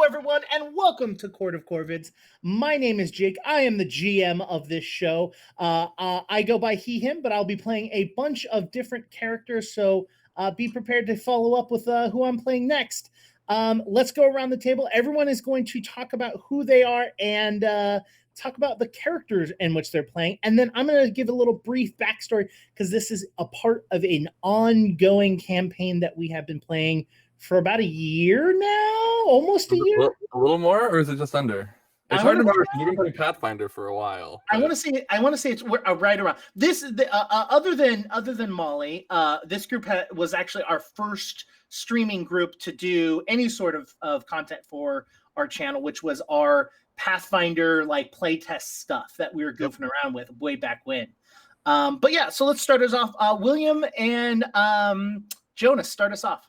everyone, and welcome to Court of Corvids. My name is Jake. I am the GM of this show. I go by he, him, but I'll be playing a bunch of different characters, so be prepared to follow up with who I'm playing next. Let's go around the table. Everyone is going to talk about who they are and talk about the characters in which they're playing. And then I'm going to give a little brief backstory because this is a part of an ongoing campaign that we have been playing for about a year now, almost a year. A little more, or is it just under? It's hard to remember because we've been playing Pathfinder for a while. But I want to say it's right around this. Other than Molly, this group was actually our first streaming group to do any sort of content for our channel, which was our Pathfinder like playtest stuff that we were goofing around with way back when. But yeah, so let's start us off. William and Jonas, start us off.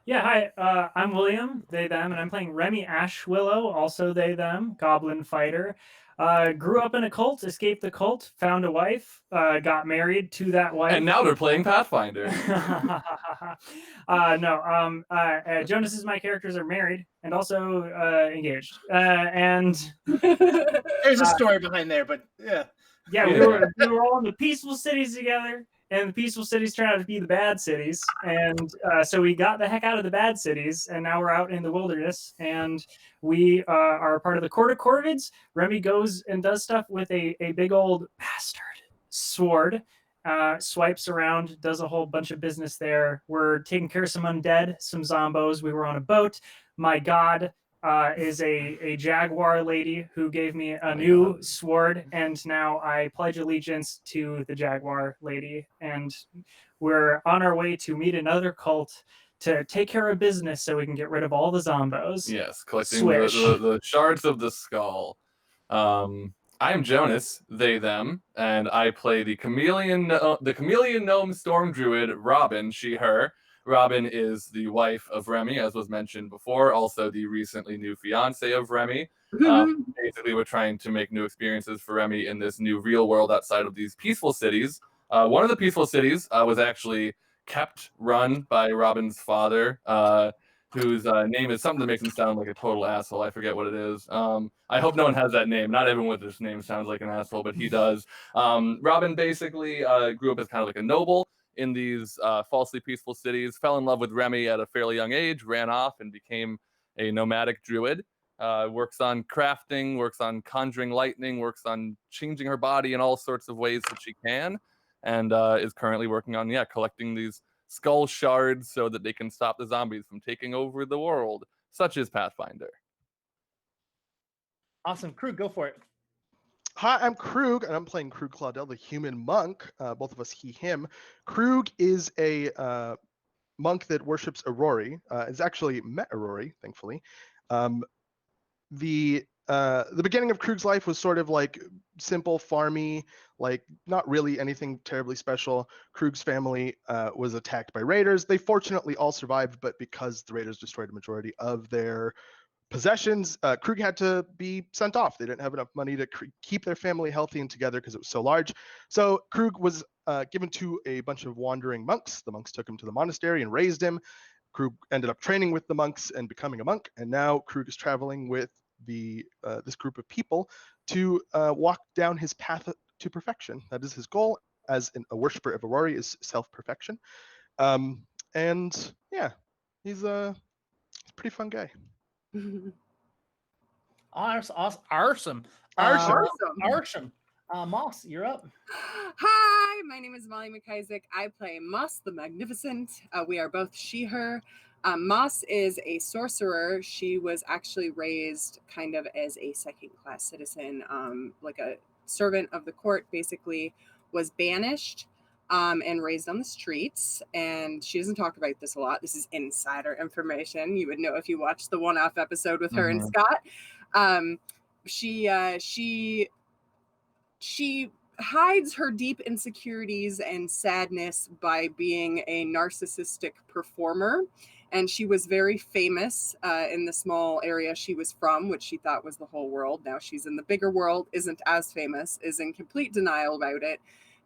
Yeah, hi, I'm William, they, them, and I'm playing Remy Ashwillow, also they, them, goblin fighter. Grew up in a cult, escaped the cult, found a wife, got married to that wife. And now they're playing Pathfinder. Jonas is my characters are married and also engaged. And there's a story behind there, but yeah. Yeah, we were all in the peaceful cities together. And the peaceful cities turned out to be the bad cities. And so we got the heck out of the bad cities, and now we're out in the wilderness. And we are part of the Court of Corvids. Remy goes and does stuff with a big old bastard sword, swipes around, does a whole bunch of business there. We're taking care of some undead, some zombos. We were on a boat. My god is a jaguar lady who gave me a new sword, and now I pledge allegiance to the jaguar lady, and we're on our way to meet another cult to take care of business so we can get rid of all the zombos. Yes, collecting the shards of the skull. I'm Jonas, they, them, and I play the chameleon gnome storm druid, Robin, she, her. Robin is the wife of Remy, as was mentioned before, also the recently new fiance of Remy. Basically, we're trying to make new experiences for Remy in this new real world outside of these peaceful cities. One of the peaceful cities was actually kept run by Robin's father, whose name is something that makes him sound like a total asshole. I forget what it is. I hope no one has that name. Not everyone with this name sounds like an asshole, but he does. Robin basically grew up as kind of like a noble in these falsely peaceful cities, fell in love with Remy at a fairly young age, ran off and became a nomadic druid, works on crafting, works on conjuring lightning, works on changing her body in all sorts of ways that she can, and is currently working on, collecting these skull shards so that they can stop the zombies from taking over the world, such as Pathfinder. Awesome. Krug, go for it. Hi, I'm Krug, and I'm playing Krug Claudel, the human monk. Both of us, he, him. Krug is a monk that worships Aurori. Has actually met Aurori, thankfully. The beginning of Krug's life was sort of like simple, farmy, like not really anything terribly special. Krug's family was attacked by raiders. They fortunately all survived, but because the raiders destroyed a majority of their possessions, Krug had to be sent off. They didn't have enough money to keep their family healthy and together because it was so large. So Krug was given to a bunch of wandering monks. The monks took him to the monastery and raised him. Krug ended up training with the monks and becoming a monk. And now Krug is traveling with this group of people to walk down his path to perfection. That is his goal as a worshiper of Aurori, is self-perfection. And yeah, he's a pretty fun guy. Awesome. Moss, you're up. Hi, my name is Molly McIsaac. I play Moss the Magnificent. We are both she, her. Moss is a sorcerer. She was actually raised kind of as a second-class citizen, like a servant of the court, basically, was banished and raised on the streets. And she doesn't talk about this a lot. This is insider information. You would know if you watched the one-off episode with her and Scott. She hides her deep insecurities and sadness by being a narcissistic performer. And she was very famous in the small area she was from, which she thought was the whole world. Now she's in the bigger world, isn't as famous, is in complete denial about it.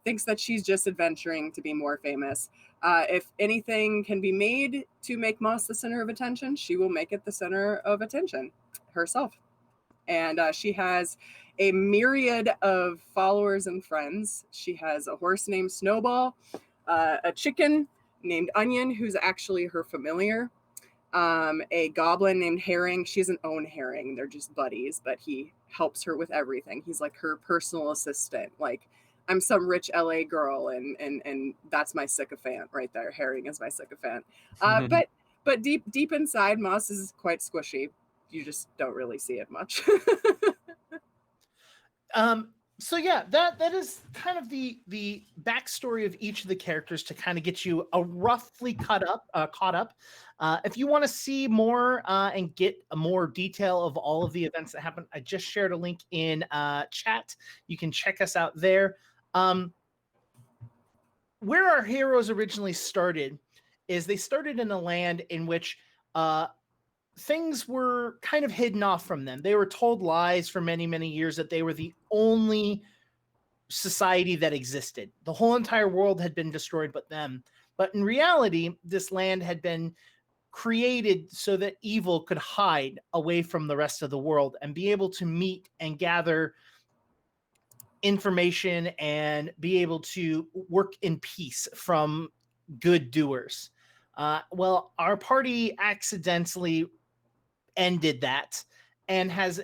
thinks that she's just adventuring to be more famous. If anything can be made to make Moss the center of attention, she will make it the center of attention herself. And she has a myriad of followers and friends. She has a horse named Snowball, a chicken named Onion, who's actually her familiar, a goblin named Herring. She doesn't own Herring. They're just buddies, but he helps her with everything. He's like her personal assistant. Like, I'm some rich LA girl, and that's my sycophant right there. Herring is my sycophant. But deep inside, Moss is quite squishy. You just don't really see it much. So yeah, that is kind of the backstory of each of the characters to kind of get you a roughly caught up. If you want to see more and get a more detail of all of the events that happen, I just shared a link in chat. You can check us out there. Where our heroes originally started is they started in a land in which things were kind of hidden off from them. They were told lies for many, many years that they were the only society that existed. The whole entire world had been destroyed but them. But in reality, this land had been created so that evil could hide away from the rest of the world and be able to meet and gather information and be able to work in peace from good doers. Well, our party accidentally ended that and has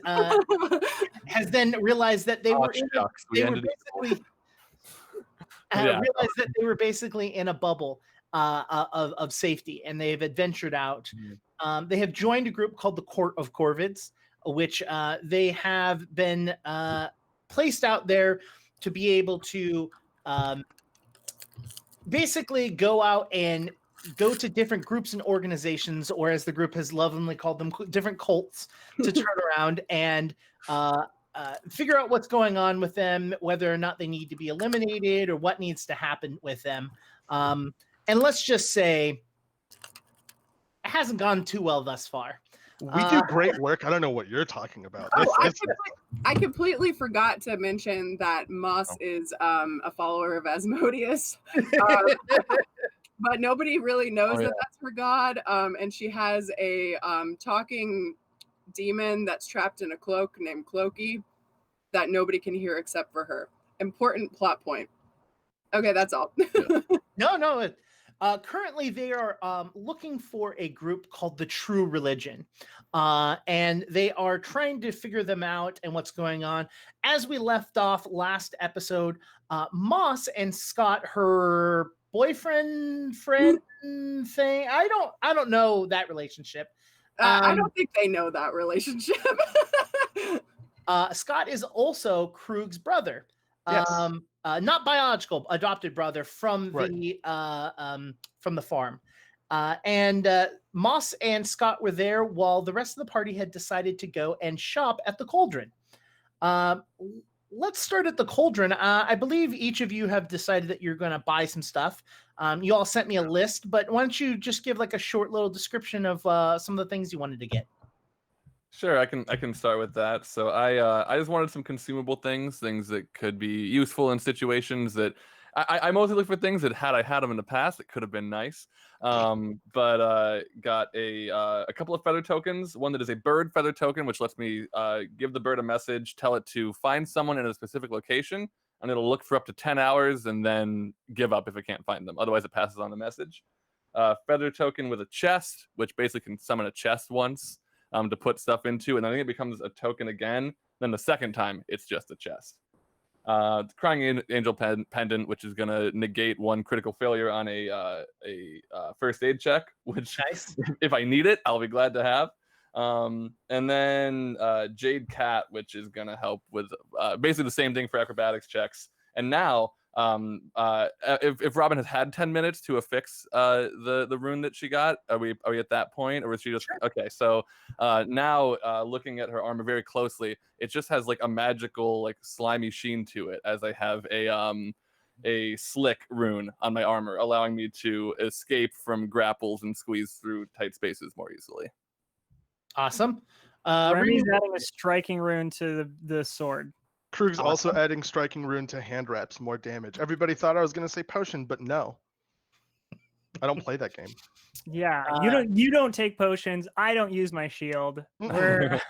then realized that they were basically in a bubble of safety, and they've adventured out. They have joined a group called the Court of Corvids, which they have been placed out there to be able to basically go out and go to different groups and organizations, or as the group has lovingly called them, different cults, to turn around and figure out what's going on with them, whether or not they need to be eliminated or what needs to happen with them. And let's just say it hasn't gone too well thus far. We do great work. I don't know what you're talking about. I completely forgot to mention that Moss is a follower of Asmodeus. But nobody really knows that that's her god. And she has a talking demon that's trapped in a cloak named Cloaky that nobody can hear except for her. Important plot point. Okay, that's all. No. Currently, they are looking for a group called the True Religion. And they are trying to figure them out and what's going on. As we left off last episode, Moss and Scott, her boyfriend friend thing, I don't know that relationship. I don't think they know that relationship. Scott is also Krug's brother. Yes. Not biological, adopted brother from the farm. And Moss and Scott were there while the rest of the party had decided to go and shop at the Cauldron. Let's start at the Cauldron. I believe each of you have decided that you're going to buy some stuff. You all sent me a list, but why don't you just give like a short little description of some of the things you wanted to get? Sure, I can start with that. So I just wanted some consumable things that could be useful in situations that I mostly look for things that had I had them in the past, it could have been nice. But got a couple of feather tokens. One that is a bird feather token, which lets me give the bird a message, tell it to find someone in a specific location, and it'll look for up to 10 hours and then give up if it can't find them. Otherwise, it passes on the message. Feather token with a chest, which basically can summon a chest once to put stuff into, and I think it becomes a token again. Then the second time, it's just a chest. Crying Angel Pendant, which is going to negate one critical failure on a first aid check, which if I need it, I'll be glad to have. And then Jade Cat, which is going to help with basically the same thing for acrobatics checks. And now, if Robin has had 10 minutes to affix the rune that she got, are we at that point, or was she just okay? So now looking at her armor very closely, it just has like a magical like slimy sheen to it, as I have a slick rune on my armor, allowing me to escape from grapples and squeeze through tight spaces more easily. Awesome. Remy's adding a striking rune to the sword. Krug's also Awesome. adding striking rune to hand wraps, more damage. Everybody thought I was going to say potion, but no. I don't play that game. Yeah, you don't take potions. I don't use my shield. We're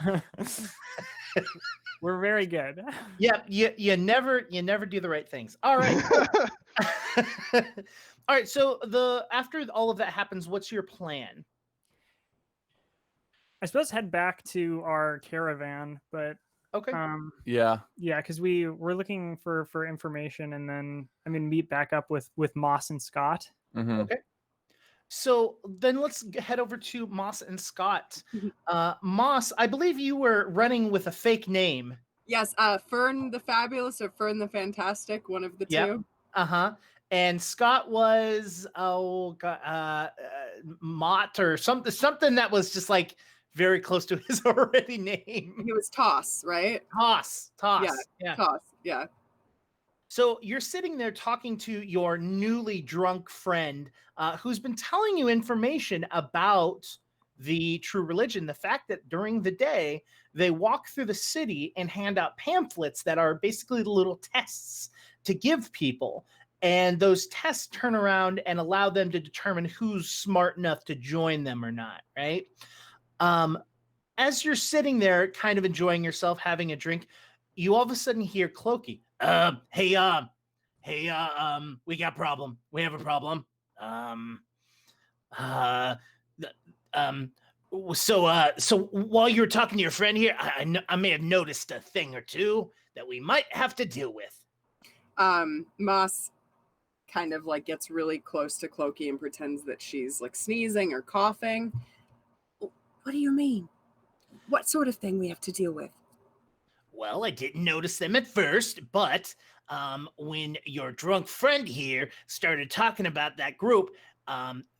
we're very good. Yep, you never do the right things. All right. All right, so after all of that happens, what's your plan? I suppose head back to our caravan, but Okay. Yeah. because we're looking for information, and then meet back up with Moss and Scott. Mm-hmm. Okay. So then let's head over to Moss and Scott. Moss, I believe you were running with a fake name. Yes, Fern the Fabulous or Fern the Fantastic, one of the Yep. two. And Scott was Mott or something that was just like very close to his already name. He was Toss, right? Toss. Yeah. Toss, yeah. So you're sitting there talking to your newly drunk friend who's been telling you information about the true religion. The fact that during the day, they walk through the city and hand out pamphlets that are basically little tests to give people. And those tests turn around and allow them to determine who's smart enough to join them or not, right? As you're sitting there kind of enjoying yourself, having a drink, you all of a sudden hear Clokey. Hey, we got a problem. We have a problem. So while you were talking to your friend here, I may have noticed a thing or two that we might have to deal with. Moss kind of like gets really close to Clokey and pretends that she's like sneezing or coughing. What do you mean? What sort of thing we have to deal with? Well, I didn't notice them at first, but when your drunk friend here started talking about that group,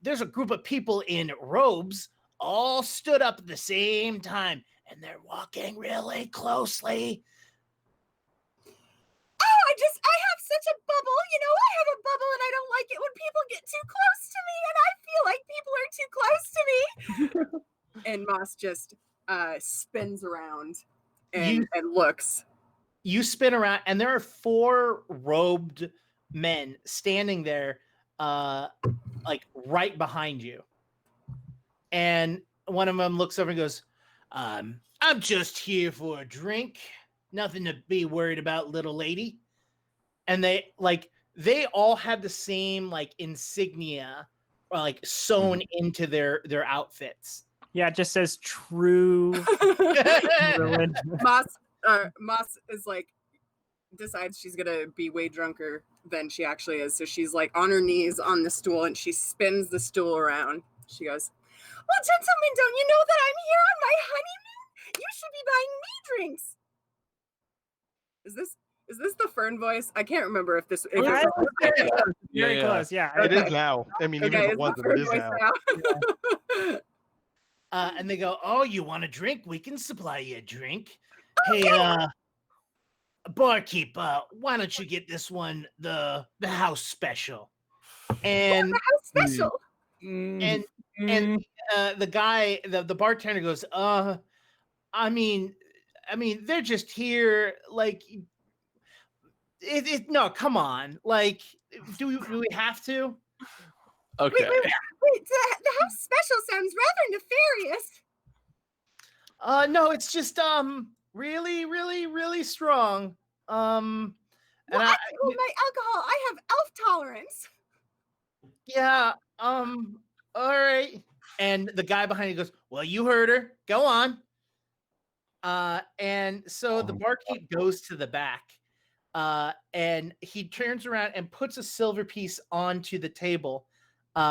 there's a group of people in robes all stood up at the same time, and they're walking really closely. Oh, I have such a bubble. I have a bubble, and I don't like it when people get too close to me, and I feel like people are too close to me. And Moss just spins around and looks. You spin around, and there are 4 robed men standing there, like right behind you. And one of them looks over and goes, I'm just here for a drink. Nothing to be worried about, little lady. And they all have the same like insignia like sewn into their outfits. Yeah, it just says true religion. Moss is like decides she's gonna be way drunker than she actually is. So she's like on her knees on the stool and she spins the stool around. She goes, well, gentlemen, don't you know that I'm here on my honeymoon? You should be buying me drinks. Is this the Fern voice? I can't remember if this. Very close. Yeah, it is now. I mean, even if it wasn't, it is now. And they go, oh, you want a drink? We can supply you a drink. Okay. Hey, barkeep, why don't you get this one the house special? And the house special. And the guy, the bartender goes, I mean, they're just here, like, no, come on, like, do we have to? Okay. Wait, the house special sounds rather nefarious. No, it's just really, really, really strong. And well, my alcohol, I have elf tolerance. Yeah, all right. And the guy behind you goes, well, you heard her. Go on. And so the barkeep goes to the back, and he turns around and puts a silver piece onto the table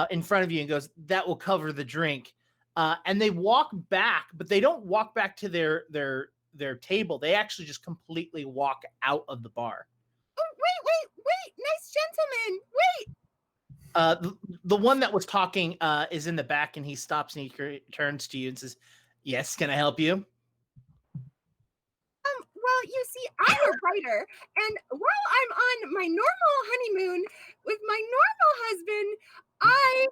in front of you and goes, that will cover the drink. And they walk back, but they don't walk back to their table. They actually just completely walk out of the bar. Oh, wait, nice gentlemen, wait. The one that was talking is in the back, and he stops and he turns to you and says, yes, can I help you? Well, you see, I'm a writer, and while I'm on my normal honeymoon with my normal husband, I'm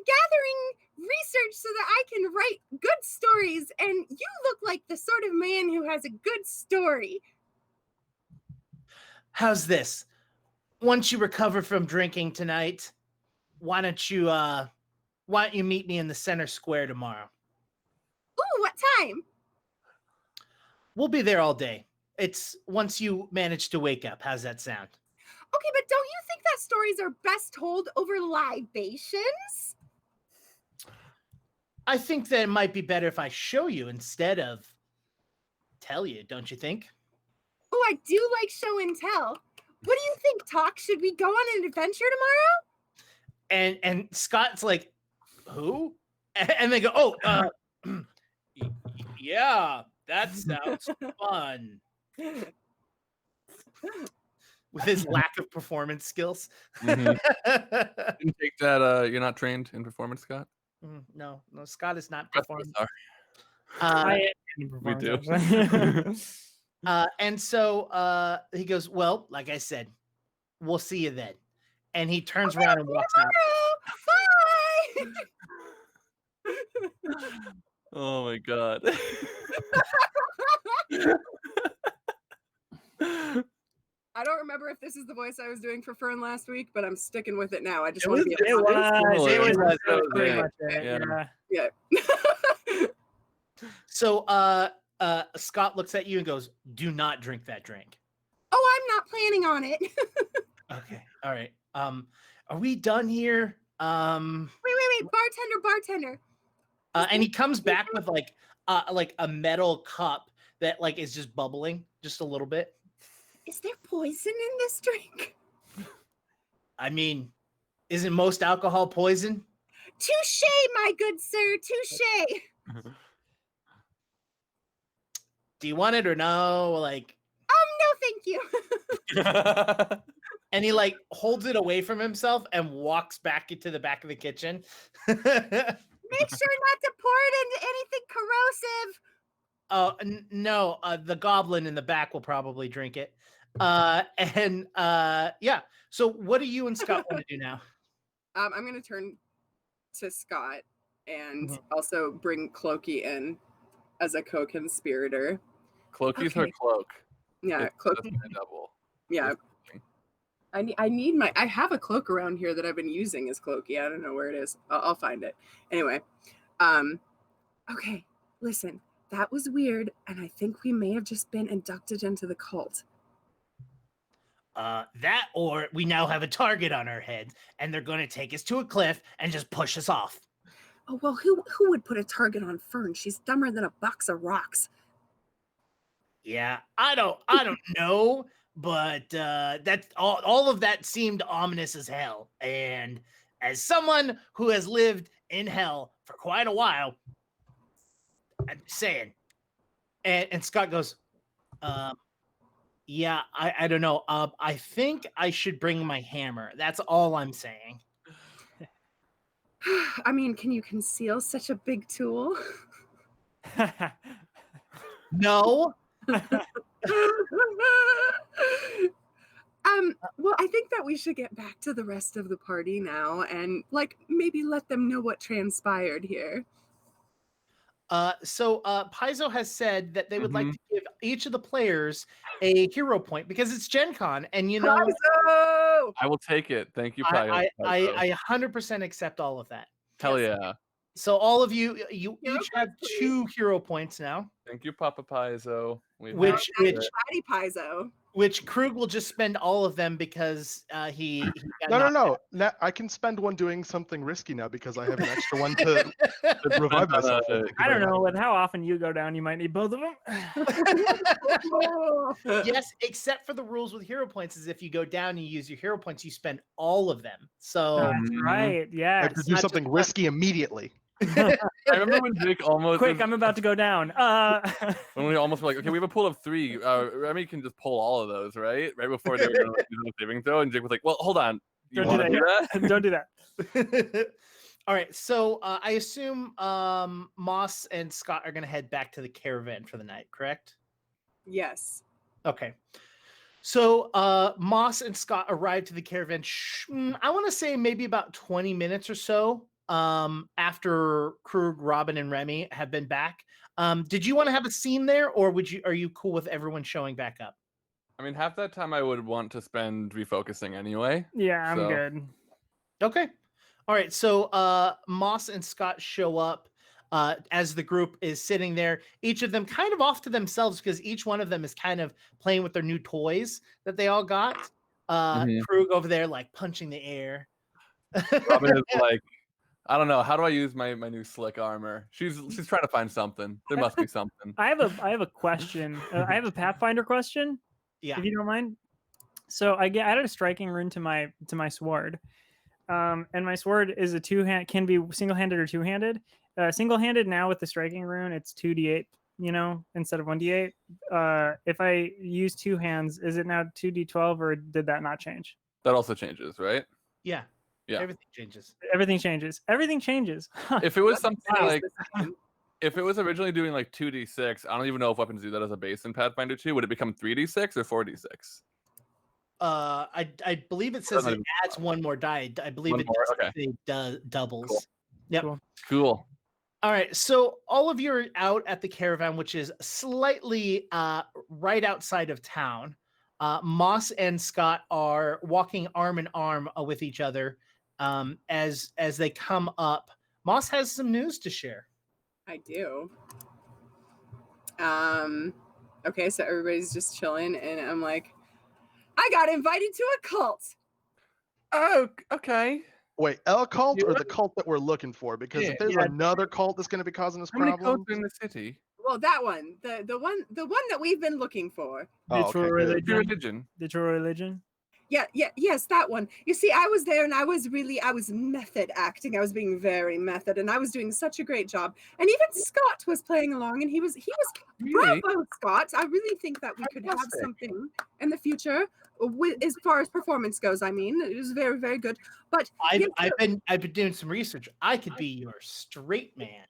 gathering research so that I can write good stories, and you look like the sort of man who has a good story. How's this? Once you recover from drinking tonight, why don't you meet me in the center square tomorrow? Ooh, what time? We'll be there all day. It's once you manage to wake up. How's that sound? Okay, but don't you think that stories are best told over libations? I think that it might be better if I show you instead of tell you, don't you think? Oh, I do like show and tell. What do you think, Talk? Should we go on an adventure tomorrow? And Scott's like, who? And they go, oh, yeah, that sounds fun. With his lack of performance skills. Didn't take that. You're not trained in performance, Scott. No, Scott is not performing. We do. And so he goes, well, like I said, we'll see you then. And he turns around and walks out. Bye. Oh my god. I don't remember if this is the voice I was doing for Fern last week, but I'm sticking with it now. I just It want to was- be It was pretty Yeah. much it. Yeah. Yeah. So Scott looks at you and goes, do not drink that drink. Oh, I'm not planning on it. Okay. All right. Are we done here? Wait. Bartender. And he comes back with like a metal cup that like is just bubbling just a little bit. Is there poison in this drink? I mean, isn't most alcohol poison? Touche, my good sir. Touche. Do you want it or no? Like, No, thank you. and he like holds it away from himself and walks back into the back of the kitchen. Make sure not to pour it into anything corrosive. Oh no, the goblin in the back will probably drink it. Yeah. So what do you and Scott want to do now? I'm gonna turn to Scott and Mhm. also bring Clokey in as a co-conspirator. Cloaky's her Okay. cloak. Yeah, It's Clokey. just a double. Yeah, I have a cloak around here that I've been using as Clokey. I don't know where it is. I'll find it. Anyway, okay. Listen, that was weird, and I think we may have just been inducted into the cult. That or we now have a target on our head and they're going to take us to a cliff and just push us off. Oh well, who would put a target on Fern? She's dumber than a box of rocks. Yeah, I don't know, but that's all of that seemed ominous as hell. And as someone who has lived in hell for quite a while, I'm saying. And Scott goes, yeah, I don't know. I think I should bring my hammer. That's all I'm saying. I mean, can you conceal such a big tool? No. Well, I think that we should get back to the rest of the party now and like maybe let them know what transpired here. So Paizo has said that they would like Mhm. to give each of the players a hero point because it's Gen Con, and you know Paizo! I will take it. Thank you, Paizo. I 100% accept all of that. Hell Yes. yeah. So all of you Hero each have points, 2 hero points now, Thank you, Papa Paizo. We Which- appreciate which- it. Patty Paizo. which Krug will just spend all of them because he got No. knocked Now, I can spend one doing something risky now because I have an extra one to revive myself. with. Thank you I don't very know. much. With how often you go down, you might need both of them. Yes, except for the rules with hero points is if you go down and you use your hero points, you spend all of them. So That's right. I Yeah. have to do not something just- risky immediately. I remember when Jake almost Quick, I'm about to go down. when we almost were like, okay, we have a pool of 3. Remy can just pull all of those, right? Right before they were going to do the saving throw, and Jake was like, well, hold on. You Don't do want to do that? Don't do that. all right, so I assume Moss and Scott are going to head back to the caravan for the night, correct? Yes. Okay. So Moss and Scott arrived to the caravan, I want to say maybe about 20 minutes or so after Krug, Robin, and Remy have been back. Did you want to have a scene there, or are you cool with everyone showing back up? I mean, half that time I would want to spend refocusing anyway. Yeah, I'm so. good. Okay. All right. So Moss and Scott show up as the group is sitting there, each of them kind of off to themselves because each one of them is kind of playing with their new toys that they all got. Krug over there like punching the air. Robin is like, I don't know. How do I use my new slick armor? She's trying to find something. There must be something. I have a question. I have a Pathfinder question. Yeah. If you don't mind. So I added a striking rune to my sword. And my sword is a can be single-handed or two-handed. Single-handed now with the striking rune, it's 2d8, instead of 1d8. If I use two hands, is it now 2d12 or did that not change? That also changes, right? Yeah. Yeah. Everything changes. Everything changes. Everything changes. If it was something That is like, the same. if it was originally doing like 2d6, I don't even know if weapons do that as a base in Pathfinder 2. Would it become 3d6 or 4d6? I believe it says it adds one more die. I believe One it more, does okay. say doubles. Cool. Yep. Cool. All right. So all of you are out at the caravan, which is slightly right outside of town. Moss and Scott are walking arm in arm with each other as they come up. Moss has some news to share. I do. Okay, so everybody's just chilling, and I'm like, I got invited to a cult. Oh, okay. Wait, a cult or the cult that we're looking for? Because if there's Yeah. another cult that's going to be causing us How many problems, cults are in the city? Well, that one, the one that we've been looking for. The Oh, true okay, good. Your religion. religion. The true religion. Yes, that one. You see, I was there and I was method acting. I was being very method and I was doing such a great job. And even Scott was playing along and he was Really? bravo, Scott. I really think that we could have Fantastic. something in the future as far as performance goes. I mean, it was very, very good. But I've been doing some research. I could be your straight man.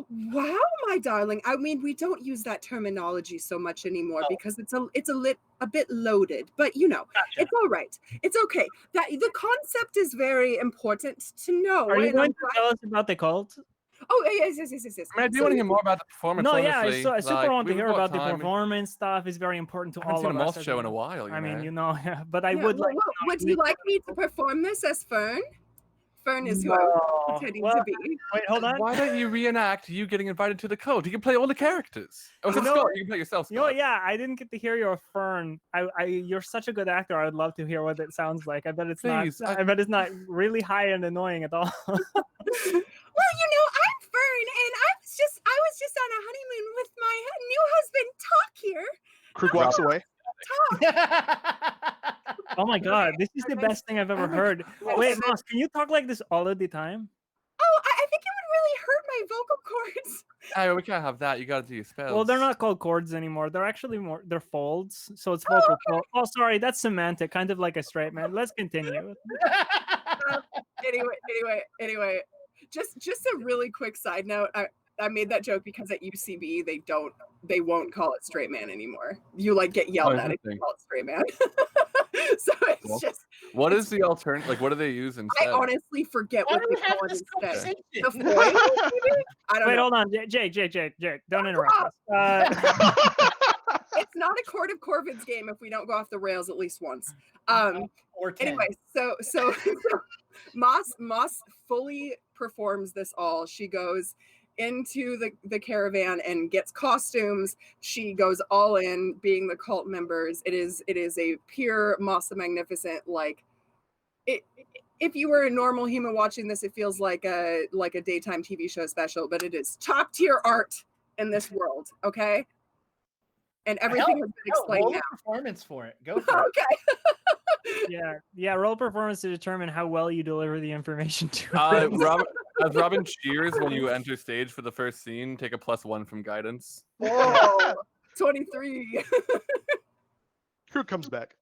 wow, my darling. I mean, we don't use that terminology so much anymore because it's a bit loaded. But Gotcha. it's all right. It's okay. That the concept is very important to know. Are you and going I'm to glad- tell us about the cult? Oh, yes. I mean, I do want to hear more about the performance. No, yeah, I honestly. super want to we've hear got about the time. performance stuff. It's very important to I haven't all seen of a us. moth as show in a well. while. I mean, know. but I Yeah, would like. would you like me to perform this as Fern? Fern is who I was pretending to be. Wait, hold on. Why don't you reenact you getting invited to the cult? You can play all the characters. Oh, You know- Scott, you can play yourself, Scott. You know, yeah, I didn't get to hear your Fern. You're such a good actor. I would love to hear what it sounds like. I bet it's Please, not. I bet it's not really high and annoying at all. Well, I'm Fern, and I was just on a honeymoon with my new husband, Talk here. Krug walks away. Oh my god, this is the best thing I've ever heard. Wait, Moss, can you talk like this all of the time? Oh, I think it would really hurt my vocal cords. Oh, we can't have that. You got to do your spells. Well, they're not called chords anymore. They're actually they're folds. So it's vocal fold. Oh, sorry, that's semantic, kind of like a straight man. Let's continue. Anyway, just a really quick side note. I made that joke because at UCB they won't call it straight man anymore. You like get yelled at if you call it straight man. So it's just. What is the alternative? Like, what do they use instead? I honestly forget Why what do we they have call it this instead. conversation? The foil, maybe? I don't Wait, know. hold on, Jake, don't interrupt us. It's not a Court of Corvids game if we don't go off the rails at least once. Or 10. Anyway, so Moss fully performs this all. She goes into the caravan and gets costumes. She goes all in being the cult members. It is a pure Moss the Magnificent, like it. If you were a normal human watching this, it feels like a daytime TV show special, but it is top tier art in this world. Okay. And everything has been explained roll now. a performance for it. Go for it. Okay. Yeah. Roll performance to determine how well you deliver the information to. As Robin cheers when you enter stage for the first scene, take a +1 from guidance. Whoa, 23. Krug comes back.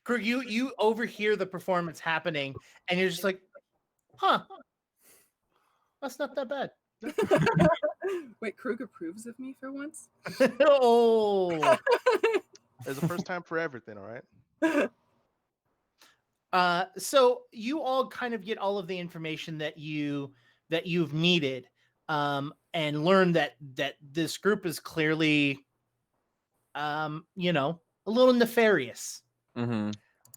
Krug, you overhear the performance happening, and you're just like, "Huh, that's not that bad." Wait, Krug approves of me for once? Oh, There's a first time for everything, all right? So you all kind of get all of the information that you've needed, and learn that this group is clearly, you know, a little nefarious. Mm-hmm.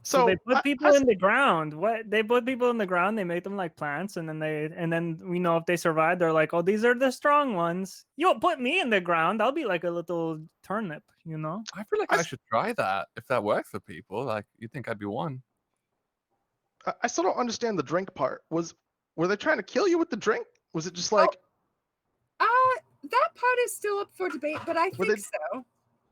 So they put I- people in the ground. What they put people in the ground, they make them like plants, and then we know if they survive, they're like, oh, these are the strong ones. You put me in the ground, I'll be like a little turnip, you know? I feel like I should try that if that works for people. Like, you think I'd be one? I still don't understand the drink part. Were they trying to kill you with the drink? Was it just like That part is still up for debate, but I think so.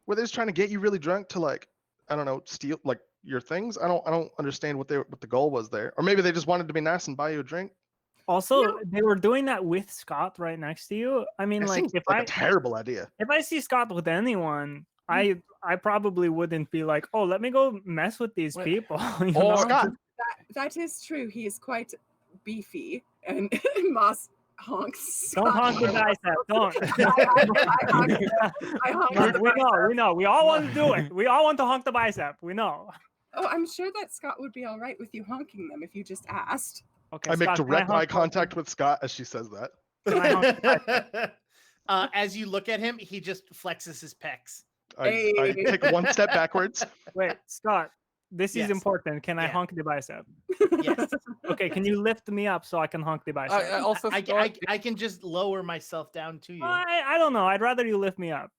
were they just trying to get you really drunk to, like, I don't know, steal like your things? I don't understand what the goal was there. Or maybe they just wanted to be nice and buy you a drink. Also, they were doing that with Scott right next to you. I mean, It like seems like a terrible idea. if I see Scott with anyone, I probably wouldn't be like, oh, let me go mess with these people. You Or- know? Scott, That is true. He is quite beefy, and Moss honks. Don't honk the bicep. Don't. I honk the we bicep. know. We all want to do it. We all want to honk the bicep. We know. Oh, I'm sure that Scott would be all right with you honking them if you just asked. Okay. I make Scott, can direct eye honk- contact with Scott as she says that. Can I honk the bicep? As you look at him, he just flexes his pecs. I Hey. take one step backwards. Wait, Scott. This Yes. is important. Can I Yeah. honk the bicep? Yes. Okay. Can you lift me up so I can honk the bicep? I also I can just lower myself down to you. I don't know. I'd rather you lift me up.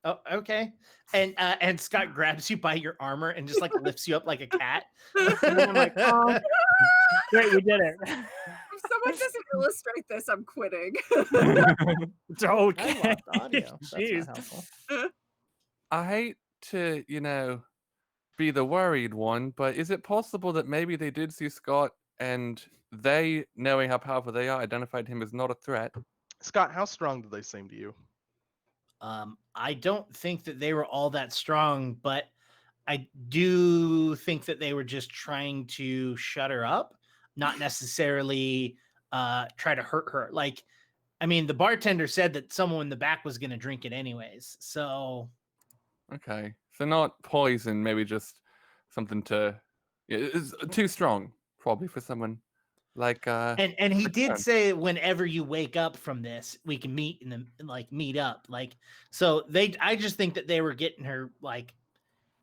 Oh, okay. And Scott grabs you by your armor and just like lifts you up like a cat. And then I'm like, oh, great, we did it. If someone doesn't illustrate this, I'm quitting. It's okay. I lost audio. That's Jeez. not helpful. I hate to, be the worried one, but is it possible that maybe they did see Scott and they, knowing how powerful they are, identified him as not a threat? Scott, how strong do they seem to you? I don't think that they were all that strong, but I do think that they were just trying to shut her up, not necessarily try to hurt her. Like, I mean, the bartender said that someone in the back was going to drink it anyways. So, Okay. So not poison, maybe just something to... Yeah, it's too strong, probably, for someone like... and he did Okay. say whenever you wake up from this, we can meet meet up. Like, so I just think that they were getting her like,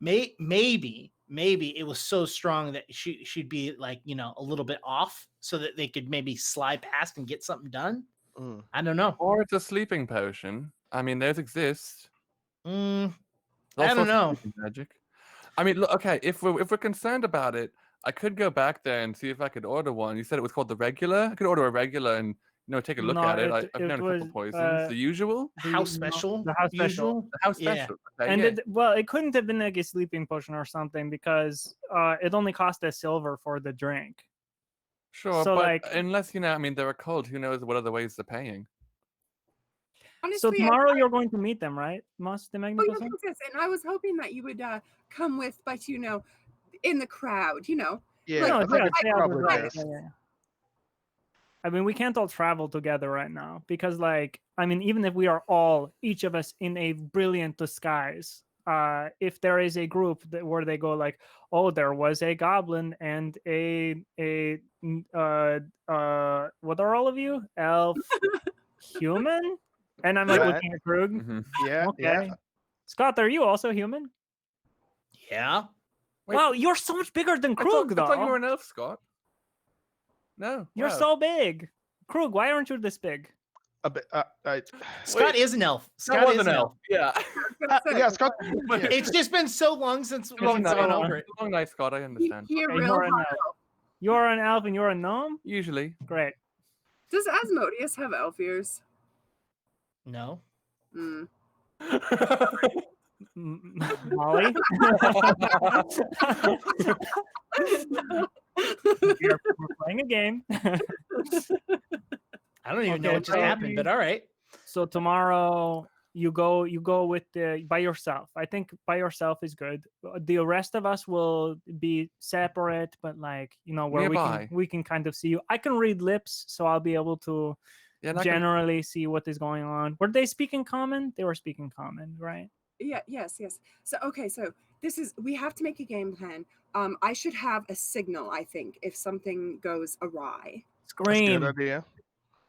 maybe it was so strong that she'd be like, a little bit off so that they could maybe slide past and get something done. Mm. I don't know. Or it's a sleeping potion. I mean, those exist. I don't know. sleeping magic. I mean, look, okay, if we're concerned about it, I could go back there and see if I could order one. You said it was called the regular. I could order a regular and take a look No, at it. it I've known a couple was, poisons. The usual, House special. The house special. Usual? the house Yeah. special. Okay, And yeah. it couldn't have been like a sleeping potion or something because it only cost a silver for the drink. Sure, so, but like- unless I mean, they're a cult. Who knows what other ways they're paying? Honestly, So tomorrow you're going to meet them, right? Moss the Oh, Magnificent? yes, and I was hoping that you would come with, but in the crowd, Yeah, No, I think yeah, it's stay out of probably the way. best. Yeah. I mean, we can't all travel together right now because, even if we are each of us in a brilliant disguise, if there is a group where they go like, oh, there was a goblin and what are all of you? Elf, human? And I'm like Right. looking at Krug. Mhm. Yeah, Okay. yeah. Scott, are you also human? Yeah. Wait. Wow, you're so much bigger than I Krug, thought you though. were an elf, Scott. No, You're wow. so big. Krug, why aren't you this big? A bit, Scott is an elf. Scott was is an elf. Yeah. yeah, Scott. But yeah. It's just been so long since we've long gone night. over it. Long night, Scott. I understand. You're Okay, real you're an hot. elf. You're an elf and you're a gnome? Usually. Great. Does Asmodeus have elf ears? No. Mm. Molly? we're playing a game. I don't even know Okay, what just happened, but all right. So tomorrow you go with by yourself. I think by yourself is good. The rest of us will be separate, but where Nearby. we can kind of see you. I can read lips, so I'll be able to Yeah, like generally see what is going on. Were they speaking common? They were speaking common, right? Yeah, yes. So we have to make a game plan. I should have a signal, I think, if something goes awry. That's a good Scream. idea.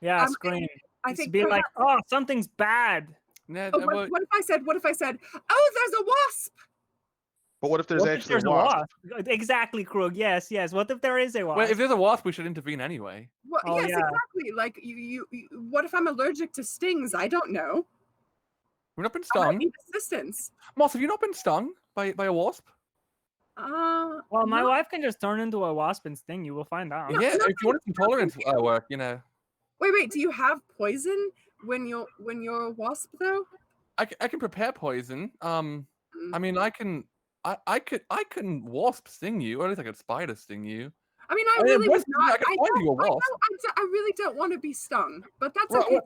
Yeah, Um, scream. I Just think be like, perhaps- oh, something's bad. Yeah, Oh, what if I said, oh, there's a wasp? But what if there's What if actually there's a wasp? Exactly, Krug. Yes. What if there is a wasp? Well, if there's a wasp, we should intervene anyway. Well, Oh, yes, yeah. exactly. Like you, what if I'm allergic to stings? I don't know. We've not been I might stung. need assistance. Moss, have you not been stung by a wasp? Well, my no. wife can just turn into a wasp and sting you. We'll find out. No, Yeah, no, if you want some tolerance work, Wait. Do you have poison when you're a wasp though? I can prepare poison. I Mm. mean, I can wasp sting you, or at least I could spider sting you. I mean, I I mean, really was best- not. I can find you a wasp. I really don't want to be stung, but that's Well, okay. well-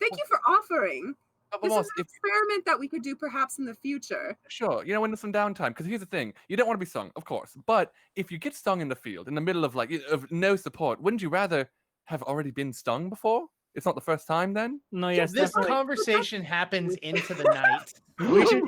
Thank you for offering. But This Moss, is an experiment that we could do perhaps in the future. sure, when there's some downtime, because here's the thing: you don't want to be stung, of course. But if you get stung in the field, in the middle of of no support, wouldn't you rather have already been stung before? It's not the first time, then. No, yes, This definitely. conversation happens into the night. We should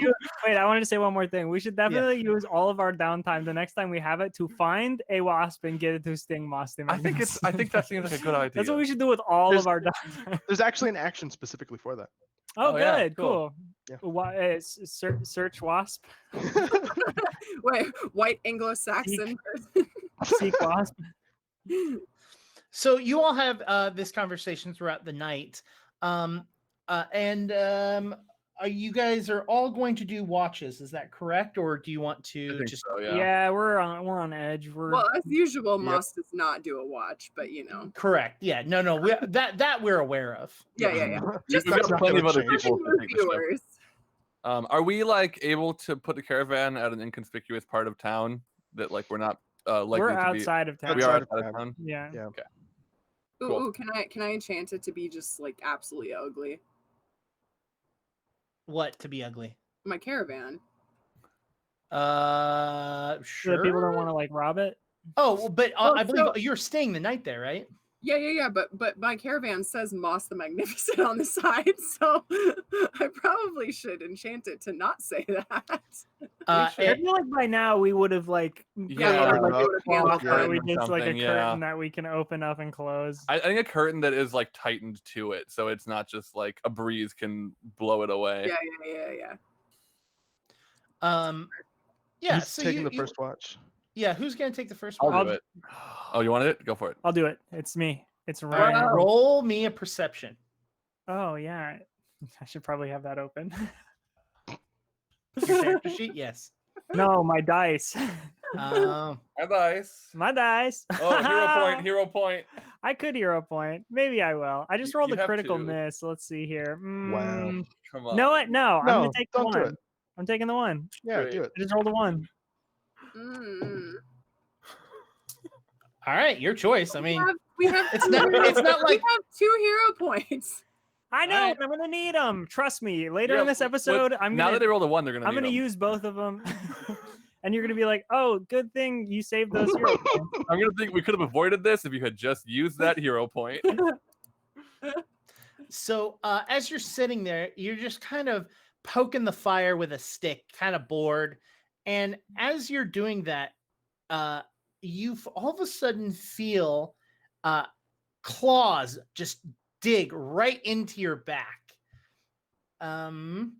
wait, I wanted to say one more thing. We should definitely use all of our downtime the next time we have it to find a wasp and get it to sting Moss. the I think that seems like a good idea. That's what we should do with all There's- of our downtime. There's actually an action specifically for that. Oh, Oh, yeah, good, cool. cool. Search wasp, Wait, white Anglo-Saxon. seek wasp. So you all have this conversation throughout the night, are you guys are all going to do watches? Is that correct, or do you want I to think just? so, Yeah. we're on edge. Well, as usual, Yep. Moss does not do a watch, but Correct. Yeah. No. That we're aware of. yeah. Just We've got plenty of other change. people to take the ship. viewers. Are we able to put the caravan at an inconspicuous part of town that we're not likely We're to be? outside of town. We are Outside of outside of town. town. Yeah. Yeah. Cool. Ooh, can I enchant it to be just absolutely ugly? What to be ugly? My caravan. So Sure. that people don't want to rob it. Oh, but Well, I believe so- you're staying the night there, right? Yeah. But my caravan says Moss the Magnificent on the side, so I probably should enchant it to not say that. I feel like by now we would have Yeah, yeah, like, it would've handled yeah. that. we get a Something, yeah. curtain that we can open up and close. I think a curtain that is tightened to it, so it's not just a breeze can blow it away. Yeah. Yeah. Who's So taking you, the first watch? Yeah. Who's gonna take the first I'll one? do it. Oh, you wanted it? Go for it. I'll do it. It's me. It's All Ryan. right, roll me a perception. Oh yeah, I should probably have that open. Your character sheet. Yes. No, my dice. Um. My dice. My dice. Oh, hero point. I could hero point. Maybe I will. I just rolled You a have critical to. miss. Let's see here. Wow. Come on. No, what? No, I'm No, gonna take the don't do one. it. I'm taking the one. Yeah, Great. do it. I just rolled a one. Mm. All right, your choice. I mean, we have it's two not- hero- it's not like- we have 2 hero points. I know. Alright. I'm gonna need them. Trust me. Later Yeah, in this but episode, now I'm that gonna they rolled a one, they're gonna. I'm gonna need 'em. use both of them, and you're gonna be like, "Oh, good thing you saved those hero points." I'm gonna think we could have avoided this if you had just used that hero point. so as you're sitting there, you're just kind of poking the fire with a stick, kind of bored, and as you're doing that, you all of a sudden feel claws just dig right into your back. And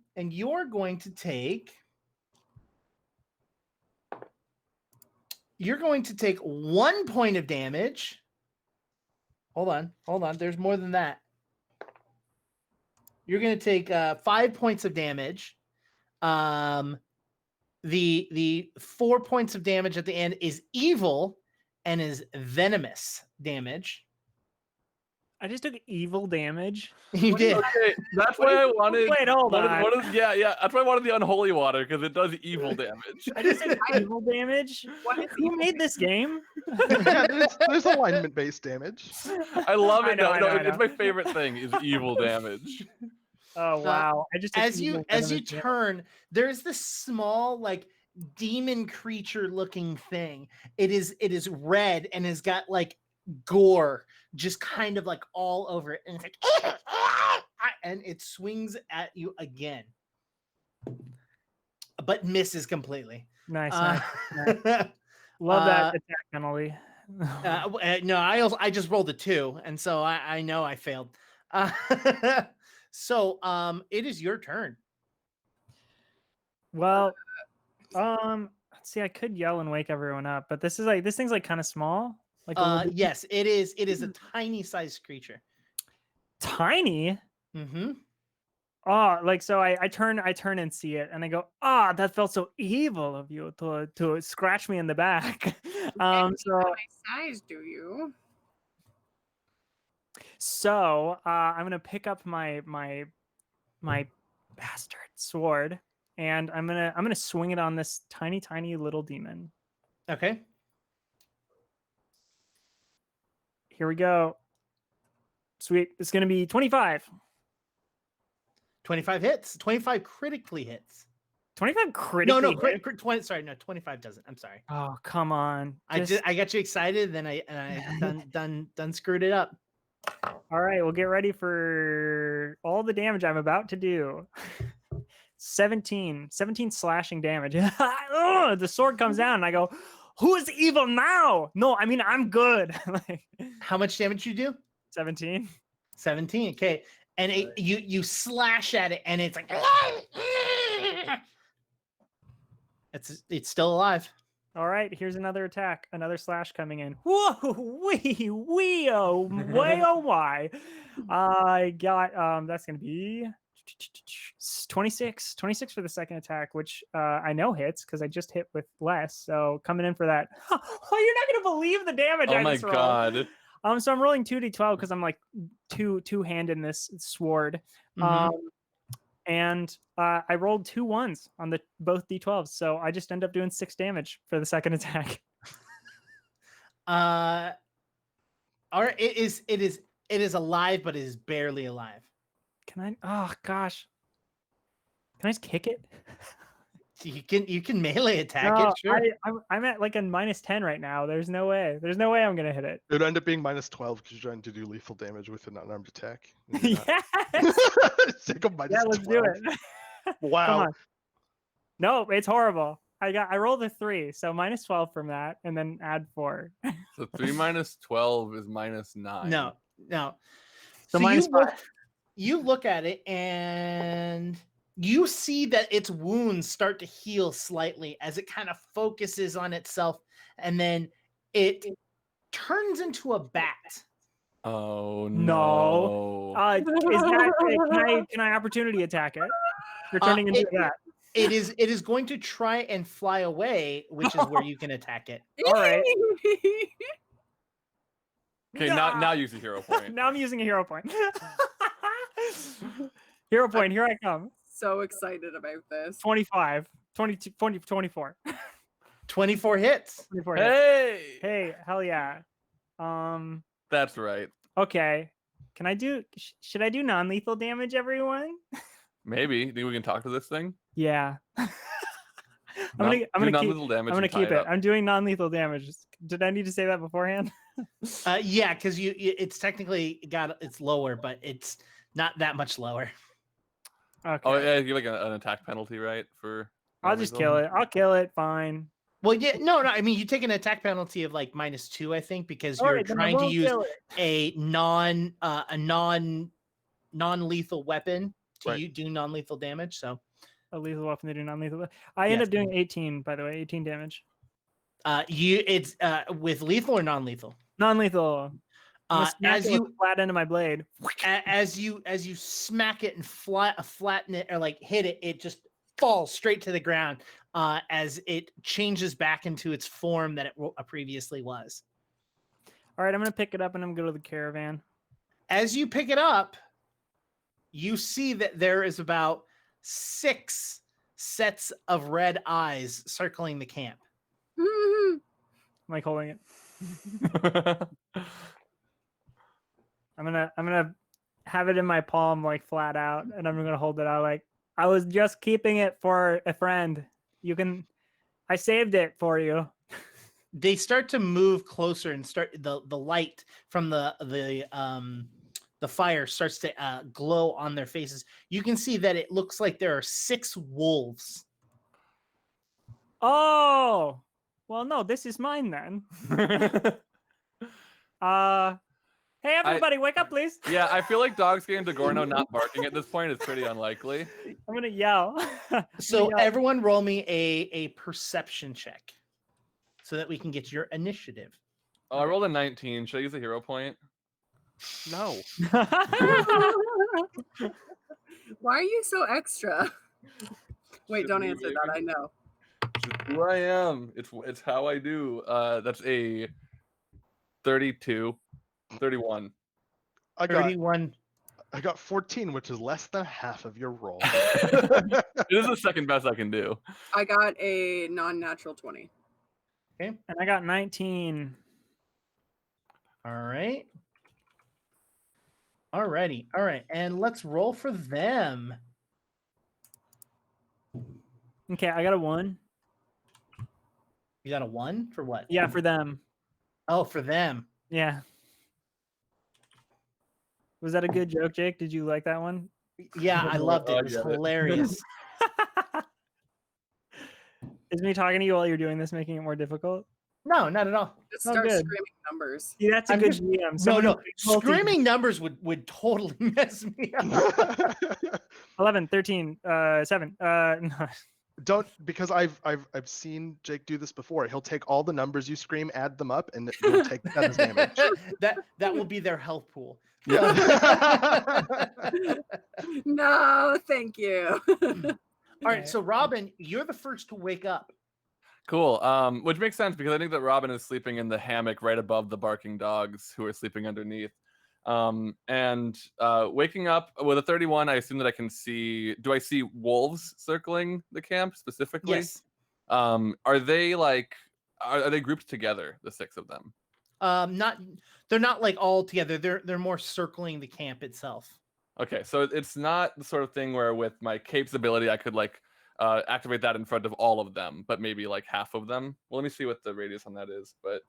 you're going to take 1 point of damage. Hold on. There's more than that. You're going to take 5 points of damage. The 4 points of damage at the end is evil and is venomous damage. I just took evil damage. You did. Okay, that's why I wanted. Wait, hold on. Yeah. That's why I wanted the unholy water because it does evil damage. I just took evil damage. Who made this game? Yeah, there's alignment-based damage. I love I it. know, I know. It's my favorite thing is evil damage. Oh wow! I just took as you evil damage. turn, there's this small demon creature looking thing. It is red and has got gore just kind of all over it, and it's and it swings at you again. but misses completely. Nice, Uh, nice. Love that uh, attack penalty. no, I just rolled a 2, and so I know I failed. So it is your turn. Well, let's see. I could yell and wake everyone up, but this thing's like kind of small. Like a little bit Yes, it is. It is a tiny sized creature. tiny. Mm-hmm. Oh, like so I turn and see it, and I go, that felt so evil of you to scratch me in the back. So My size, do you? I'm gonna pick up my bastard sword, and I'm gonna swing it on this tiny little demon. Okay. Here we go. Sweet. It's gonna be 25. 25 hits. 25 critically hits. 25 critically. No, 20. Sorry, no, 25 doesn't. I'm sorry. Oh, come on. I got you excited, then I done screwed it up. All right, we'll get ready for all the damage I'm about to do. 17 slashing damage. The sword comes down, and I go, "Who is evil now?" No, I mean I'm good. Like, How much damage you do? 17. 17. Okay, and you slash at it, and it's like it's still alive. All right, here's another attack, another slash coming in. Whoa, wee, oh, way, oh, why? I got, that's going to be 26 for the second attack, which I know hits because I just hit with less. So coming in for that. Oh, you're not going to believe the damage I just rolled. God. So I'm rolling 2d12 because I'm like two-hand in this sword. Mhm. And I rolled 2 1s on both d12s, so I just end up doing 6 damage for the second attack. All right, it is alive, but it is barely alive. Can I? Oh gosh, can I just kick it? You can melee attack No, it, sure. I'm at like a -10 right now. There's no way I'm gonna hit it. It would end up being -12 because you're trying to do lethal damage with an unarmed attack. Yes. Take a Yeah, let's do it. Wow. Come on. No, it's horrible. I rolled a 3, so -12 from that, and then add 4. So 3 minus 12 is -9. No. So So you look at it and you see that its wounds start to heal slightly as it kind of focuses on itself, and then it turns into a bat. Oh No. no. Is that can I opportunity attack it? You're turning into that. It is going to try and fly away, which is where you can attack it. All right. Okay, now use the hero point. Now I'm using a hero point. Hero point, here I come. So excited about this. 25, 22, 20, 24. 24 hits. 24 hits. Hey! Hey, hell yeah. That's right. Okay. Can I do? Should I do non-lethal damage, everyone? Maybe. Think we can talk to this thing? Yeah. I'm gonna keep it. I'm doing non-lethal damage. Did I need to say that beforehand? Yeah, because it's technically it's lower, but it's not that much lower. Okay. Oh yeah, you like an attack penalty, right? For I'll just kill it. I'll kill it. Fine. Well, yeah, no. I mean, you take an attack penalty of like -2, I think, because you're trying to use a non-lethal weapon to do non-lethal damage. So a lethal weapon to do non-lethal. I end up doing 18, by the way, 18 damage. It's with lethal or non-lethal? Non-lethal. As you flat end of my blade. As you smack it and flatten it or like hit it, it just falls straight to the ground as it changes back into its form that it previously was. All right, I'm gonna pick it up and I'm gonna go to the caravan. As you pick it up, you see that there is about 6 sets of red eyes circling the camp. I'm like holding it. I'm gonna have it in my palm, like flat out, and I'm gonna hold it out like I was just keeping it for a friend. I saved it for you. They start to move closer and start the light from the fire starts to glow on their faces. You can see that it looks like there are 6 wolves Oh, well, no, this is mine then. Hey, everybody, wake up, please. Yeah, I feel like dogs getting Dagorno not barking at this point is pretty unlikely. I'm gonna yell. So everyone roll me a perception check so that we can get your initiative. Oh, I rolled a 19. Should I use a hero point? No. Why are you so extra? Wait, don't answer that. I know. It's just who I am. It's how I do. That's a 32, 31. I got 31. 14, which is less than half of your roll. It is the second best I can do. I got a non-natural 20. Okay. And I got 19. All right. Alrighty. All right. And let's roll for them. Okay, I got a 1. You got a 1 for what? Yeah, for them. Oh, for them. Yeah. Was that a good joke, Jake? Did you like that one? Yeah, I loved it. It was hilarious. Is me talking to you while you're doing this making it more difficult? No, not at all. Just Oh, start good. screaming numbers. Yeah, that's a I'm good just- GM. No, Someone no. who's multi- Screaming numbers would totally mess me up. 11, 13, 7. No. Don't, because I've seen Jake do this before. He'll take all the numbers you scream, add them up, and you'll take that as damage. that will be their health pool. Yeah. No, thank you. All right, so Robin, you're the first to wake up. Cool. Which makes sense because I think that Robin is sleeping in the hammock right above the barking dogs who are sleeping underneath. And waking up with a 31, I assume that I can see. Do I see wolves circling the camp specifically? Yes. Are they like? Are they grouped together? The 6 of them. They're not like all together. They're more circling the camp itself. Okay, so it's not the sort of thing where with my cape's ability I could like activate that in front of all of them, but maybe like half of them. Well, let me see what the radius on that is, but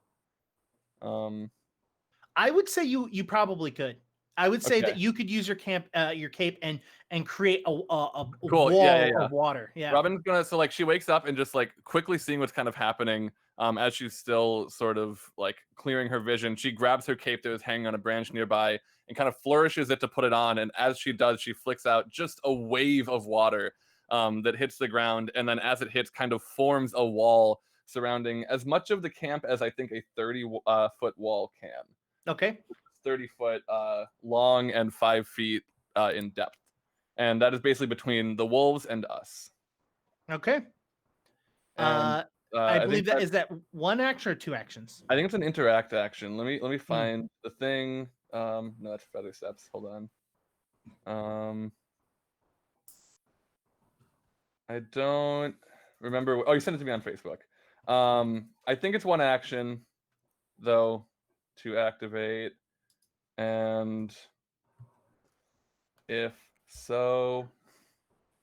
I would say you probably could. I would say that Okay. you could use your cape and create a Cool, wall yeah. of water. Yeah. Robin's gonna so like she wakes up and just like quickly seeing what's kind of happening as she's still sort of like clearing her vision. She grabs her cape that was hanging on a branch nearby and kind of flourishes it to put it on, and as she does, she flicks out just a wave of water that hits the ground, and then as it hits kind of forms a wall surrounding as much of the camp as I think a 30-foot wall can. Okay. 30 foot long and 5 feet in depth, and that is basically between the wolves and us. Okay. And, I believe think is that one action or 2 actions? I think it's an interact action. Let me find the thing. No, that's feather steps. Hold on. I don't remember. Oh, you sent it to me on Facebook. I think it's one action, though, to activate. And if so,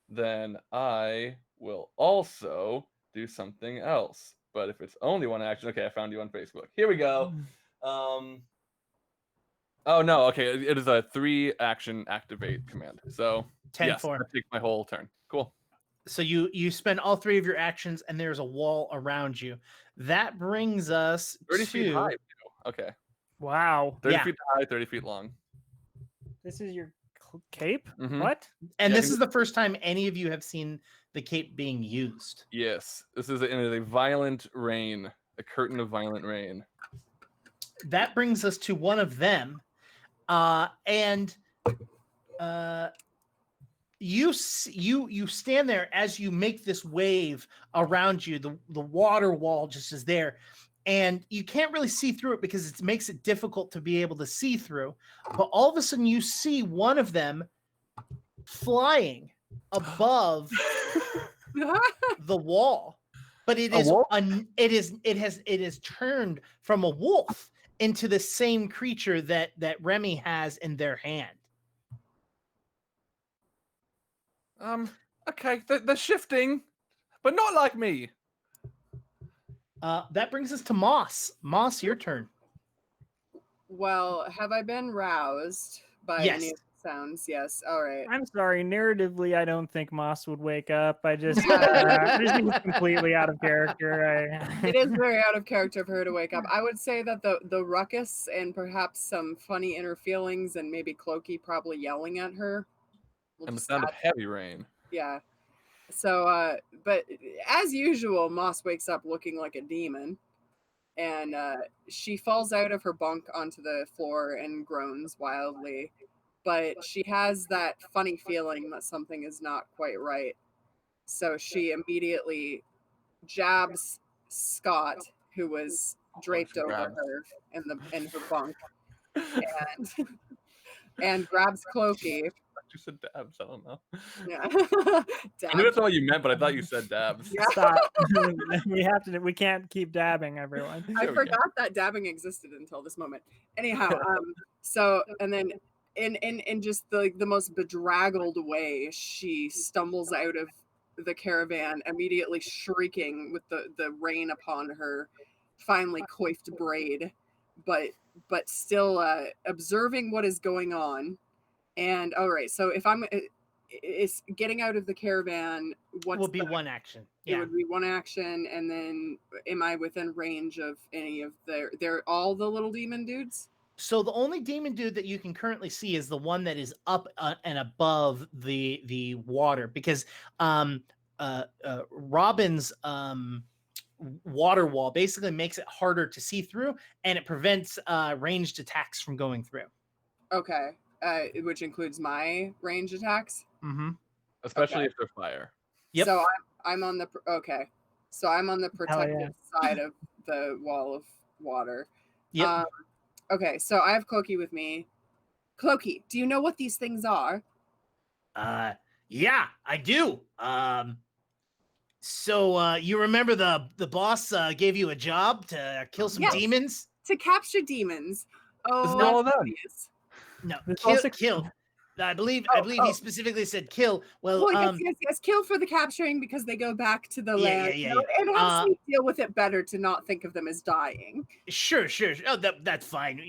then I will also do something else. But if it's only one action, okay, I found you on Facebook. Here we go. Oh no, okay, it is a 3 action activate command. So 10 yes, for. that takes my whole turn. Cool. So you spend all 3 of your actions, and there's a wall around you. That brings us 30 to feet high. Okay. Wow. 30 Yeah. feet high, 30 feet long. This is your cape? Mhm. What? and Yeah, this is the first time any of you have seen the cape being used. Yes, this is a violent rain, a curtain of violent rain. That brings us to one of them, and you stand there as you make this wave around you. The water wall just is there, and you can't really see through it because it makes it difficult to be able to see through. But all of a sudden, you see one of them flying above the wall, but it is it is turned from a wolf into the same creature that Remy has in their hand. Okay, they're shifting, but not like me. That brings us to Moss. Moss, your turn. Well, have I been roused by Yes. any of the sounds. Yes. All right. I'm sorry. Narratively, I don't think Moss would wake up. I just Yeah. this is completely out of character. It is very out of character for her to wake up. I would say that the ruckus and perhaps some funny inner feelings and maybe Clokey probably yelling at her. will And the just sound of add- heavy rain. Yeah. So, but as usual, Moss wakes up looking like a demon, and she falls out of her bunk onto the floor and groans wildly. But she has that funny feeling that something is not quite right. So she immediately jabs Scott, who was draped she over grabs. her in her bunk, and and grabs Clokey. You said dabs. I don't know. Yeah. I knew Dabs. that's not what you meant, but I thought you said dabs. Yeah. Stop. We can't keep dabbing, everyone. I There we go. forgot that dabbing existed until this moment. Anyhow, so and then in just the most bedraggled way, she stumbles out of the caravan, immediately shrieking with the rain upon her finely coiffed braid, but still observing what is going on. And all right, so if I'm it's getting out of the caravan, what's Will be the- one action. It Yeah. would be one action, and then am I within range of any of they're all the little demon dudes? So the only demon dude that you can currently see is the one that is up and above the water, because Robin's water wall basically makes it harder to see through, and it prevents ranged attacks from going through. Okay, which includes my range attacks. Mm-hmm. Especially Okay. if they're fire. Yep. So I'm on the okay. So I'm on the protected side of the wall of water. Yep. Okay, so I have Clokey with me. Clokey, do you know what these things are? Yeah, I do. So you remember the boss gave you a job to kill some Yes. demons? To capture demons. Oh, all of them. yes. No, There's all six- kill. I believe Oh, he specifically said kill. Well, Well, yes. Kill for the capturing because they go back to the land. Yeah. It helps me deal with it better to not think of them as dying. Sure. Oh, that's fine.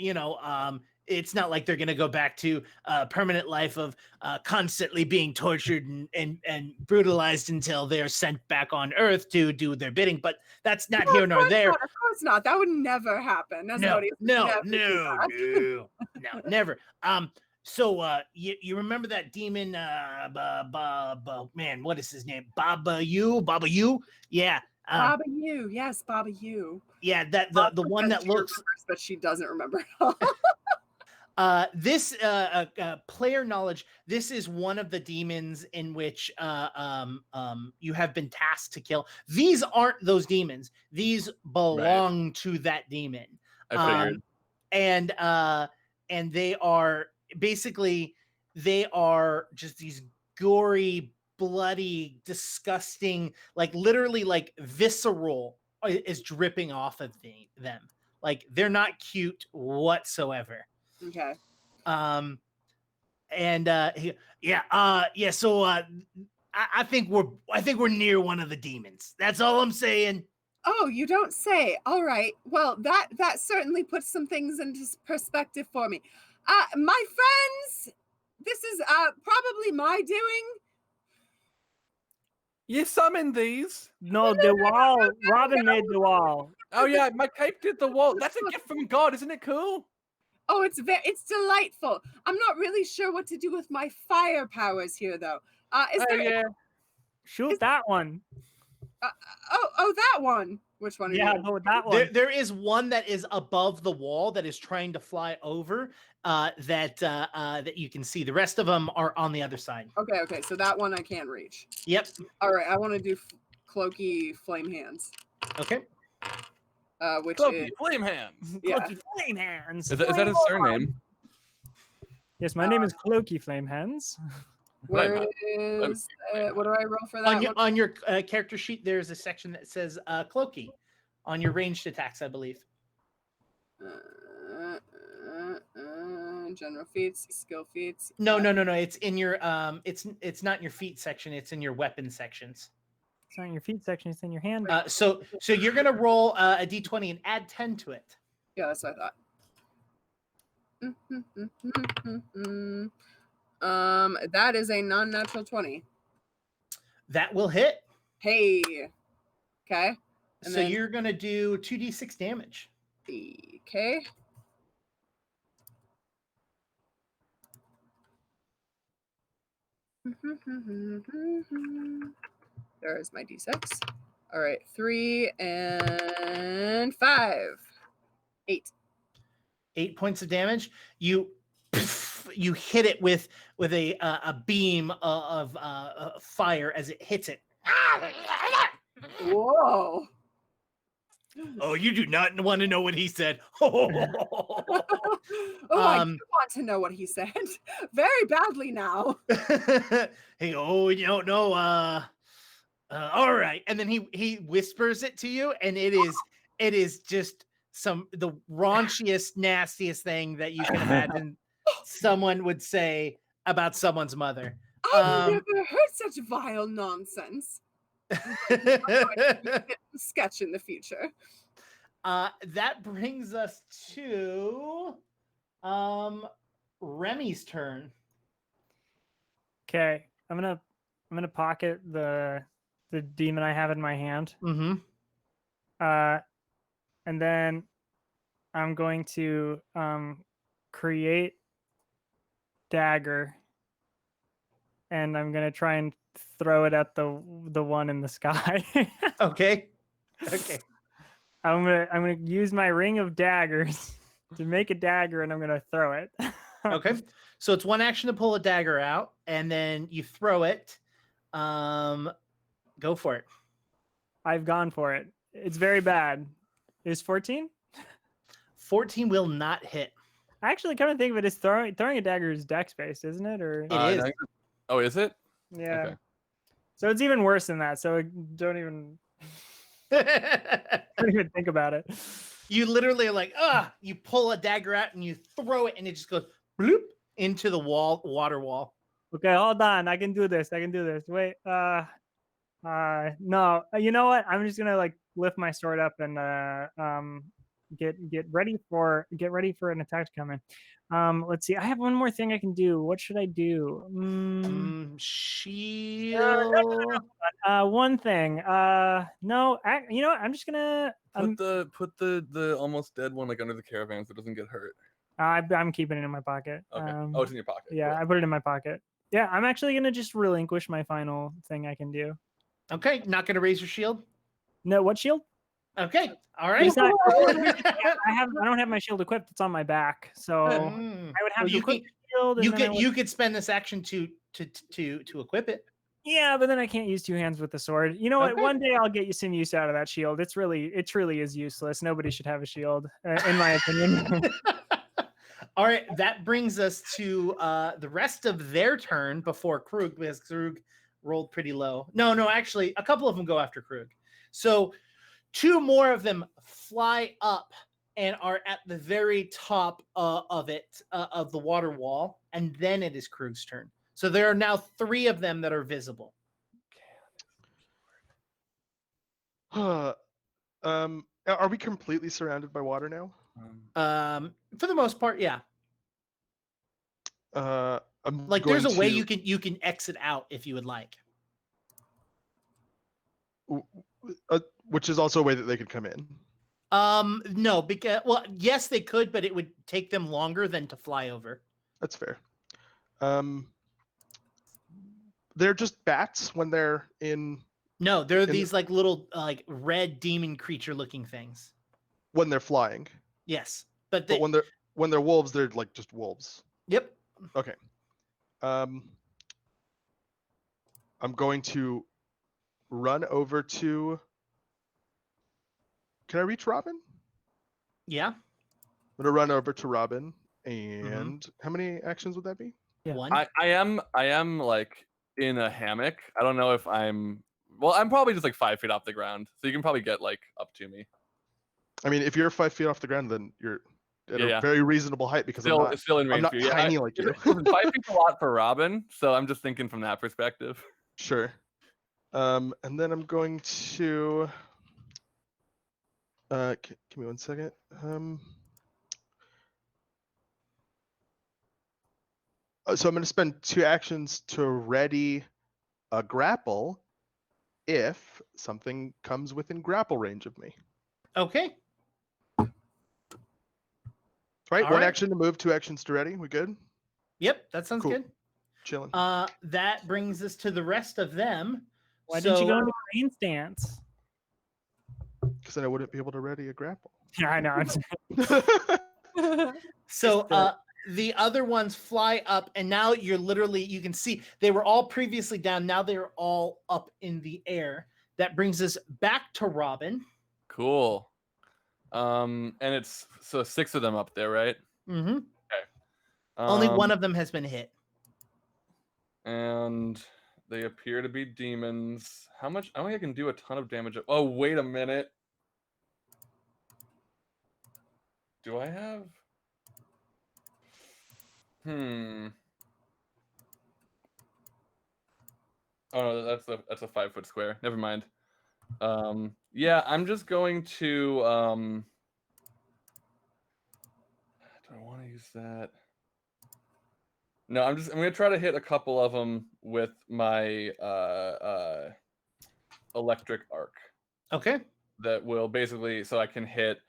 It's not like they're gonna go back to a permanent life of constantly being tortured and brutalized until they're sent back on Earth to do their bidding. But that's not here nor there. Of course not. That would never happen. No, Asmodeus would never do that. no, never. So you remember that demon? Man, what is his name? Baba You? Yeah. Baba You, yes, Baba You. Yeah, that the one that looks. Remembers, but she doesn't remember. This player knowledge. This is one of the demons in which you have been tasked to kill. These aren't those demons. These belong to that demon. I figured. And they are basically just these gory, bloody, disgusting, like literally like visceral is dripping off of them. Like they're not cute whatsoever. Okay. So I think we're near one of the demons. That's all I'm saying. Oh, you don't say. All right. Well, that certainly puts some things into perspective for me. My friends, this is probably my doing. You summoned these. No, the wall. Robin made the wall. Oh yeah, my cape did the wall. That's a gift from God, isn't it cool? Oh, it's delightful. I'm not really sure what to do with my fire powers here, though. Is there? Yeah. Shoot that one. Oh, that one. Which one? Are Yeah, you? go with that one. There is one that is above the wall that is trying to fly over. That you can see. The rest of them are on the other side. Okay. So that one I can't reach. Yep. All right. I want to do Clokey Flame Hands. Okay. Which Clokey, is flame hands. yeah. Clokey Flame Hands. Is that his surname? Yes, my name is Clokey Flame Hands. Where is what do I roll for that one? On your character sheet, there's a section that says Clokey on your ranged attacks, I believe. General feats, skill feats. No. It's in your it's not in your feet section. It's in your weapon sections. It's not in your feet section. It's in your hand. So you're gonna roll a d20 and add 10 to it. Yeah, that's what I thought. That is a non-natural 20. That will hit. Hey. Okay. And So then, you're going to do 2d6 damage. okay. There's my d6. All right, 3 and 5. 8. 8 points of damage. You hit it with a beam of fire as it hits it. Whoa. Oh, you do not want to know what he said. I do want to know what he said. Very badly now. Hey, oh, you don't know. All right, and then he whispers it to you, and it is just the raunchiest, nastiest thing that you can imagine someone would say about someone's mother. I've never heard such vile nonsense. Sketch in the future. That brings us to Remy's turn. Okay, I'm gonna pocket the demon I have in my hand. Mm-hmm. And then I'm going to create dagger, and I'm gonna try and throw it at the one in the sky. Okay. Okay. I'm gonna use my ring of daggers to make a dagger, and I'm gonna throw it. Okay. So it's one action to pull a dagger out, and then you throw it. Go for it. I've gone for it. It's very bad. Is 14? 14 will not hit. I actually kind of think of it as throwing a dagger is dex based, isn't it? Or It is. Oh, is it? yeah. Okay. So it's even worse than that. So don't even think about it. You literally are like, you pull a dagger out and you throw it, and it just goes bloop into the water wall. Okay, hold on. I can do this. Wait. No. You know what? I'm just gonna like lift my sword up and get ready for an attack to come in. Let's see. I have one more thing I can do. What should I do? Shield. One thing. No. You know what? I'm just gonna. Put the almost dead one like under the caravan so it doesn't get hurt. I'm keeping it in my pocket. Okay. Oh, it's in your pocket. Yeah, Cool. I put it in my pocket. Yeah, I'm actually gonna just relinquish my final thing I can do. Okay, not gonna raise your shield. No, what shield? Okay, all right. I don't have my shield equipped. It's on my back, so I would have to equip the shield. You could spend this action to equip it. Yeah, but then I can't use two hands with the sword. You know what? Okay. One day I'll get you some use out of that shield. It truly is useless. Nobody should have a shield, in my opinion. All right, that brings us to the rest of their turn before Krug, because Krug rolled pretty low. No, actually, a couple of them go after Krug. So 2 more of them fly up and are at the very top of the water wall, and then it is Krug's turn. So there are now 3 of them that are visible. Are we completely surrounded by water now? For the most part, yeah. There's a way you can exit out if you would like. Which is also a way that they could come in. No, because yes, they could, but it would take them longer than to fly over. That's fair. They're just bats when they're in. No, they're these like little like red demon creature looking things. When they're flying. Yes, but when they're wolves, they're like just wolves. Yep. Okay. I'm going to run over to. Can I reach Robin? Yeah. I'm gonna run over to Robin, and how many actions would that be? Yeah. 1. I am like in a hammock. I don't know if I'm. Well, I'm probably just like 5 feet off the ground, so you can probably get like up to me. I mean, if you're 5 feet off the ground, then you're at a very reasonable height because still in range. I'm not tiny like you. 5 feet's a lot for Robin, so I'm just thinking from that perspective. Sure. And then I'm going to. Give me 1 second. So I'm going to spend 2 actions to ready a grapple if something comes within grapple range of me. Okay. Right? All 1 right. action to move, 2 actions to ready. We good? Yep, that sounds Cool. good. Chilling. That brings us to the rest of them. Why didn't you So- go into green stance? Because then I wouldn't be able to ready a grapple. Yeah, I know. So Just the other ones fly up, and now you're literally, you can see they were all previously down. Now they're all up in the air. That brings us back to Robin. Cool. And it's so 6 of them up there, right? Mm-hmm. Okay. Only one of them has been hit. And they appear to be demons. How much? I don't think I can do a ton of damage. Oh, wait a minute. Do I have? Oh no, that's a 5-foot square. Never mind. Yeah, I'm just going to do I want to use that? No, I'm gonna try to hit a couple of them with my electric arc. Okay. That will basically, so I can hit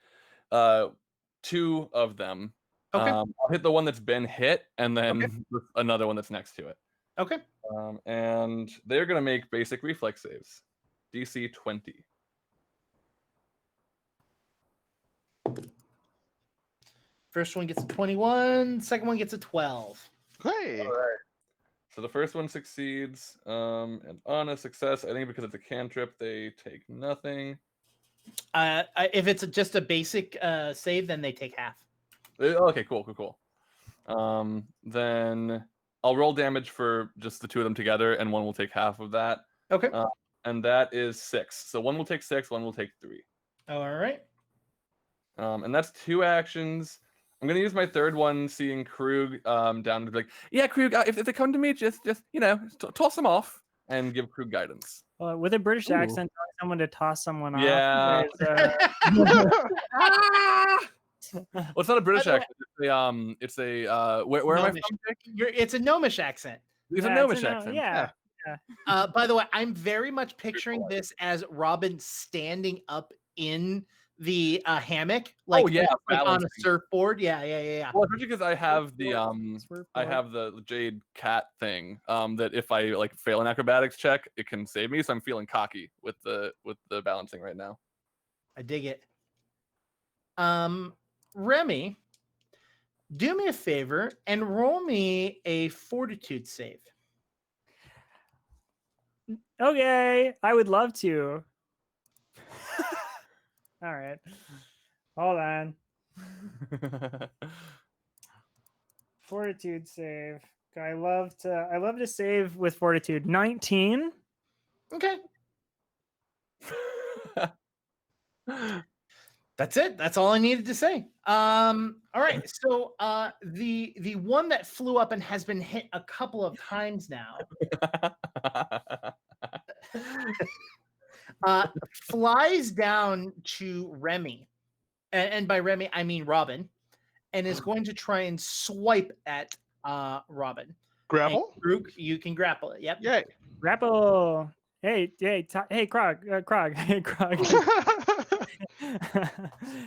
2 of them. Okay. I'll hit the one that's been hit, and then another one that's next to it. Okay. And they're gonna make basic reflex saves. DC 20. First one gets a 21. Second one gets a 12. Hey. All right. So the first one succeeds, and on a success, I think because it's a cantrip, they take nothing. If it's just a basic save, then they take half. Okay, cool. Then I'll roll damage for just the 2 of them together, and one will take half of that. Okay. And that is 6. So one will take 6, one will take 3. All right. And that's 2 actions. I'm gonna use my third one, seeing Krug down to be like, yeah, Krug, if they come to me, just toss them off and give Krug guidance. With a British Ooh. accent, telling someone to toss someone Yeah. off. Well, it's not a British By the way- accent. It's a where am I Gnomish. from, Jake? It's a gnomish accent. It's a Yeah, gnomish it's a accent. yeah. By the way, I'm very much picturing this as Robin standing up in the hammock, like, yeah, like on a balancing. surfboard. Yeah. Well, especially because I have the Swerve I board. have the jade cat thing. That if I like fail an acrobatics check, it can save me. So I'm feeling cocky with the balancing right now. I dig it. Remy, do me a favor and roll me a fortitude save. Okay, I would love to. All right, hold on. Fortitude save. I love to save with fortitude. 19. Okay. That's it. That's all I needed to say. All right. So the one that flew up and has been hit a couple of times now flies down to Remy. And by Remy, I mean Robin, and is going to try and swipe at Robin. Grapple? And Krug, you can grapple it. Yep. Yay. Grapple. Hey, Krog. Hey, Krog.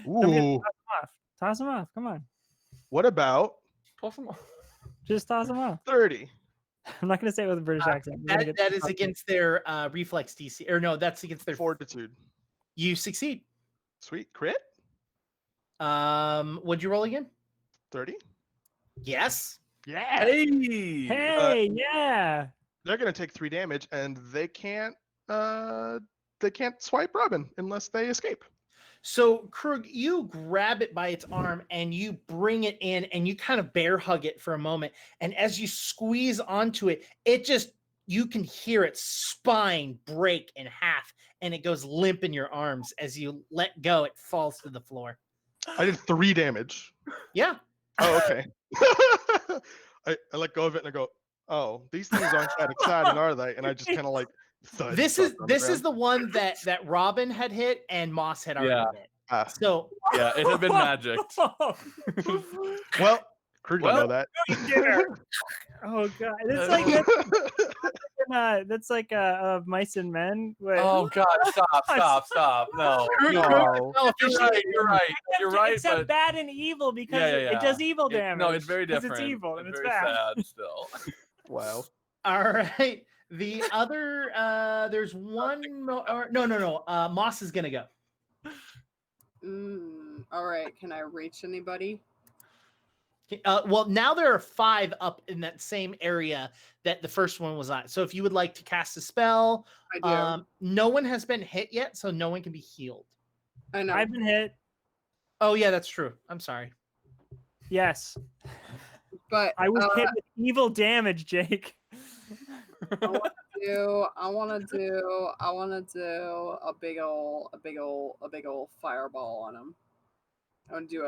Ooh. Toss him off. Come on. What about Just toss him off. 30? I'm not going to say it with a British accent. We're gonna get That is tossed against their reflex DC. Or no, that's against their Fortitude. You succeed. Sweet. Crit? What'd you roll again? 30? Yes. Yeah. Hey! Hey, yeah. They're going to take 3 damage, and they can't swipe Robin unless they escape. So Krug, you grab it by its arm and you bring it in and you kind of bear hug it for a moment. And as you squeeze onto it, you can hear its spine break in half and it goes limp in your arms. As you let go, it falls to the floor. I did 3 damage. Yeah. Oh, okay. I let go of it and I go, oh, these things aren't that exciting, are they? And I just kind of like thud. This is the one that Robin had hit and Moss had already hit. So Yeah, it had been magic. Well, Krug Well, don't know that. dinner. Oh god, that's like Mice and Men. Wait. Oh God! Stop! No. Krug- No. Krug- You're right. You're right. Except But bad and evil because yeah. it does evil damage. No, it's very 'cause different. It's evil and it's very bad. sad still. Wow. All right. The other, there's one more. No. Moss is gonna go. All right. Can I reach anybody? Well, now there are 5 up in that same area that the first one was on. So if you would like to cast a spell, I do. no one has been hit yet, so no one can be healed. I know. I've been hit. Oh yeah, that's true. I'm sorry. Yes, But I was hit with evil damage, Jake. I want to do a big old fireball on him. I want to do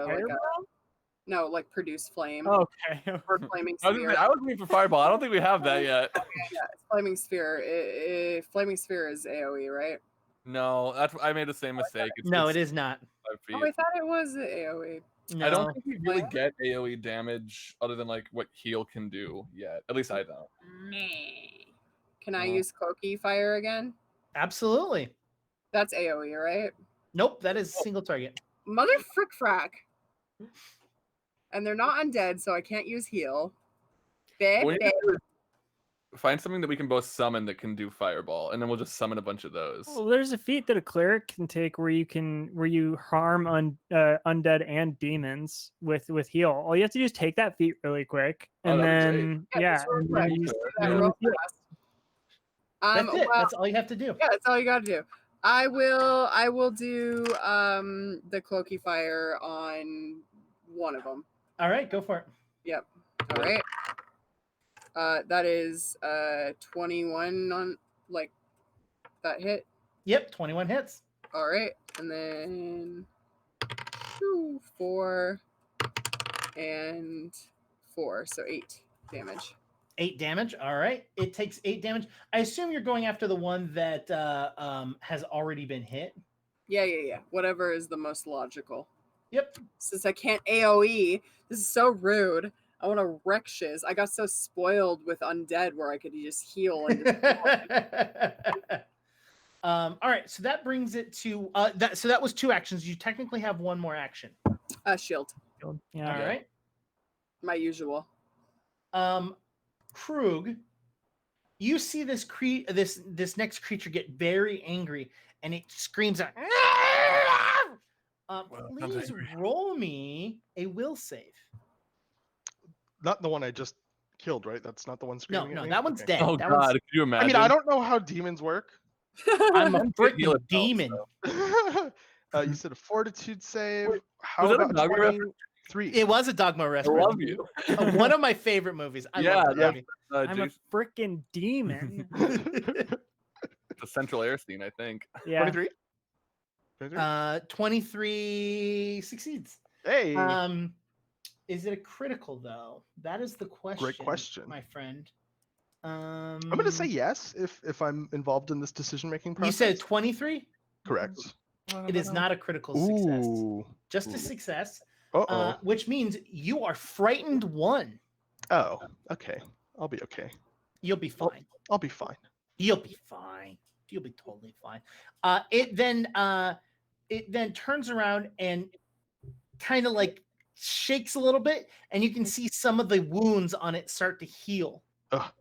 like produce flame Okay. or flaming I sphere. was looking for fireball. I don't think we have that yet. Yeah, it's flaming sphere. Flaming sphere is AOE, right? No, I made the same mistake. No, it is not. 5 feet. Oh, I thought it was AOE. No. I don't think we really get AoE damage other than like what heal can do yet. At least I don't. Can I use Cloaky Fire again? Absolutely. That's AOE, right? Nope, that is single target. Mother frick frack. And they're not undead, so I can't use heal. What we need to do is find something that we can both summon that can do fireball, and then we'll just summon a bunch of those. Well, there's a feat that a cleric can take where you harm undead and demons with heal. All you have to do is take that feat really quick, and then just real quick. use Do that and then real use fast. That's it. Well, That's all you have to do. yeah, that's all you got to do. I will do the Cloaky Fire on one of them. All right, go for it. Yep. All right. That is 21 on like that hit. Yep, 21 hits. All right, and then 2, 4, and 4, so 8 damage. 8 damage. All right. It takes 8 damage. I assume you're going after the one that has already been hit. Yeah. Whatever is the most logical. Yep. Since I can't AoE, this is so rude. I want to wreck shiz. I got so spoiled with undead where I could just heal. And all right. So that brings it to So that was 2 actions. You technically have 1 more action. Shield. Yeah. All right. My usual. Krug, you see this this next creature get very angry, and it screams out. Please roll me a will save. Not the one I just killed, right? That's not the one screaming at No, me? that one's Okay. dead. Oh That God, one's- could you imagine? I mean, I don't know how demons work. I'm a Heal freaking itself, demon. so. You said a fortitude save. Wait, How was that a about Dogma reference? 23? It was a Dogma I reference. love you. One of my favorite movies. I love that movie. I'm a Jason, freaking demon. the central air scene, I think. Yeah. 23? 23? 23 succeeds. Hey, Is it a critical though? That is the question. Great question. my friend. I'm going to say yes if I'm involved in this decision-making process. You said 23? Correct. It is not a critical success. Ooh. Just a success, Uh-oh. which means you are frightened 1. Oh, okay. I'll be okay. You'll be fine. I'll be fine. You'll be fine. You'll be totally fine. It then turns around and kind of like shakes a little bit, and you can see some of the wounds on it start to heal. Ugh.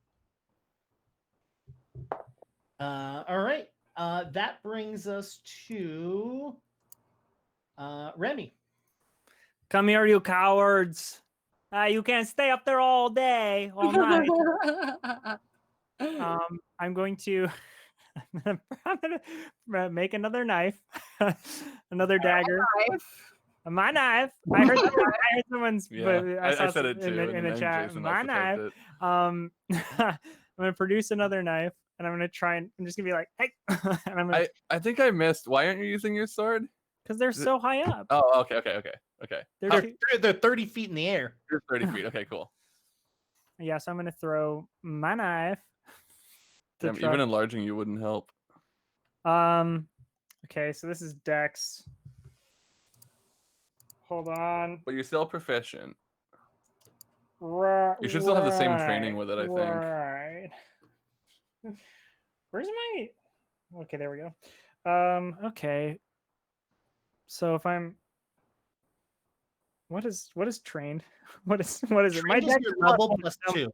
All right. That brings us to Remy. Come here, you cowards. You can't stay up there all day, all night. I'm going to make another knife, another dagger. My knife. I heard someone's. I said it too in the chat. Jason My also knife. typed it. I'm gonna produce another knife, and I'm gonna try and I'm just gonna be like, hey, and I'm gonna, I think I missed. Why aren't you using your sword? because they're so high up. Oh, okay. They're 30 feet in the air. You're 30 feet. Okay, cool. Yeah, so I'm gonna throw my knife. to Damn, try- even enlarging you wouldn't help. Okay, so this is Dex. Hold on. But you're still proficient. You should still have the same training with it, I think. Right. Where's my? Okay, there we go. Okay. So if I'm, what is trained? What is it? My Trained is dex your is not level on plus some- 2.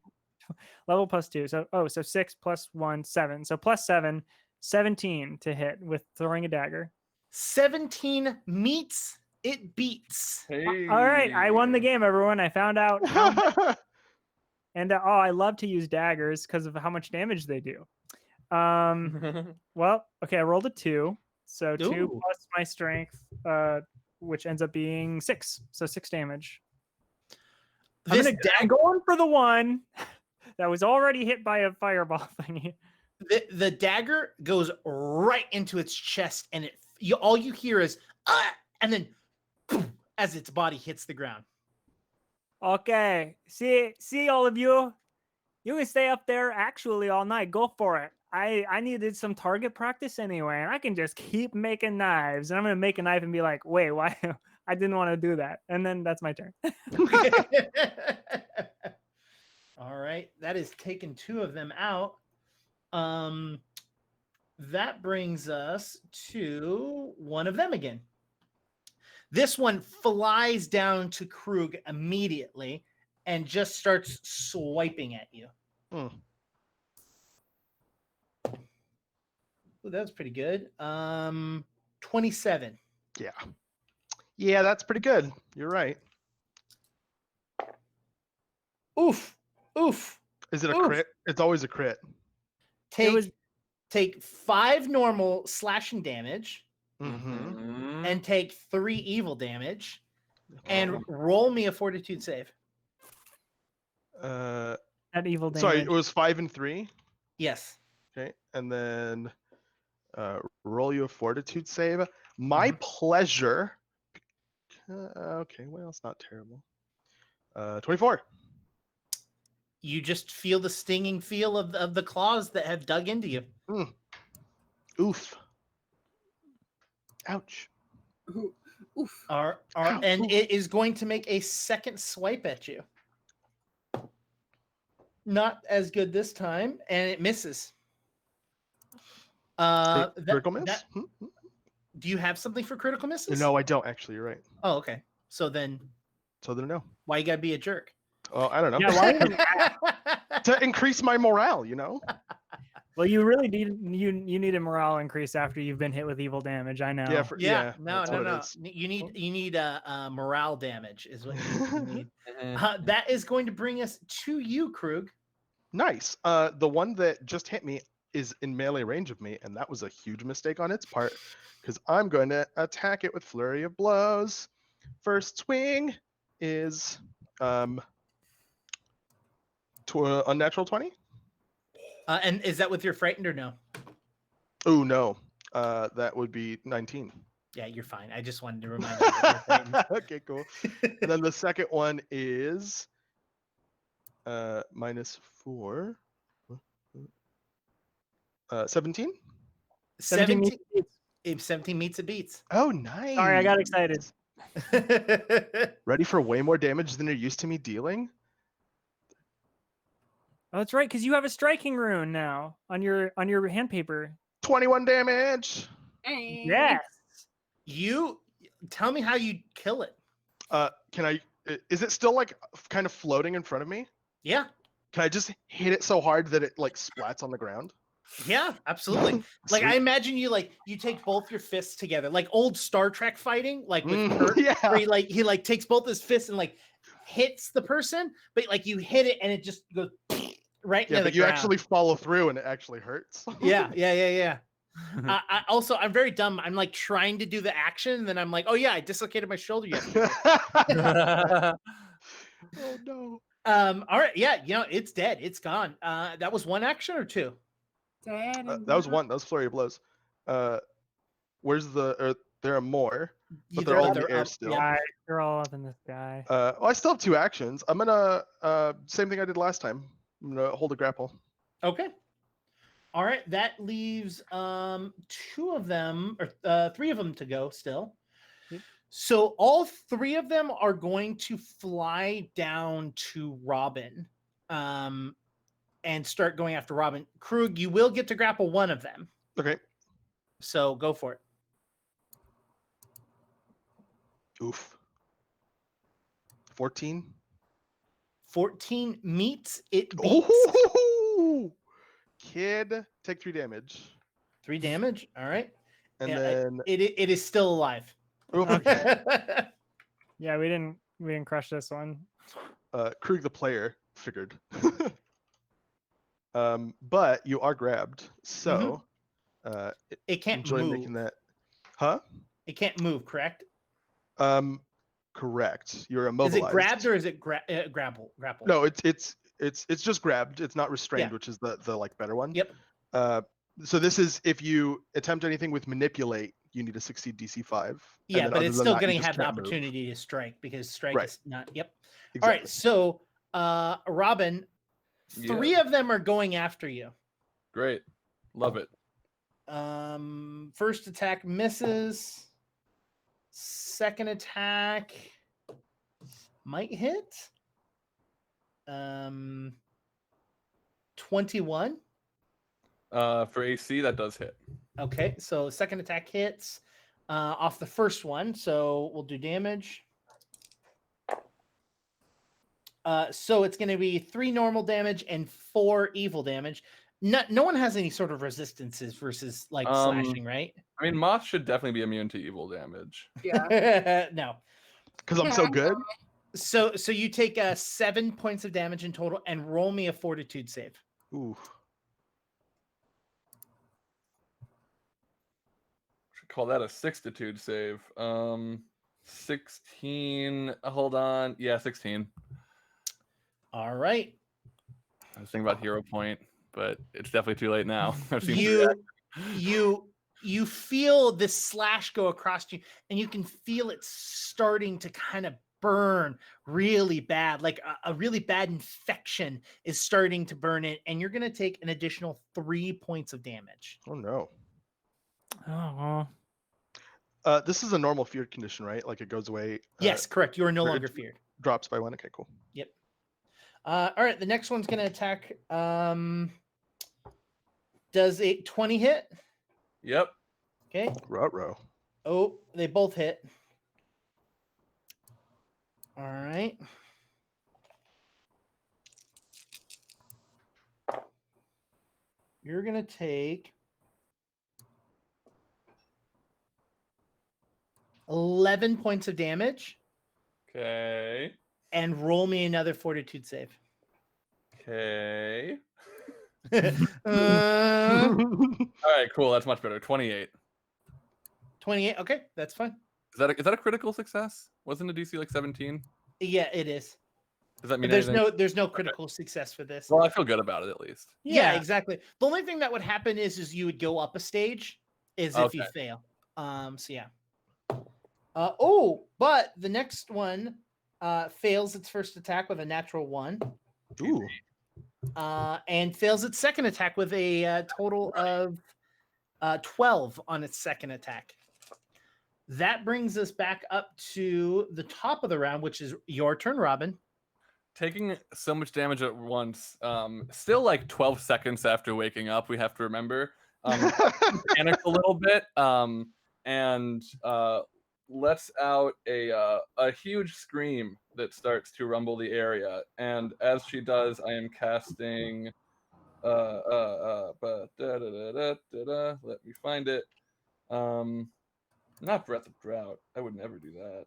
Level plus 2. So 6 plus 1, 7. So plus 7, 17 to hit with throwing a dagger. 17 meets, it beats. Hey. All right, I won the game, everyone. I found out how much, and I love to use daggers because of how much damage they do. Well, okay, I rolled a 2, so 2 Ooh. plus my strength, which ends up being 6, so 6 damage. This I'm going for the one that was already hit by a fireball thingy. the dagger goes right into its chest, and all you hear is and then boom, as its body hits the ground. Okay, see all of you. You can stay up there actually all night. Go for it. I needed some target practice anyway, and I can just keep making knives. And I'm gonna make a knife and be like, wait, why? I didn't want to do that. And then that's my turn. All right, that is taking 2 of them out. That brings us to one of them again. This one flies down to Krug immediately and just starts swiping at you. Ooh, that was pretty good. 27. Yeah, that's pretty good. You're right. Oof. Is it a Oof. crit? It's always a crit. Take 5 normal slashing damage Mm-hmm. and take 3 evil damage and roll me a fortitude save. That evil damage. Sorry, it was 5 and 3. Yes. Okay, and then roll you a fortitude save. My pleasure. Okay, well, it's not terrible. 24. You just feel the stinging feel of the claws that have dug into you. Oof. Ouch. Oof. And it is going to make a second swipe at you. Not as good this time, and it misses. Critical miss? Do you have something for critical misses? No, I don't actually. You're right. Oh, okay. So then no. why you gotta be a jerk? Oh, I don't know. Yeah, why To increase my morale, you know. Well, you really need a morale increase after you've been hit with evil damage. I know. No. You need morale damage is what you need. That is going to bring us to you, Krug. Nice. The one that just hit me is in melee range of me, and that was a huge mistake on its part because I'm going to attack it with flurry of blows. First swing is unnatural 20. And is that with your frightened or no? Oh no, that would be 19. Yeah, you're fine. I just wanted to remind you that you're frightened. Okay, cool. And then the second one is -4. 17. 17 meets it beats. Oh, nice. Sorry, I got excited. Ready for way more damage than you're used to me dealing? Oh, that's right, because you have a striking rune now on your handpaper. 21 damage. Hey. Yes. You tell me how you kill it. Can I? Is it still like kind of floating in front of me? Yeah. Can I just hit it so hard that it like splats on the ground? Yeah, absolutely. Like I imagine you take both your fists together, like old Star Trek fighting, like with Kirk, where he takes both his fists and like hits the person, but like you hit it and it just goes right into the but you ground. actually follow through and it actually hurts. Yeah. I'm very dumb. I'm like trying to do the action, and then I'm like, oh yeah, I dislocated my shoulder yesterday. Oh no. All right, yeah, it's dead. It's gone. That was one action or two? Dead. That was one. That was flurry of blows. Where's the? There are more, but they're all in the air still. Yeah, they're all up in the sky. Well, I still have 2 actions. I'm gonna same thing I did last time. I'm gonna hold a grapple. Okay. All right, that leaves 2 of them or 3 of them to go still. So all three of them are going to fly down to Robin, and start going after Robin. Krug, you will get to grapple one of them. Okay. So go for it. Oof. 14. 14 meets. It beats. Oh, kid, take 3 damage, 3 damage. All right. and Yeah, then it is still alive. oof, Yeah, we didn't crush this one. Krug the player figured. But you are grabbed, so It can't enjoy move. making that. Huh? It can't move, correct? Correct. You're Is immobilized. it grabbed or is it grapple? No, it's just grabbed. It's not restrained, Yeah. which is the like better one. Yep. So this is if you attempt anything with manipulate, you need to succeed DC 5. Yeah, then but other it's than still that, you going to just have the can't move. opportunity to strike because strike Right. is not. Yep. Exactly. All right. So, Robin, 3 of them are going after you. Great. Love it. First attack misses. Second attack might hit. 21. For AC, that does hit. Okay, so second attack hits off the first one, so we'll do damage. So it's going to be 3 normal damage and 4 evil damage. No one has any sort of resistances versus like slashing, right? I mean, Moth should definitely be immune to evil damage. Yeah. No. Because I'm so good. So you take 7 points of damage in total and roll me a fortitude save. Ooh. Should call that a sixtitude save. 16. Hold on. Yeah, 16. All right. I was thinking about hero point, but it's definitely too late now. I've seen You feel this slash go across you, and you can feel it starting to kind of burn really bad, like a really bad infection is starting to burn it, and you're going to take an additional 3 points of damage. Oh no. Oh, This is a normal fear condition, right? Like it goes away. Yes, correct. You are no or longer it- feared. Drops by 1. Okay, cool. Yep. All right, the next one's going to attack. Does a 20 hit? Yep. Okay. Ruh-roh. Oh, they both hit. All right. You're going to take 11 points of damage Okay. and roll me another fortitude save. Okay. Uh, All right, cool. That's much better. 28. 28. Okay, that's fine. Is that a critical success? Wasn't a DC like 17? Yeah, it is. Does that mean There's anything? there's no critical success for this. Well, I feel good about it at least. Yeah, exactly. The only thing that would happen is you would go up a stage is if you Okay. fail. So yeah. But the next one fails its first attack with a natural 1. Ooh. And fails its second attack with a total of 12 on its second attack. That brings us back up to the top of the round, which is your turn, Robin. Taking so much damage at once, still like 12 seconds after waking up, we have to remember. Panic a little bit, and lets out a huge scream that starts to rumble the area. And as she does, I am casting let me find it. Not Breath of Drought. I would never do that.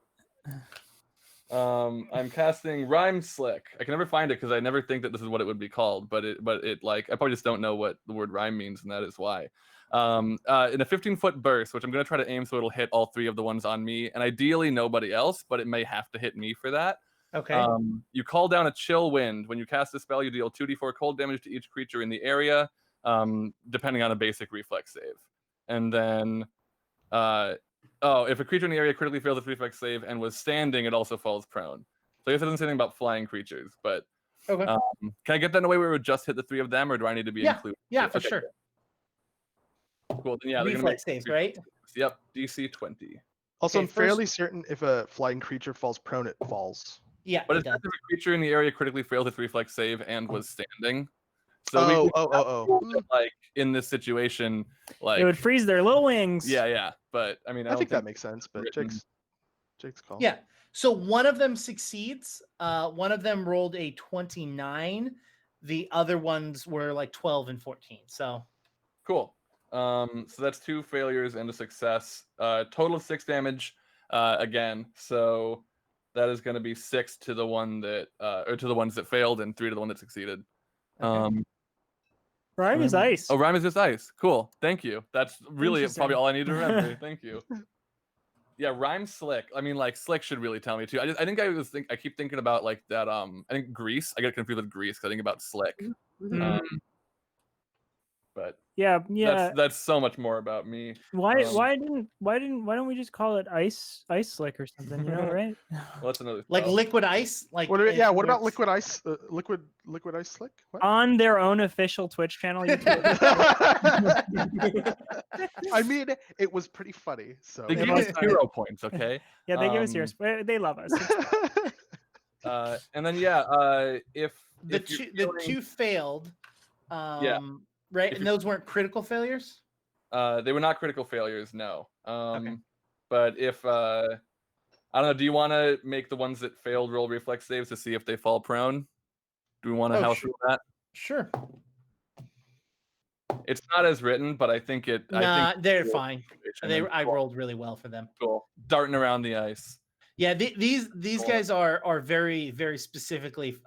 I'm casting Rhyme Slick. I can never find it because I never think that this is what it would be called, but it like I probably just don't know what the word rhyme means, and that is why. In a 15-foot burst, which I'm gonna try to aim so it'll hit all 3 of the ones on me, and ideally nobody else, but it may have to hit me for that. Okay. You call down a chill wind. When you cast a spell, you deal 2d4 cold damage to each creature in the area, depending on a basic reflex save. And then if a creature in the area critically fails its reflex save and was standing, it also falls prone. So I guess it doesn't say anything about flying creatures, but Okay. can I get that in a way where it would just hit the 3 of them, or do I need to be included? Yeah, for Okay, sure. cool. Then yeah, they're gonna make Reflex saves, right? Yep, DC 20. Also, Okay, I'm fairly certain if a flying creature falls prone, it falls. Yeah, But it it's does. if a creature in the area critically failed its reflex save and was standing. So we like in this situation, like It would freeze their little wings. yeah. But I mean, I don't think that makes sense, but written- Jake's call. Yeah. So one of them succeeds. One of them rolled a 29. The other ones were like 12 and 14. So Cool. So that's 2 failures and a success. Total of 6 damage again. So that is going to be 6 to the one that or to the ones that failed and 3 to the one that succeeded. Okay. Rhyme is ice. Oh, rhyme is just ice. Cool. Thank you. That's really Interesting. probably all I need to remember. Thank you. Yeah, rhyme slick. I mean, like slick should really tell me too. I keep thinking about like that. I think grease. I get confused with grease because I think about slick. Mhm. But Yeah. that's so much more about me. Why don't we just call it ice slick or something? You know, right? Well, that's another. like spell. liquid ice. Like What about works- liquid ice? Liquid ice slick? What? On their own official Twitch channel. You can- I mean, it was pretty funny. So They Yeah, give us that's 0 points, okay? yeah, they give us yours. They love us. And then if the if you're two feeling- failed. Yeah. Right, If and you're- those weren't critical failures. they were not critical failures, no. Okay. But if I don't know, do you want to make the ones that failed roll reflex saves to see if they fall prone? Do we want to Oh, house sure. rule that? Sure. It's not as written, but I think it. Nah, I think they're it's a fine. situation. I rolled really well for them. Cool. Darting around the ice. Yeah, these Cool. guys are very very specifically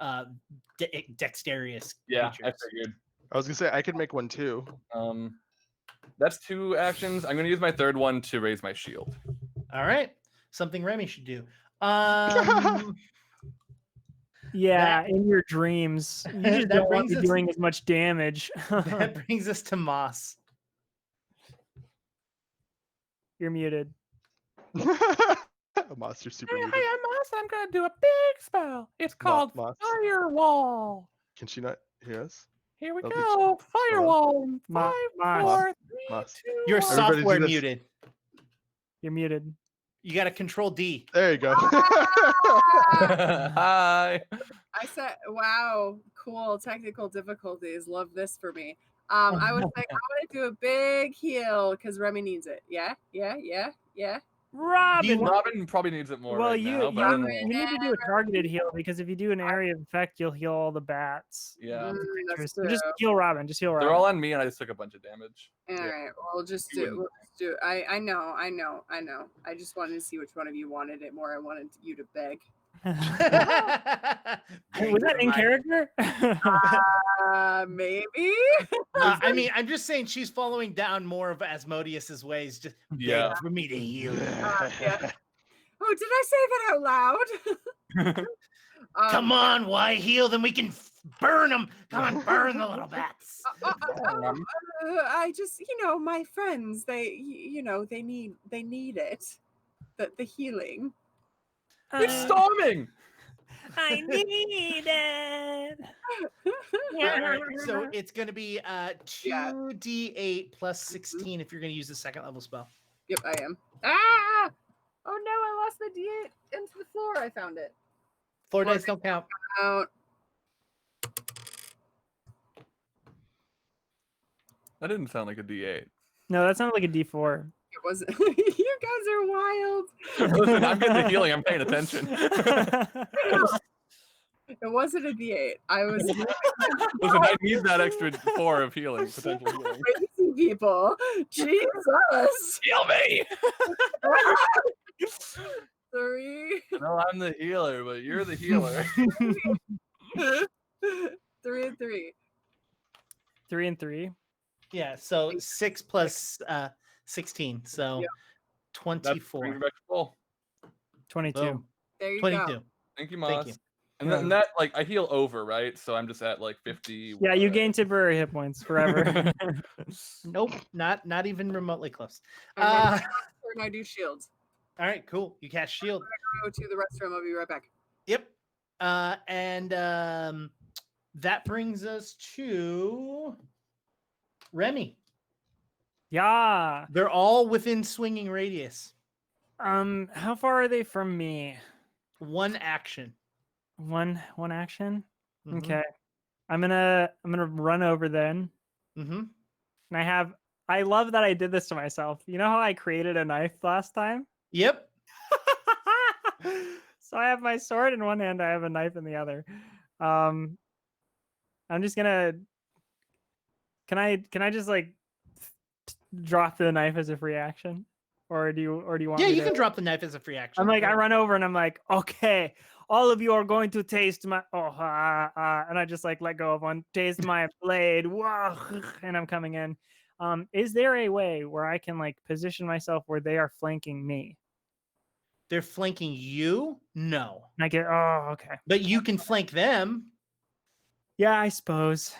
dexterous. Yeah, I creatures. figured. I was gonna say I could make one too. That's 2 actions. I'm gonna use my third one to raise my shield. All right, something Remy should do. Yeah, That- in your dreams, you just That don't want brings me us- doing as much damage. That brings us to Moss. You're muted. Moss, you're super Hey, muted. I'm Moss. I'm gonna do a big spell. It's called Moss. Firewall. Can she not hear us? Here we That'll be go. Firewall. in Moss, 5, Moss. 4, 3, Moss. 2, Your 1. Everybody do software this. muted. You're muted. You got to control D. There you go. Hi. I said, wow, cool technical difficulties. Love this for me. I was like, I want to do a big heal because Remy needs it. Yeah. Robin. Robin probably needs it more. Well, right you now, but I don't know. you need to do a targeted heal because if you do an area of effect, you'll heal all the bats. Yeah, That's So just true. heal Robin. Just heal Robin. they're all on me, and I just took a bunch of damage. All Yeah. right, we'll just You do. We'll just do. I know. I just wanted to see which one of you wanted it more. I wanted you to beg. Was that in character? Maybe. I mean, I'm just saying she's following down more of Asmodeus's ways. Just Yeah. beg for me to heal. Yeah. Oh, did I say that out loud? Come on, why heal them? We can burn them. Come on, burn the little bats. I just, my friends, they need it. The healing. They're storming. I need it. All right, so it's going to be 2d8 plus 16 if you're going to use the second level spell. Yep, I am. Ah! Oh no, I lost the D8 into the floor. I found it. Floor dice don't count. Out. That didn't sound like a D8. No, that sounded like a D4. It wasn't. You guys are wild. Listen, I'm getting the healing. I'm paying attention. It wasn't a D8. I was Listen, I need that extra 4 of healing, potential healing. crazy people. Jesus. Heal me. 3, No, I'm the healer, but you're the healer. 3 and 3. 3 and 3. Yeah, so 6 plus 16. So Yeah. 24. Brings me back to full. 22. Boom. There you 22. go. Thank you, Moss. Thank you. And then that, like, I heal over, right? So I'm just at like 50. Yeah, you gain temporary hit points forever. Nope, not even remotely close. I'm Uh, running faster and I do shields. all right, cool. You cast shield. Go to the restroom. I'll be right back. Yep. And that brings us to Remy. Yeah. They're all within swinging radius. How far are they from me? One action. One action. Mhm. Okay. I'm gonna run over then. Mm-hmm. And I love that I did this to myself. You know how I created a knife last time? Yep. So I have my sword in one hand, I have a knife in the other. I'm just gonna can I just like drop the knife as a free action? Or do you want Yeah, me you to can drop the knife as a free action. I'm like, Go I ahead. run over and I'm like, okay, all of you are going to taste my and I just like let go of one, taste my blade, whoa, and I'm coming in. Is there a way where I can like position myself where they are flanking me? They're flanking you? No. And I get, oh, okay. But you can flank them. Yeah, I suppose.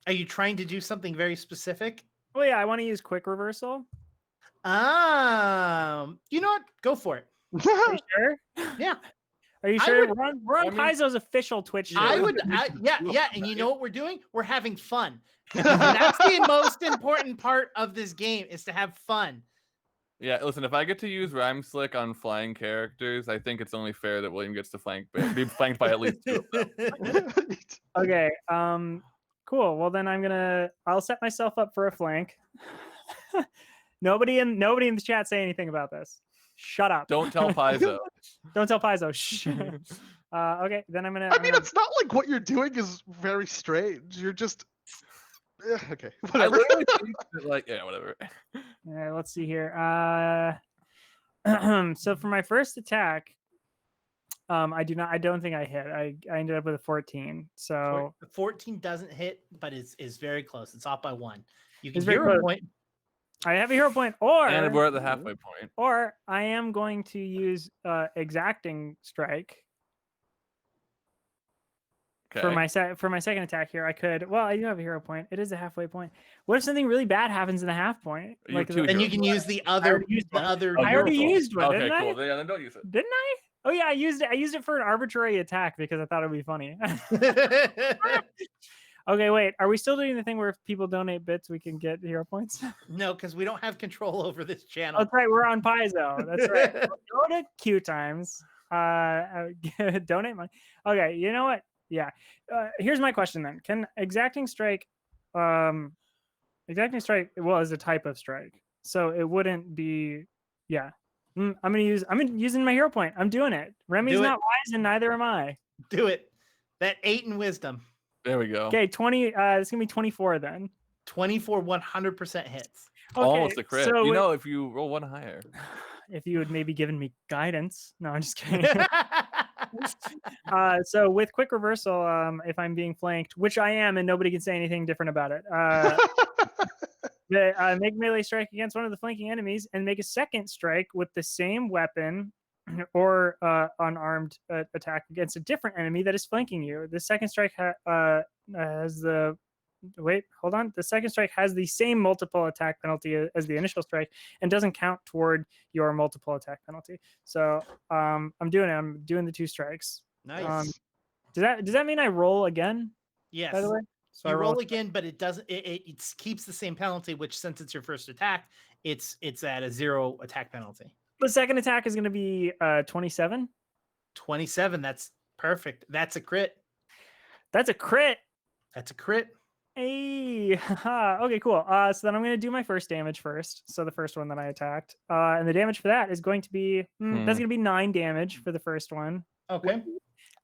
Are you trying to do something very specific? Oh yeah, I want to use quick reversal. You know what? Go for it. Are you sure? Yeah. Are you I sure? would- We're on I mean- Paizo's official Twitch. I channel. would, yeah, and you know what we're doing? We're having fun. And that's the most important part of this game is to have fun. Yeah, listen, if I get to use Rhyme Slick on flying characters, I think it's only fair that William gets to be flanked by at least two of them. Okay. Cool. Well, then I'll set myself up for a flank. Nobody in the chat say anything about this. Shut up. Don't tell Paizo. Don't tell Paizo. Shh. Okay. Then I'm gonna. I mean, it's not like what you're doing is very strange. You're just okay. I Whatever. literally think that, like, yeah, whatever. Let's see here. So for my first attack, I don't think I hit. I ended up with a 14. So 14 doesn't hit, but is very close. It's off by 1. You can It's very hero close. point. I have a hero point, And we're at the halfway point. or I am going to use exacting strike Okay. for my second attack here. I could. Well, I do have a hero point. It is a halfway point. What if something really bad happens in the half point? You have two Then you heroes. can use the I other already used one. the other Oh, I hero already point. used one, Okay, didn't I? cool. Yeah, then don't use it. Didn't I? Oh yeah, I used it for an arbitrary attack because I thought it would be funny. Okay, wait. Are we still doing the thing where if people donate bits, we can get hero points? No, because we don't have control over this channel. That's right. We're on Paizo. That's right. Go to QueueTimes. Donate money. Okay. You know what? Yeah. Here's my question then. Can exacting strike? Exacting strike. Well, is a type of strike, so it wouldn't be. Yeah. I'm using my hero point. I'm doing it. Remy's Do it. not wise, and neither am I. Do it. That 8 in wisdom. There we go. Okay, 20. It's gonna be 24 then. 24 100% hits. Okay, Almost a crit. so You know, if you roll one higher. if you had maybe given me guidance. No, I'm just kidding. So with quick reversal, if I'm being flanked, which I am, and nobody can say anything different about it, make melee strike against one of the flanking enemies, and make a second strike with the same weapon or unarmed attack against a different enemy that is flanking you. The second strike has the The second strike has the same multiple attack penalty as the initial strike and doesn't count toward your multiple attack penalty. So I'm doing the 2 strikes. Nice. Does that mean I roll again? Yes. By the way, so You I roll again, but it doesn't. It keeps the same penalty. Which, since it's your first attack, it's at a 0 attack penalty. The second attack is going to be 27. 27. That's perfect. That's a crit. That's a crit. That's a crit. Hey, okay, cool. So then I'm going to do my first damage first. So the first one that I attacked, and the damage for that is going to be that's going to be 9 damage for the first one. Okay.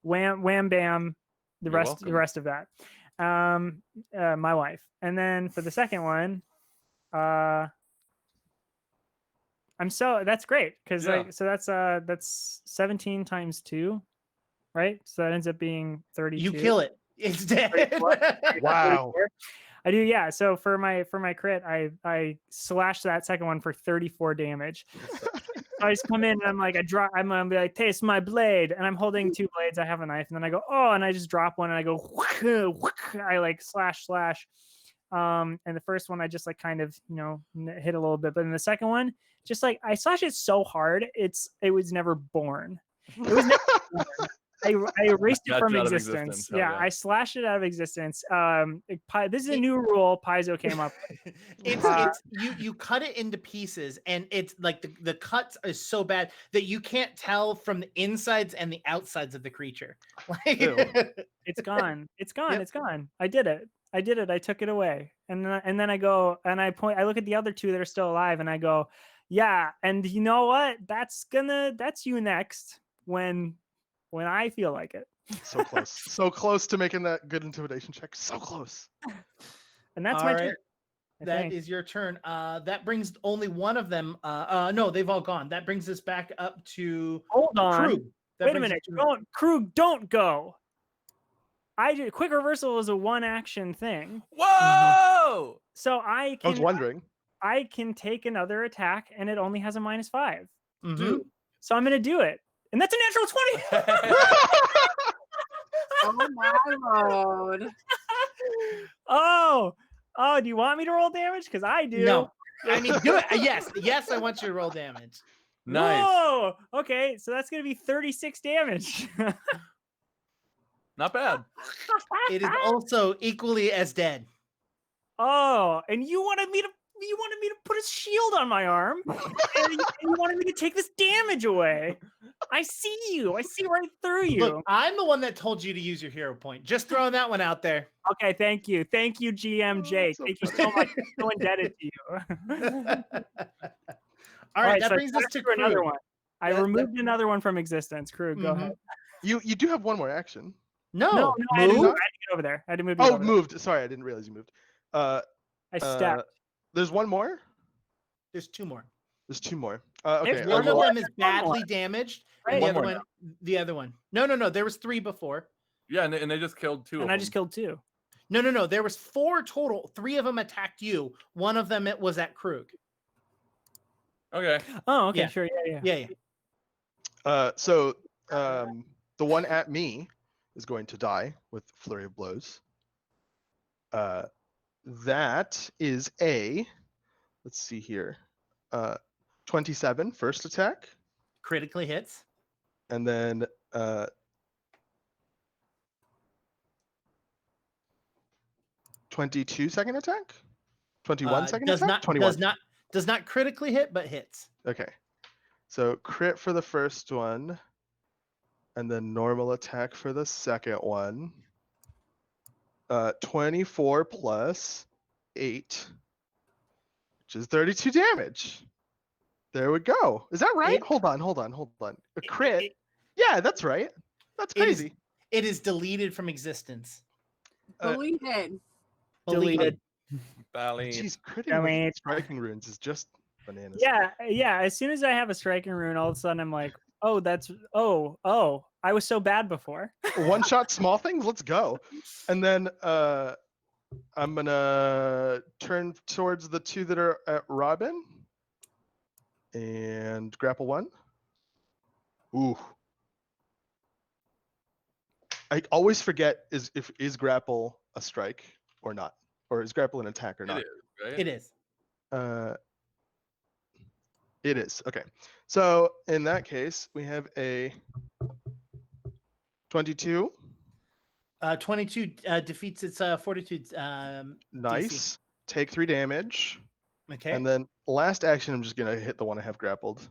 Wham, bam. The You're rest welcome. of that. My wife, and then for the second one, that's great because Yeah. that's 17 times 2, right? So that ends up being 32. You kill it. It's dead. Wow. I do, yeah. So for my crit, I slash that second one for 34 damage. So I just come in and I'm like, I'm gonna be like, taste my blade, and I'm holding 2 blades. I have a knife, and then I go, oh, and I just drop one, and I go, I like slash. And the first one I just like kind of hit a little bit, but in the second one, just like I slash it so hard, it was never born. It was never born. I erased it Got from you out of existence. existence. Oh, Yeah, yeah. I slashed it out of existence. This is a new rule Paizo came up with. It's you cut it into pieces, and it's like the cuts is so bad that you can't tell from the insides and the outsides of the creature. Like, Ew. It's gone. It's gone. Yep. It's gone. I did it. I took it away. And then I go and I look at the other two that are still alive, and I go, yeah. And you know what? That's you next when I feel like it. So close. So close to making that good intimidation check. So close. And that's all my right, turn. I that think. is your turn. That brings only one of them. No, they've all gone. That brings us back up to Hold on. Krug. That Wait a brings us minute. to- Krug, don't go. Quick reversal is a one action thing. Whoa! So I was wondering. I can take another attack, and it only has a -5. Mhm. So I'm gonna do it. And that's a natural 20. Oh my lord. Oh, do you want me to roll damage? Because I do. No, I mean, do it. Yes, I want you to roll damage. Nice. Whoa. Okay, so that's gonna be 36 damage. Not bad. It is also equally as dead. Oh, and you wanted me to put a shield on my arm, and you wanted me to take this damage away. I see you. I see right through you. Look, I'm the one that told you to use your hero point. Just throwing that one out there. Okay, thank you, GM Jake. so Thank you so much. I'm so indebted to you. All right, that so brings us back to another Krug. one. I removed another one from existence. Krug, go Mhm. ahead. You do have one more action. No, I had to move. get over there. I had to move. Oh, moved. Sorry, I didn't realize you moved. I stepped. There's one more. There's two more. There's two more. Okay. There's One of more. them is One more. badly damaged, Right. and the One other more one, the other one. No. There was 3 before. Yeah, and they just killed 2 And of I them. just killed 2. No. There was 4 total. 3 of them attacked you. One of them it was at Krug. Okay. Oh, okay, Yeah. sure, yeah. So the one at me is going to die with flurry of blows. That is let's see here. 27 first attack, Critically hits. and then 22 second attack. 21 second does attack. not 21. does not critically hit, but hits. Okay. So crit for the first one, and then normal attack for the second one. 24 plus 8, which is 32 damage. There we go. Is that right? Hold on. A crit. Yeah, that's right. That's crazy. It is deleted from existence. Deleted. Deleted. Bally. Jeez, critting Delete. with striking runes is just bananas. Yeah. As soon as I have a striking rune, all of a sudden I'm like, I was so bad before. One shot small things. Let's go. And then I'm gonna turn towards the 2 that are at Robin and grapple 1. Ooh. I always forget is grapple a strike or not, or is grapple an attack or not? It is, right? It is. It is. Okay. So in that case, we have a 22. 22 defeats its fortitude. Nice. DC. Take 3 damage. Okay. And then last action, I'm just gonna hit the one I have grappled.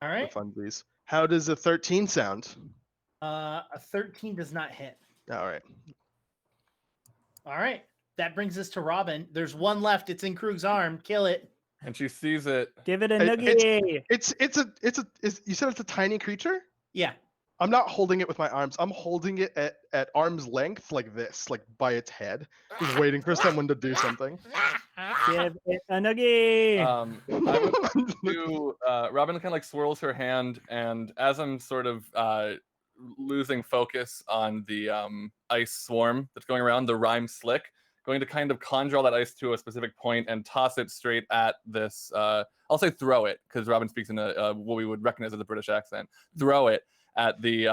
All right. For funsies. How does a 13 sound? A 13 does not hit. All right. All right. That brings us to Robin. There's one left. It's in Krug's arm. Kill it. And she sees it. Give it a It- noogie. You said it's a tiny creature? Yeah. I'm not holding it with my arms. I'm holding it at arm's length like this, like by its head, just waiting for someone to do something. Give it a noogie. I would do, Robin kind of like swirls her hand, and as I'm sort of losing focus on the ice swarm that's going around, the rhyme slick, going to kind of conjure all that ice to a specific point and toss it straight at this. I'll say throw it, because Robin speaks in what we would recognize as a British accent. Throw it at the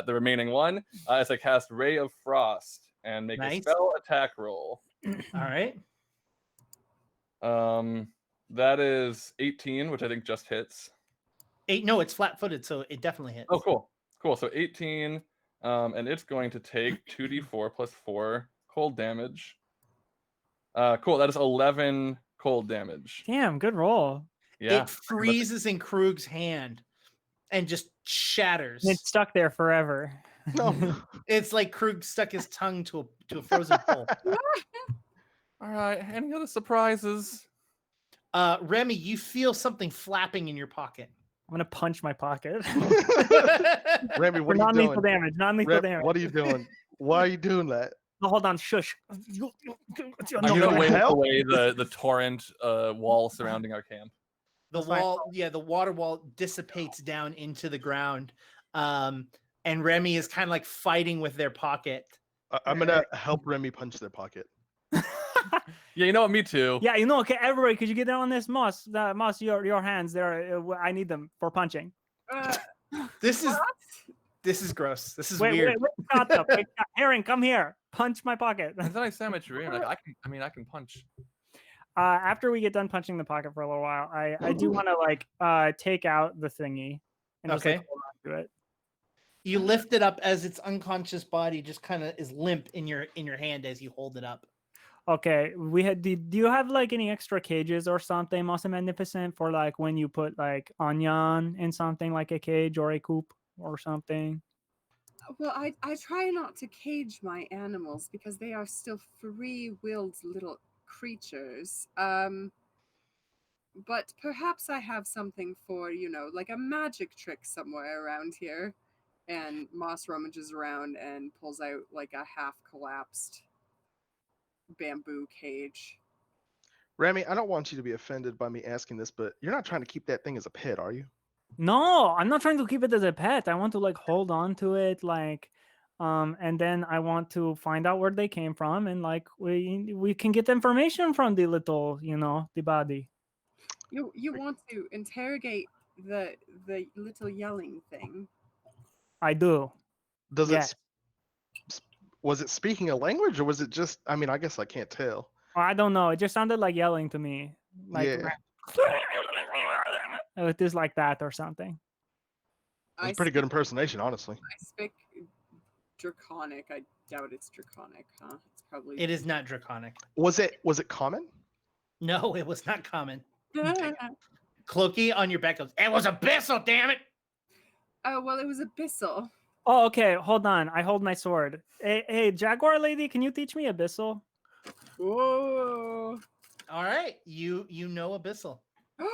remaining one as I cast Ray of Frost and make a spell attack roll. All right. That is 18, which I think just hits. 8. No, it's flat-footed, so it definitely hits. Oh, cool. So 18 and it's going to take 2d4 plus 4 cold damage. Cool. That is 11 cold damage. Damn, good roll. Yeah. It freezes in Krug's hand and just shatters. And it's stuck there forever. No. It's like Krug stuck his tongue to a frozen pole. All right. Any other surprises? Remy, you feel something flapping in your pocket. I'm gonna punch my pocket. Remy, For what are you non-lethal doing? damage. Non-lethal damage. What are you doing? Why are you doing that? Oh, hold on, shush. I'm You gonna gonna wave help? away the torrent wall surrounding our camp. The That's fine. wall, the water wall dissipates down into the ground. And Remy is kind of like fighting with their pocket. I'm gonna help Remy punch their pocket. Yeah, you know what? Me too. Yeah, okay, everybody, could you get down on this, Moss? Moss, your hands there. I need them for punching. This is What? this is gross. This is Wait, weird. shut up. Wait, Herring, come here. Punch my pocket. I thought I said at your ear. Like, I can punch. After we get done punching the pocket for a little while, I do want to like take out the thingy and just like Okay. hold on to it. You lift it up as its unconscious body just kind of is limp in your hand as you hold it up. Okay, do you have like any extra cages or something, Moss Magnificent, for like when you put like onion in something like a cage or a coop or something? Well, I try not to cage my animals because they are still free-willed little creatures. But perhaps I have something for, like a magic trick somewhere around here. And Moss rummages around and pulls out like a half-collapsed bamboo cage. Remy, I don't want you to be offended by me asking this, but you're not trying to keep that thing as a pet, are you? No, I'm not trying to keep it as a pet. I want to like hold on to it, like, and then I want to find out where they came from, and like we can get information from the little, the body. You want to interrogate the little yelling thing? I do. Does Yes. was it speaking a language or was it just? I mean, I guess I can't tell. I don't know. It just sounded like yelling to me, like Yeah. it is like that or something. It's a pretty good impersonation, honestly. I speak Draconic. I doubt it's Draconic, huh? It's probably. It is not draconic. Was it common? No, it was not common. Clokey on your back goes, it was abyssal, damn it! Oh, well, it was Abyssal. Oh, okay. Hold on. I hold my sword. Hey, Jaguar lady, can you teach me Abyssal? Whoa. All right, you know abyssal.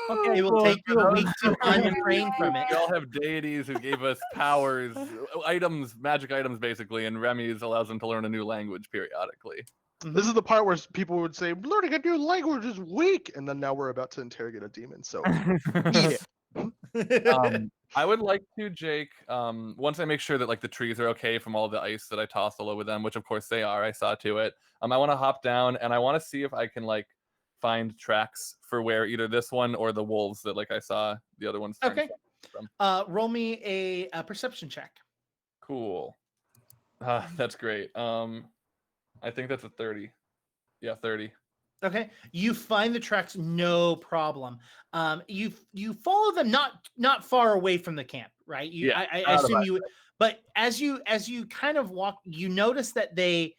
Okay, It will cool. take you a week to untrain from it. We all have deities who gave us powers, items, magic items, basically, and Remy's allows them to learn a new language periodically. This is the part where people would say, learning a new language is weak. And then now we're about to interrogate a demon. So eat it. I would like to, Jake, once I make sure that like the trees are okay from all the ice that I tossed all over them, which of course they are, I saw to it. I want to hop down and I want to see if I can like find tracks for where either this one or the wolves that like I saw the other ones. Okay. Roll me a perception check. Cool. That's great. I think that's a 30. Yeah, 30. Okay, you find the tracks, no problem. You follow them not far away from the camp, right? I assume you, but as you kind of walk, you notice that they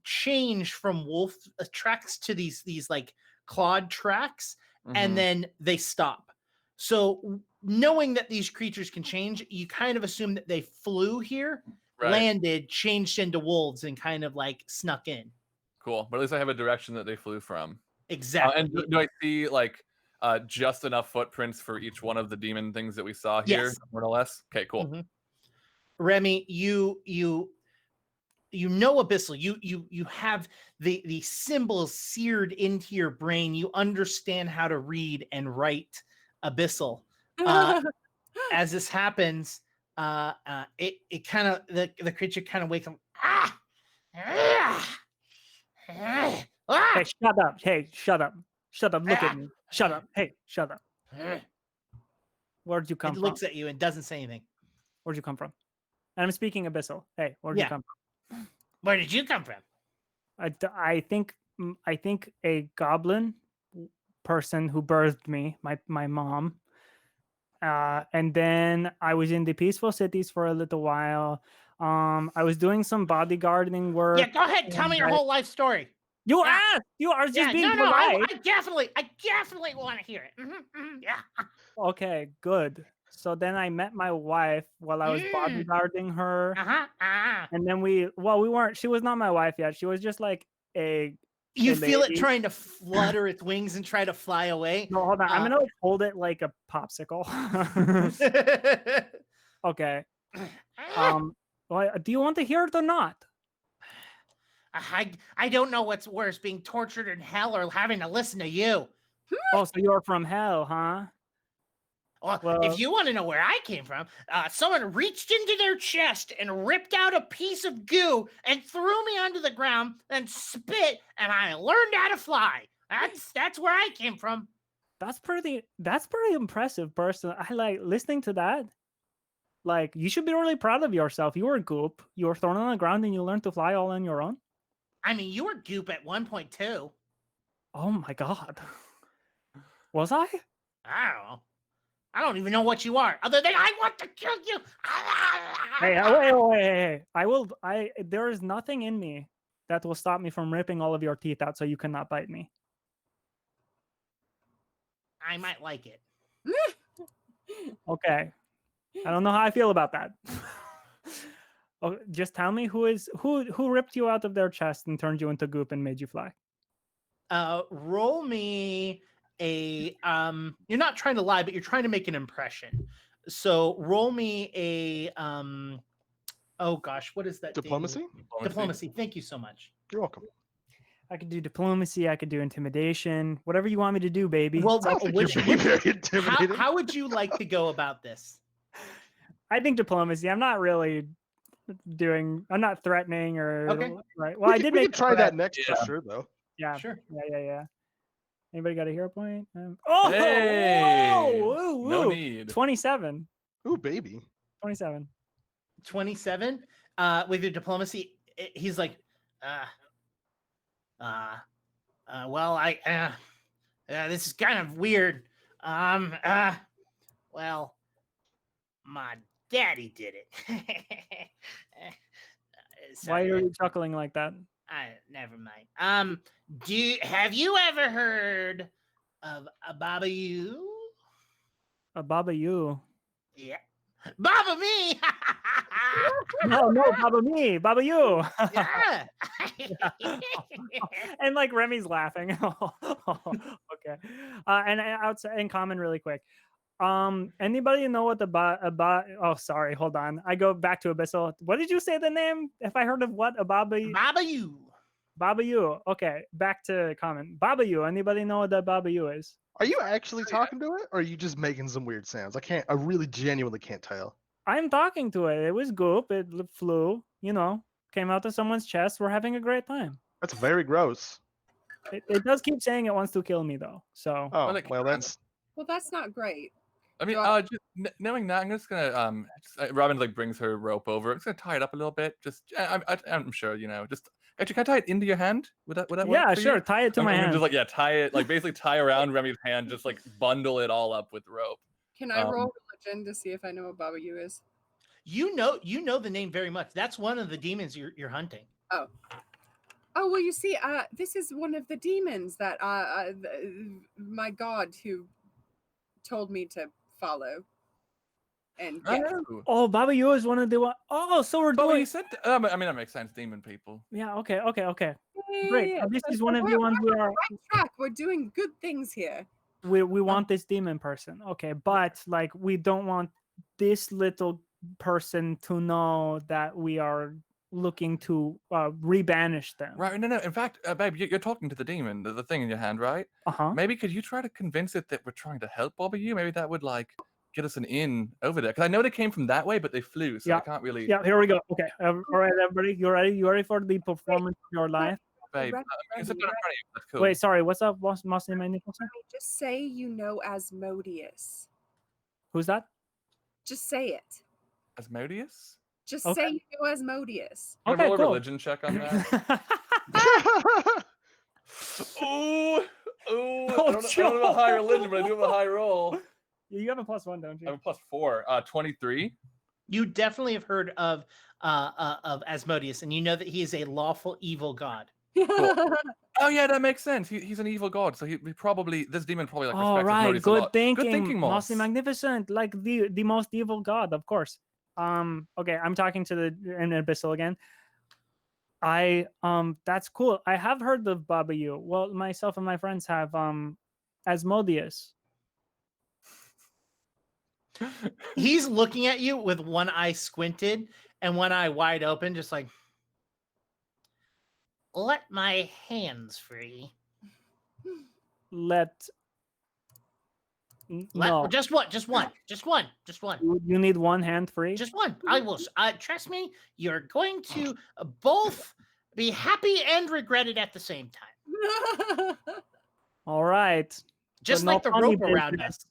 change from wolf tracks to these like clawed tracks, and then they stop. So knowing that these creatures can change, you kind of assume that they flew here, landed, changed into wolves, and kind of like snuck in. Cool, but at least I have a direction that they flew from. Exactly. And do I see like just enough footprints for each one of the demon things that we saw here, more or less? Okay, cool. Mm-hmm. Remy, you know abyssal. You have the symbols seared into your brain. You understand how to read and write abyssal. As this happens, it kind of the creature kind of wakes up. Hey, shut up. Hey, shut up. Shut up. Look at me. Shut up. Hey, shut up. Where'd you come from? It looks at you and doesn't say anything. Where'd you come from? And I'm speaking abyssal. Hey, where'd you come from? Where did you come from? I think a goblin person who birthed me, my mom, And then I was in the peaceful cities for a little while. I was doing some bodyguarding work. Yeah, go ahead. Tell me your whole life story. You Yeah. asked. You are just being no, polite. I definitely want to hear it. Yeah. Okay, good. So then I met my wife while I was bodyguarding her. And then we weren't, she was not my wife yet. She was just like you feel lady. it trying to flutter its wings and try to fly away. No, hold on. I'm gonna hold it like a popsicle. Okay. Do you want to hear it or not? I don't know what's worse, being tortured in hell or having to listen to you. Oh, so you're from hell, huh? Well, if you want to know where I came from, someone reached into their chest and ripped out a piece of goo and threw me onto the ground and spit, and I learned how to fly. That's where I came from. That's pretty impressive, person. I like listening to that. Like, you should be really proud of yourself. You were a goop. You were thrown on the ground and you learned to fly all on your own. I mean, you were goop at 1.2. Oh my god. Was I? I don't know. I don't even know what you are, other than I want to kill you. Hey. There is nothing in me that will stop me from ripping all of your teeth out, so you cannot bite me. I might like it. Okay. I don't know how I feel about that. Oh, just tell me who ripped you out of their chest and turned you into goop and made you fly. Roll me a you're not trying to lie, but you're trying to make an impression. So roll me a oh gosh, what is that? Diplomacy? Diplomacy. Thank you so much. You're welcome. I could do diplomacy, I could do intimidation, whatever you want me to do, baby. Well, I think you're being very intimidating. how would you like to go about this? I think diplomacy. I'm not threatening or okay. Right. Well, I did make try that next for sure though. Yeah. Sure. Yeah. Anybody got a hero point? Hey! Whoa, no need. 27. Ooh, baby. 27. 27. With your diplomacy, he's like, well, this is kind of weird. Well, my daddy did it. Why are you chuckling like that? Never mind. Have you ever heard of a Baba You? A Baba You? Yeah. Baba me! No, Baba me, Baba You. Yeah. And like Remy's laughing. Okay. And outside in common really quick. Anybody know what oh, sorry, hold on. I go back to Abyssal. What did you say the name? If I heard of what? Baba You. Baba You. Okay, back to common. Baba You. Anybody know what the Baba You is? Are you actually talking to it, or are you just making some weird sounds? I really genuinely can't tell. I'm talking to it. It was goop. It flew, came out of someone's chest. We're having a great time. That's very gross. It does keep saying it wants to kill me, though. So. Oh, well, that's not great. I mean, just knowing that, I'm just gonna Robin like brings her rope over. I'm just gonna tie it up a little bit. I'm sure Just actually, can I tie it into your hand? Would that work? Yeah, for sure. You? Tie it to my hand. Just tie it basically tie around Remy's hand. Just like bundle it all up with rope. Can I roll religion to see if I know what Baba You is? You know the name very much. That's one of the demons you're hunting. Oh, well, you see, this is one of the demons that my god who told me to follow. And oh, Baba You is one of the so we're doing. You said I mean that makes sense. Demon people. Yeah. Okay. Great. Yeah. This is one of the ones we are. Right track. We're doing good things here. We want this demon person. Okay, but like we don't want this little person to know that we are looking to rebanish them. Right. No. In fact, babe, you're talking to the demon, the thing in your hand, right? Maybe could you try to convince it that we're trying to help Baba You? Maybe that would get us an in over there. Because I know they came from that way, but they flew, so I can't really. Yeah. Here we go. Okay. All right, everybody, you ready? You ready for the performance of your life? Babe, That's cool. Wait, sorry. What's up? What's my name? Just say you know Asmodeus. Who's that? Just say it. Asmodeus? Just say you know Asmodeus. Can I roll a cool. religion check on that? Ooh. I don't know high religion, but I do have a high roll. You have a +1, don't I you? have a +4. 23. You definitely have heard of Asmodeus, and you know that he is a lawful evil god. Oh yeah, that makes sense. He's an evil god, so he probably this demon probably like All respects right, Asmodeus a good lot. thinking. Good thinking, Moss. Mossy Magnificent, like the most evil god, of course. Okay, I'm talking to the Abyssal again. That's cool. I have heard of Baba Yu. Well, myself and my friends have Asmodeus. He's looking at you with one eye squinted and one eye wide open, just like, let my hands free. No. Just one. You need one hand free? Just one. I will. Trust me, you're going to both be happy and regret it at the same time. All right. Just But no like the funny rope around business. us.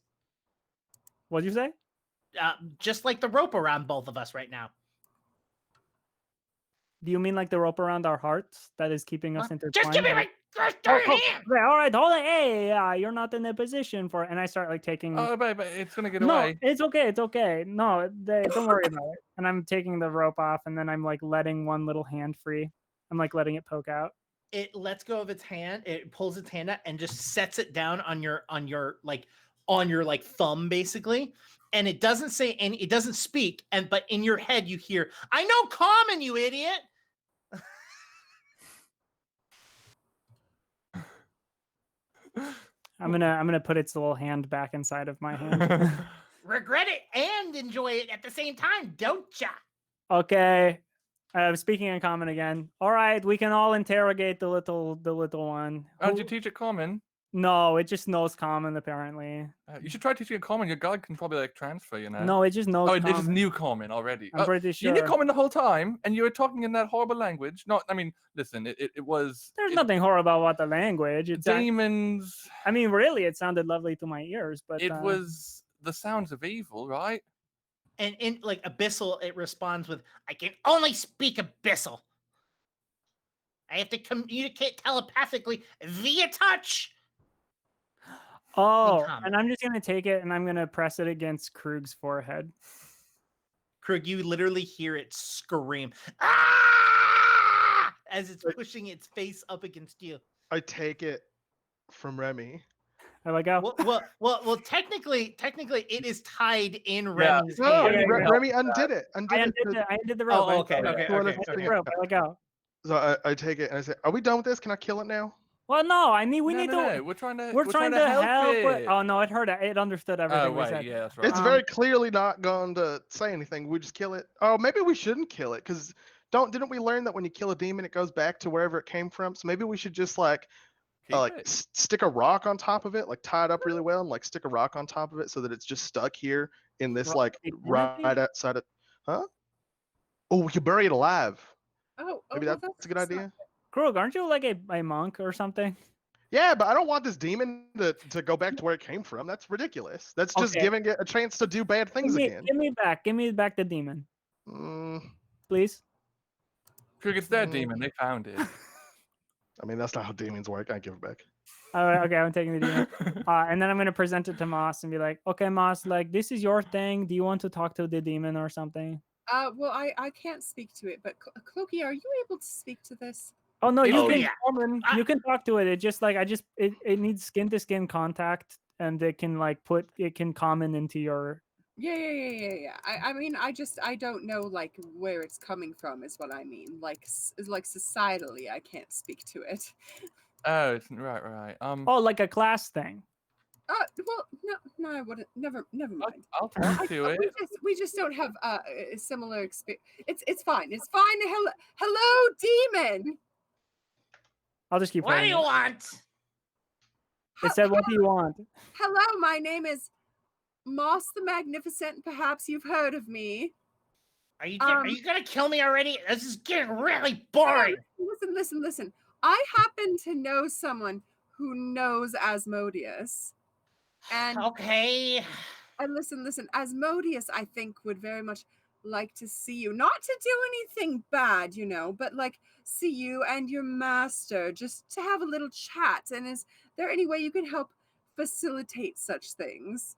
What'd you say? Just like the rope around both of us right now. Do you mean like the rope around our hearts that is keeping us intertwined? Just give me my hand. Okay, all right, hold on. Hey, you're not in a position for. And I start like taking. Oh, but it's gonna get No, away. it's okay. It's okay. No, don't worry about it. And I'm taking the rope off, and then I'm like letting one little hand free. I'm like letting it poke out. It lets go of its hand. It pulls its hand out and just sets it down on your thumb, basically. And it doesn't say any. It doesn't speak. But in your head you hear, "I know common, you idiot." I'm gonna put its little hand back inside of my hand. Regret it and enjoy it at the same time, don't ya? Okay. Speaking in common again. All right, we can all interrogate the little one. How did you teach it common? No, it just knows common apparently. You should try teaching it common. Your god can probably like transfer, you know. No, it just knows. Oh, it just common. knew common already. I'm pretty You knew sure. common the whole time, and you were talking in that horrible language. No, I mean, listen, it was. There's nothing horrible about the language. It's demons. I mean, really, it sounded lovely to my ears, but It was the sounds of evil, right? And in like Abyssal, it responds with, "I can only speak Abyssal. I have to communicate telepathically via touch." Oh, common. and I'm just gonna take it and I'm gonna press it against Krug's forehead. Krug, you literally hear it scream, "Ah!" as it's pushing its face up against you. I take it from Remy. I like go. Well, technically, it is tied in Remy's No, hand. Remy undid it. I undid the rope. Oh, okay. I undid the rope. I let go. So I take it and I say, "Are we done with this? Can I kill it now?" Well, no, I mean we No, need no, to. no. We're trying to help it. it. Oh no, it heard it. It understood everything we right, said. yeah, that's right. It's very clearly not going to say anything. We just kill it. Oh, maybe we shouldn't kill it because didn't we learn that when you kill a demon, it goes back to wherever it came from? So maybe we should just stick a rock on top of it, like tie it up really well, and like stick a rock on top of it so that it's just stuck here in this right outside of. Huh? Oh, we could bury it alive. Maybe that's a good idea. Krug, aren't you like a monk or something? Yeah, but I don't want this demon to go back to where it came from. That's ridiculous. That's just giving it a chance to do bad things again. Give me back the demon. Please. Krug, it's their demon. They found it. I mean, that's not how demons work. I give it back. Okay, I'm taking the demon. And then I'm going to present it to Moss and be like, okay, Moss, like, this is your thing. Do you want to talk to the demon or something? Well, I can't speak to it, but Cloaky, are you able to speak to this? Oh no, you can yeah. you can talk to it. It just like it needs skin to skin contact, and it can common into your. Yeah. I mean, I don't know like where it's coming from is what I mean. Like societally, I can't speak to it. Oh, right. Oh, like a class thing. Well, no, I wouldn't. Never mind. I'll talk to it. We just don't have a similar experience. It's fine. It's fine. Hello, demon. I'll just keep. What do you want? It said, "What do you want?" Hello, my name is Moss the Magnificent. Perhaps you've heard of me. Are you gonna kill me already? This is getting really boring. Listen. I happen to know someone who knows Asmodeus. And okay. And listen, Asmodeus, I think, would very much like to see you. Not to do anything bad, but like see you and your master, just to have a little chat. And is there any way you can help facilitate such things?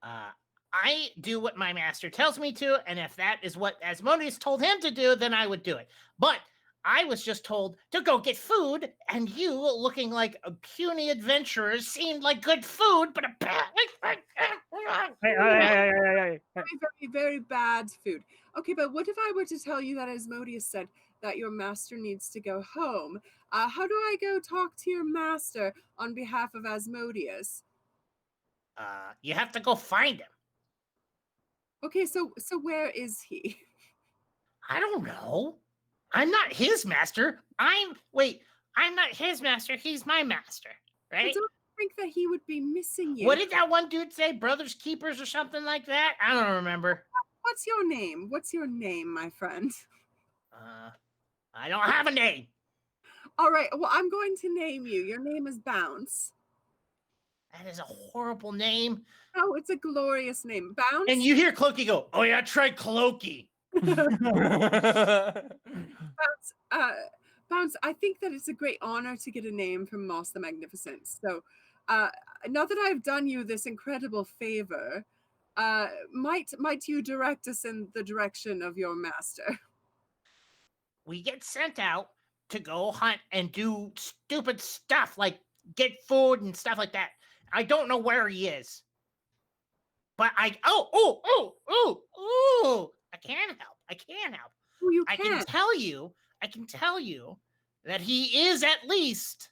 I do what my master tells me to, and if that is what Asmodeus told him to do, then I would do it. But I was just told to go get food, and you, looking like a puny adventurer, seemed like good food, but Hey. Very, very, very bad food. Okay, but what if I were to tell you that Asmodeus said that your master needs to go home? How do I go talk to your master on behalf of Asmodeus? you have to go find him. Okay, so where is he? I don't know. I'm not his master. I'm not his master. He's my master, I right? don't think that he would be missing you. What did that one dude say? Brothers Keepers or something like that? I don't remember. What's your name? What's your name, my friend? I don't have a name. All right, well, I'm going to name you. Your name is Bounce. That is a horrible name. Oh, it's a glorious name. Bounce? And you hear Clokey go, "Oh yeah, try Clokey." Bounce, I think that it's a great honor to get a name from Moss the Magnificent. So now that I've done you this incredible favor, might you direct us in the direction of your master? We get sent out to go hunt and do stupid stuff like get food and stuff like that. I don't know where he is. But I can help. I can help. Oh, you I can. can tell you that he is at least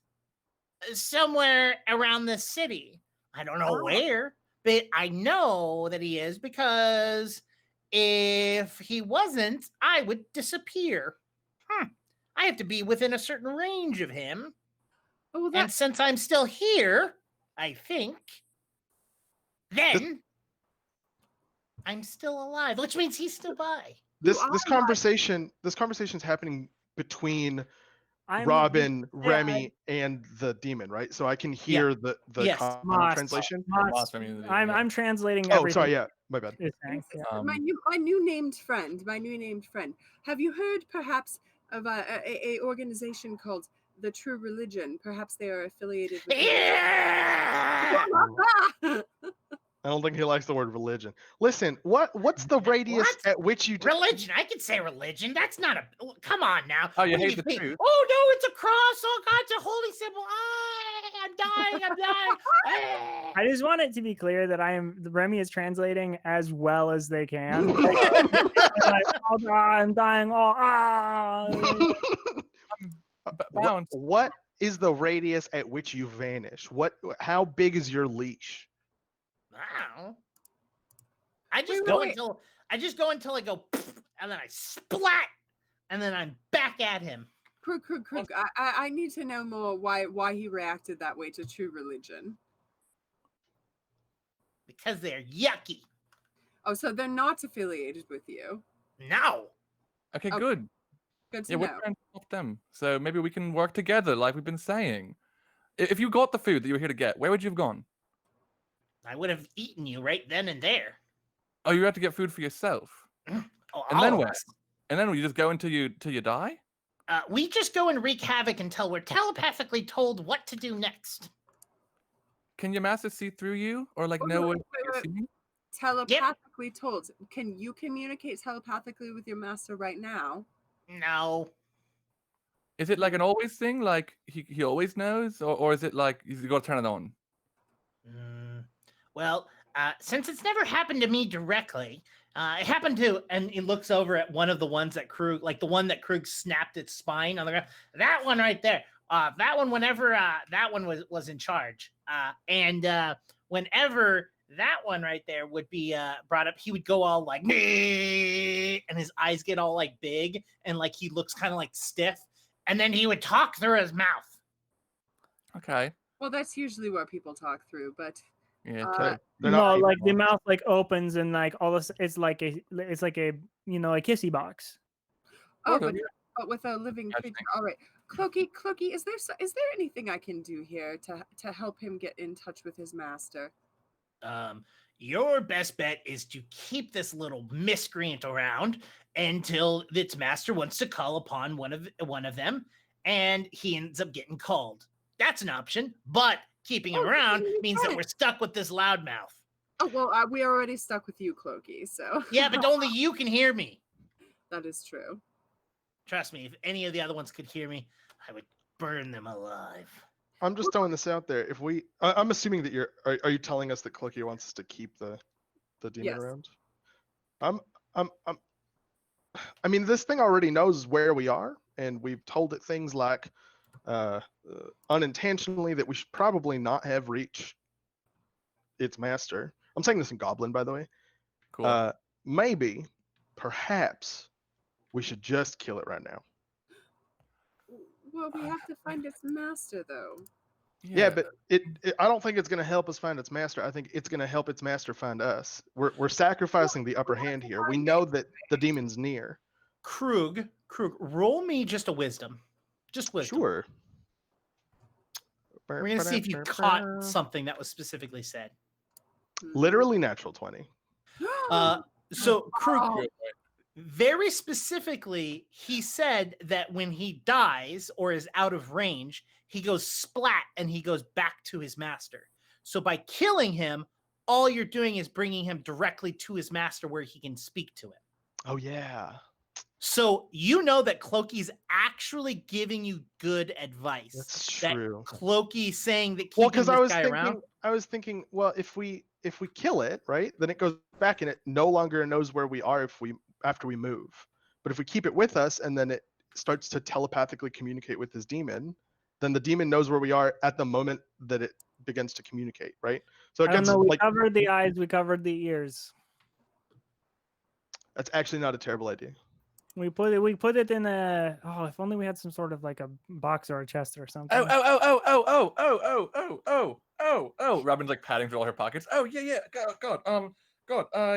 somewhere around the city. I don't know where, but I know that he is because if he wasn't, I would disappear. I have to be within a certain range of him. Oh, well, And since I'm still here, I think, then I'm still alive, which means he's still by. This conversation's happening between I'm Robin, Remy, and the demon, right? So I can hear the Yes. common Moss. translation. Moss, Remy, I'm translating Oh, everything. sorry, yeah, my bad. you're saying. Yeah. my new named friend. Have you heard perhaps of a organization called the True Religion? Perhaps they are affiliated with. Yeah! I don't think he likes the word religion. Listen, what's the radius What? at which you Religion. I could say religion. That's not a. Come on now. Oh, you What do hate the think? truth? Oh no, it's a cross. Oh God, it's a holy symbol. Ah, I'm dying. Ah. I just want it to be clear that Remy is translating as well as they can. I'm dying. Bounce. What is the radius at which you vanish? How big is your leash? I don't know. I just go until I go, and then I splat, and then I'm back at him. Krug. I need to know more why he reacted that way to True Religion. Because they're yucky. Oh, so they're not affiliated with you. No. Okay, Oh, good. Good to Yeah, we're know. trying to help them. So maybe we can work together, like we've been saying. If you got the food that you were here to get, where would you have gone? I would have eaten you right then and there. Oh, you had to get food for yourself. Oh, And all then of what? us. And then you just go until you die? We just go and wreak havoc until we're telepathically told what to do next. Can your master see through you? Or like Oh, know no, what wait, you're wait. seeing? Telepathically told. Can you communicate telepathically with your master right now? No. Is it like an always thing? Like he always knows? Or is it like you got to turn it on? Well, since it's never happened to me directly, it happened to, and he looks over at one of the ones that Krug, like the one that Krug snapped its spine on the ground. That one right there. That one, whenever that one was in charge, and whenever that one right there would be brought up, he would go all like, and his eyes get all like big, and like he looks kind of like stiff, and then he would talk through his mouth. Okay. Well, that's usually what people talk through, but Yeah. They're No, not like the people. mouth like opens and like all this. It's like a a kissy box. Sort but of. with a living I creature. think. All right, Clokey, is there anything I can do here to help him get in touch with his master? Your best bet is to keep this little miscreant around until its master wants to call upon one of them, and he ends up getting called. That's an option, but keeping him around means that we're stuck with this loudmouth. Oh well, we are already stuck with you, Clokey. So Yeah, but only you can hear me. that is true. Trust me, if any of the other ones could hear me, I would burn them alive. I'm just throwing this out there. If I'm assuming that are you telling us that Clokey wants us to keep the demon Yes. around? I mean, this thing already knows where we are, and we've told it things like unintentionally that we should probably not have reached its master. I'm saying this in Goblin, by the way. Cool. Maybe, perhaps, we should just kill it right now. Well, we have to find its master, though. Yeah, but I don't think it's going to help us find its master. I think it's going to help its master find us. We're sacrificing the upper hand here. We know that the demon's near. Krug, roll me just a wisdom. Just wisdom. Sure. We're going to see if you caught something that was specifically said. Literally natural 20. So Krug, very specifically, he said that when he dies or is out of range, he goes splat and he goes back to his master. So by killing him, all you're doing is bringing him directly to his master where he can speak to him. Oh, yeah. So you know that Clokey's actually giving you good advice. That's true. That Clokey's saying that Well, keeping because this guy around. I was thinking, well, if we kill it, right, then it goes back and it no longer knows where we are after we move. But if we keep it with us and then it starts to telepathically communicate with this demon, then the demon knows where we are at the moment that it begins to communicate, right? So it I don't gets know. We like covered the eyes. We covered the ears. that's actually not a terrible idea. We put it in a. Oh, if only we had some sort of like a box or a chest or something. Oh. Robin's like patting through all her pockets. Oh, yeah. God.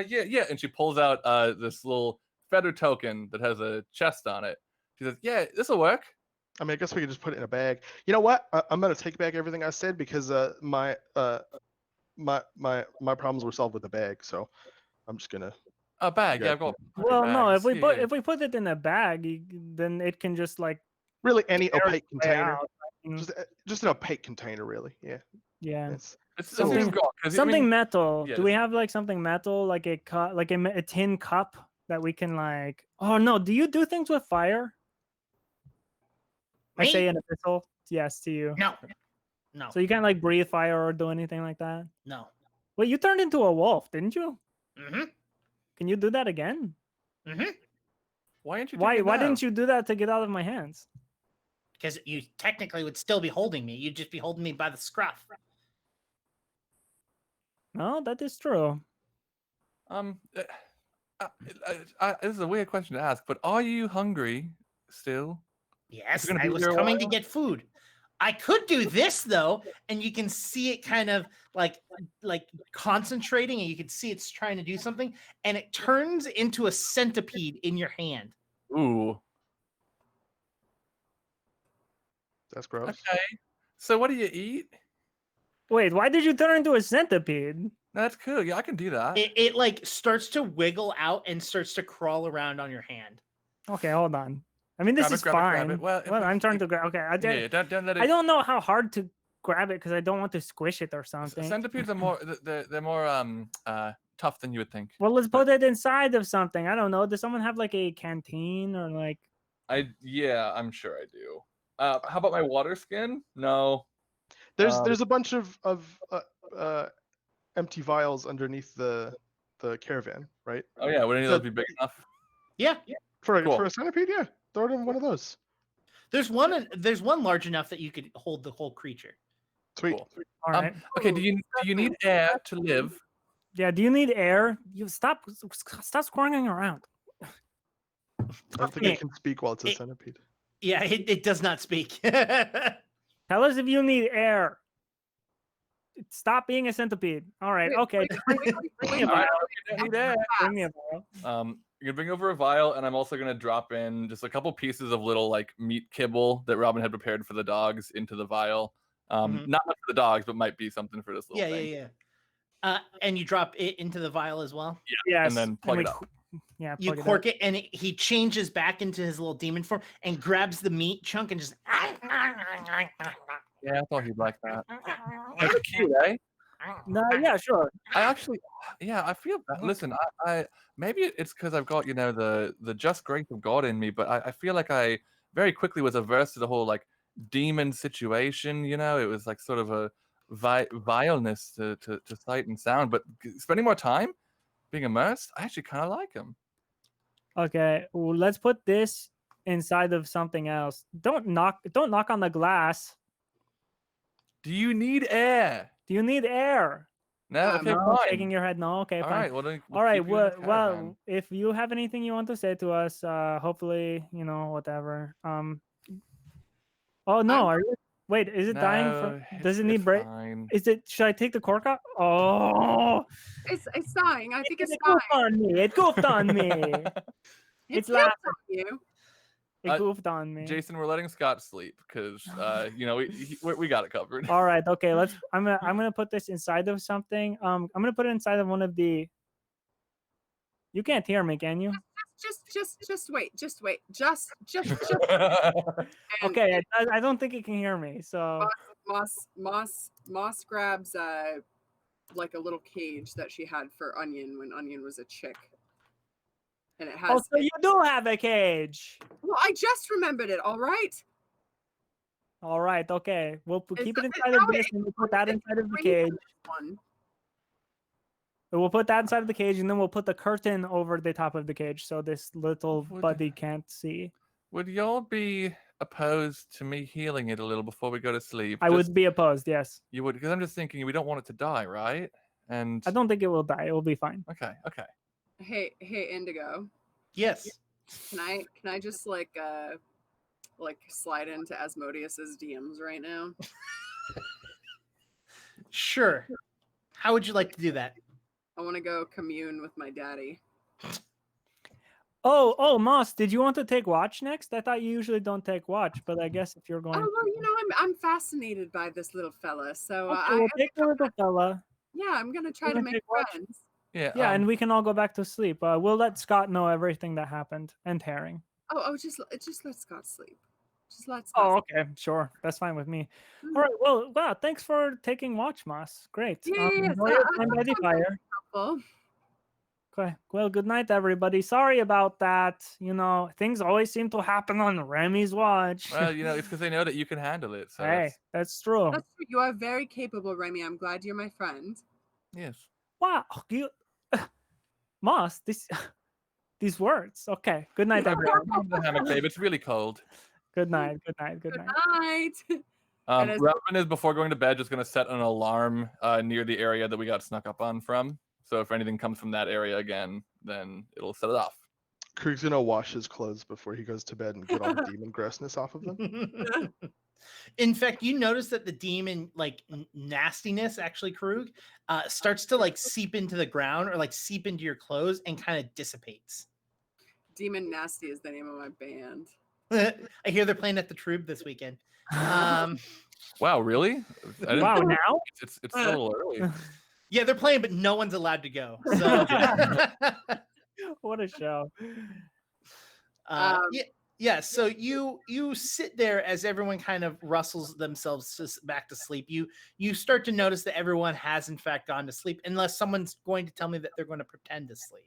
Yeah. And she pulls out this little feather token that has a chest on it. She says, yeah, this'll work. I mean, I guess we could just put it in a bag. You know what? I'm gonna take back everything I said because my problems were solved with a bag. So I'm just gonna. A bag. Yeah. Yeah, I've got. Well, no. bags. If we put it in a bag, then it can just like Really, any air opaque its way container. out. Mm, Just an opaque container, really. Yeah. yeah. It's, It's Something- gone, 'cause, I Something mean, metal. yeah, Do we have like something metal, like a cup, like a tin cup that we can like? Oh no! Do you do things with fire? I Me? say an epistle. Yes, to you. No. So you can't like breathe fire or do anything like that. No. Well, you turned into a wolf, didn't you? Mm-hmm. Can you do that again? Mm-hmm. Why aren't you? Why didn't you do that to get out of my hands? Because you technically would still be holding me. You'd just be holding me by the scruff. No, that is true. This is a weird question to ask, but are you hungry still? Yes, gonna I be was here a coming to while? get food. I could do this though, and you can see it kind of like concentrating, and you can see it's trying to do something, and it turns into a centipede in your hand. Ooh. that's gross. Okay. So what do you eat? Wait, why did you turn into a centipede? That's cool. Yeah, I can do that. It like starts to wiggle out and starts to crawl around on your hand. Okay, hold on. I mean, this is Grab it. fine. Well, if I'm you- trying to grab. Okay, Yeah, don't let it. I don't know how hard to grab it because I don't want to squish it or something. Centipedes are more. They're more tough than you would think. Well, let's put it inside of something. I don't know. Does someone have like a canteen or like? Yeah, I'm sure I do. How about my water skin? No. There's a bunch of empty vials underneath the caravan, right? Oh yeah, would any of So- those be big enough? Yeah, For Cool. a centipede, yeah. Throw it in one of those. there's one large enough that you could hold the whole creature. Sweet. Cool. All right. Okay. Do you need air to live? Yeah. Do you need air? You stop squirming around. I don't think it Okay. can speak while it's a It- centipede. Yeah, it does not speak. Tell us if you need air. Stop being a centipede. All right. Okay. Bring me a All right, vial. you don't need air. Bring me a vial. You're gonna bring over a vial, and I'm also gonna drop in just a couple pieces of little like meat kibble that Robin had prepared for the dogs into the vial. Mhm. Not much for the dogs, but might be something for this little Yeah. thing. And you drop it into the vial as well. Yes. And then plug we it up. Yeah. You plug it cork it, and he changes back into his little demon form and grabs the meat chunk and just. Yeah, I thought he'd like that. That's cute, eh? No, yeah, sure. I actually, yeah, I feel bad. Listen, I maybe it's because I've got the just grace of God in me, but I feel like I very quickly was averse to the whole like demon situation. It was like sort of a vileness to sight and sound. But spending more time being immersed, I actually kind of like him. Okay, well, let's put this inside of something else. Don't knock on the glass. Do you need air? Do you need air? No, okay, No, fine. shaking your head. No, okay, All fine. right, well, then we'll All right, keep you in the caravan. well, if you have anything you want to say to us, hopefully, whatever. Oh no, are you? Wait, is it dying from? Does it need break? Fine. Is it? Should I take the cork out? Oh, It's dying. I think it's it dying. goofed on me. It goofed on me. It's It's laughing. on you. It goofed on me. Jason, we're letting Scott sleep because we got it covered. All right, okay. I'm gonna put this inside of something. I'm gonna put it inside of one of the. You can't hear me, can you? Just wait. Just wait. Just. And Okay, I don't think it can hear me. So Moss grabs like a little cage that she had for Onion when Onion was a chick, and it has. oh, so you do have a cage. Well, I just remembered it. All right. All right, okay. We'll keep it Is inside that of what this, it- and we'll put that inside of the Bring cage. One. We'll put that inside of the cage, and then we'll put the curtain over the top of the cage, so this little buddy can't see. Would y'all be opposed to me healing it a little before we go to sleep? I would be opposed, yes. You would, because I'm just thinking we don't want it to die, right? And I don't think it will die. It will be fine. Okay. Hey, Indigo. Yes. Can I just like slide into Asmodeus's DMs right now? Sure. How would you like to do that? I want to go commune with my daddy. Oh, Moss, did you want to take watch next? I thought you usually don't take watch, but I guess if you're going, Oh well, I'm fascinated by this little fella. So okay, we'll take the little fella. yeah, I'm gonna try You to wanna make take watch? friends. Yeah, and we can all go back to sleep. We'll let Scott know everything that happened and Herring. Just let Scott sleep. Just let Scott. Oh, okay, sure, that's fine with me. All right, well, wow, thanks for taking watch, Moss. Great. Yeah, Enjoy your time by the fire. Helpful. Okay, well, good night, everybody. Sorry about that. Things always seem to happen on Remy's watch. Well, it's because they know that you can handle it. So Hey, that's true. That's true. You are very capable, Remy. I'm glad you're my friend. yes. Wow, Moss, these words. Okay, good night, everyone. The hammock, babe. It's really cold. Good night. Good night. Good night. And as- Robin is, before going to bed, just going to set an alarm near the area that we got snuck up on from. So if anything comes from that area again, then it'll set it off. Krug's gonna wash his clothes before he goes to bed and get all the demon grossness off of them. In fact, you notice that the demon nastiness, actually, Krug, starts to seep into the ground or seep into your clothes and kind of dissipates. Demon Nasty is the name of my band. I hear they're playing at the Troob this weekend. Wow, really? Wow, now? It's a little early. Yeah, they're playing, but no one's allowed to go. So. What a show. Yeah, so you sit there as everyone kind of rustles themselves back to sleep. You start to notice that everyone has in fact gone to sleep, unless someone's going to tell me that they're going to pretend to sleep.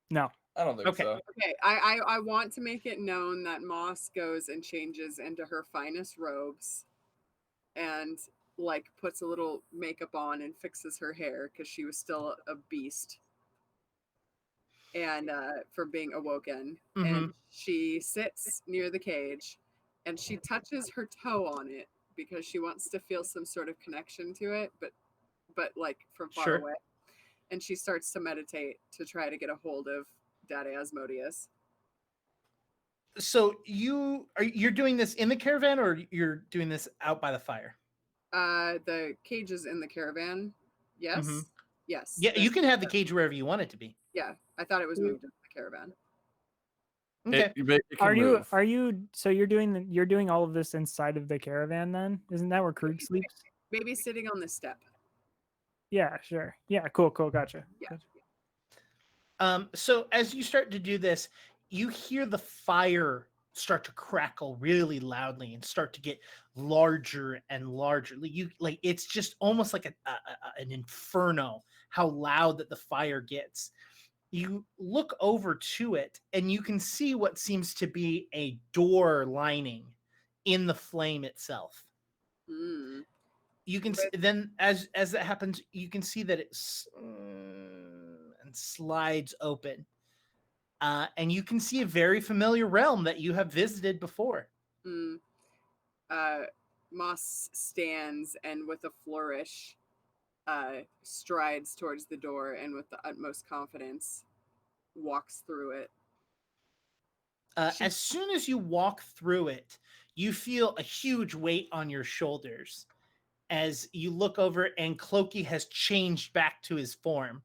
No. I don't think so. Okay, I want to make it known that Moss goes and changes into her finest robes and puts a little makeup on and fixes her hair because she was still a beast and for being awoken. Mm-hmm. And she sits near the cage and she touches her toe on it because she wants to feel some sort of connection to it, but from far away. And she starts to meditate to try to get a hold of Daddy Asmodeus. So you're doing this in the caravan, or you're doing this out by the fire? The cage is in the caravan. Yes. Mm-hmm. Yes. Yeah, you can have the cage wherever you want it to be. Yeah, I thought it was moved into the caravan. Okay. Are you so you're doing all of this inside of the caravan then? Isn't that where Krug sleeps? Maybe sitting on the step. Yeah, sure. Yeah, cool, gotcha. Yeah. So as you start to do this, you hear the fire start to crackle really loudly and start to get larger and larger. It's just almost like an inferno how loud that the fire gets. You look over to it and you can see what seems to be a door lining in the flame itself. Mm. You can then as that happens, you can see that it's and slides open. And you can see a very familiar realm that you have visited before. Moss stands and with a flourish strides towards the door and with the utmost confidence walks through it. As soon as you walk through it, you feel a huge weight on your shoulders as you look over and Clokey has changed back to his form.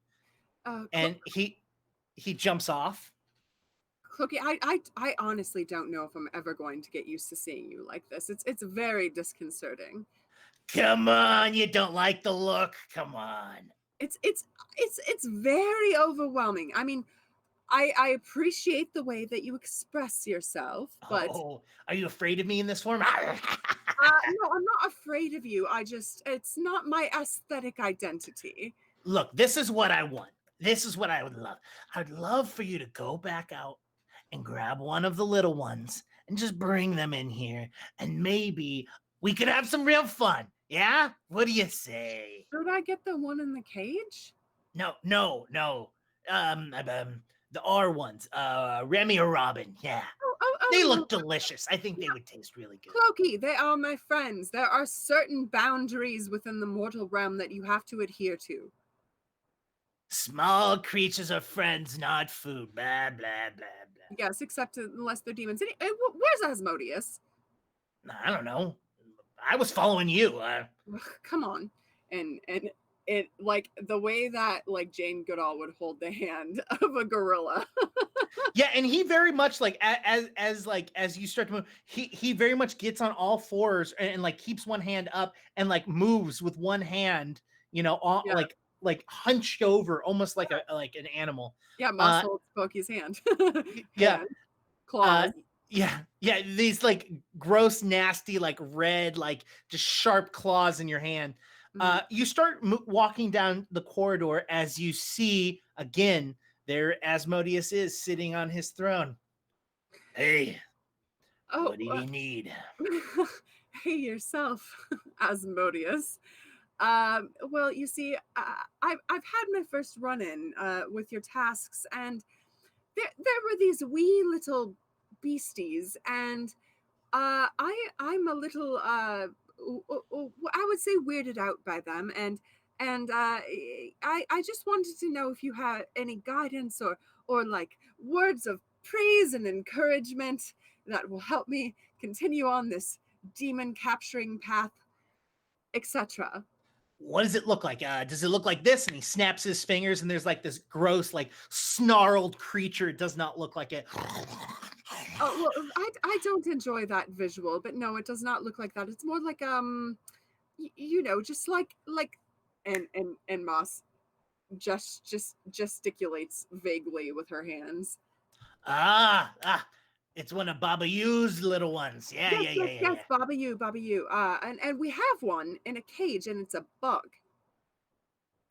And he jumps off. Clokey, I honestly don't know if I'm ever going to get used to seeing you like this. It's very disconcerting. Come on, you don't like the look. Come on. It's very overwhelming. I mean, I appreciate the way that you express yourself, but are you afraid of me in this form? No, I'm not afraid of you. It's not my aesthetic identity. Look, this is what I want. This is what I would love. I'd love for you to go back out and grab one of the little ones and just bring them in here, and maybe we could have some real fun. Yeah? What do you say? Should I get the one in the cage? No. The R ones, Remy or Robin. Yeah. They look delicious. I think they would taste really good. Clokey, they are my friends. There are certain boundaries within the mortal realm that you have to adhere to. Small creatures are friends, not food. Blah, blah, blah, blah. Yes, except unless they're demons. Where's Asmodeus? I don't know. I was following you. Come on. And it, like, the way that, like, Jane Goodall would hold the hand of a gorilla. Yeah, and he very much, like, as you start to move, he very much gets on all fours and like keeps one hand up and like moves with one hand, like hunched over, almost like an animal. Yeah, Moss holds Pokey's hand. Yeah. Claws. Yeah, these like gross, nasty, like red, like just sharp claws in your hand. You start walking down the corridor as you see again there Asmodeus is sitting on his throne. Hey, what do you need? Hey yourself, Asmodeus. Well, you see, I've had my first run-in with your tasks, and there were these wee little beasties, and I'm a little I would say weirded out by them, and I just wanted to know if you had any guidance or like words of praise and encouragement that will help me continue on this demon capturing path, etc. What does it look like? Does it look like this? And he snaps his fingers, and there's like this gross, like snarled creature. It does not look like it. Oh, well, I don't enjoy that visual, but no, it does not look like that. It's more like just like and Moss just gesticulates vaguely with her hands. It's one of Baba Yu's little ones. Yes, Baba Yu. And we have one in a cage, and it's a bug.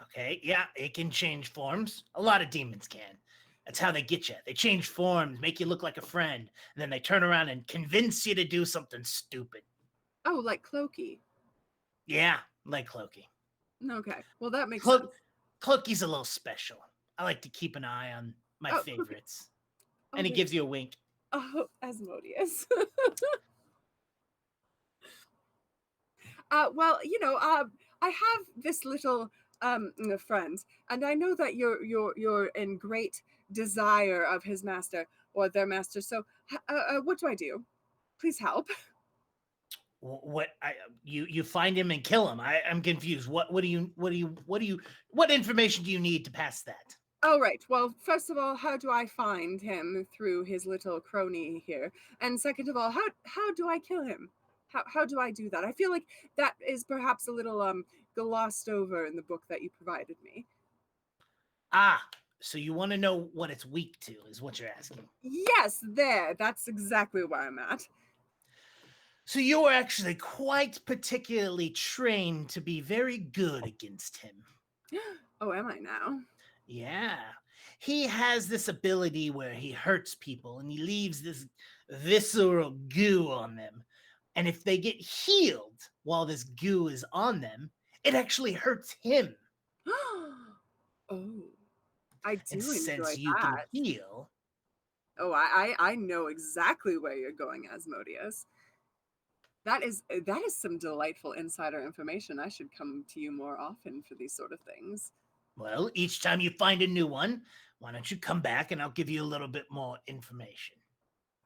Okay, yeah, it can change forms. A lot of demons can. That's how they get you. They change forms, make you look like a friend, and then they turn around and convince you to do something stupid. Oh, like Clokey. Yeah, like Clokey. Okay, well that makes sense. Clokey's a little special. I like to keep an eye on my favorites. Okay. And he gives you a wink. Oh, Asmodeus. Well, I have this little friend, and I know that you're in great desire of his master or their master. So, what do I do? Please help. What you find him and kill him? I'm confused. What information do you need to pass that? Oh, right. Well, first of all, how do I find him through his little crony here? And second of all, how do I kill him? How do I do that? I feel like that is perhaps a little glossed over in the book that you provided me. So you want to know what it's weak to, is what you're asking. Yes, there. That's exactly where I'm at. So you are actually quite particularly trained to be very good against him. Oh, am I now? Yeah. He has this ability where he hurts people and he leaves this visceral goo on them. And if they get healed while this goo is on them, it actually hurts him. Oh, I do And enjoy since you can that. heal, Oh, I know exactly where you're going, Asmodeus. That is some delightful insider information. I should come to you more often for these sort of things. well, each time you find a new one, why don't you come back and I'll give you a little bit more information.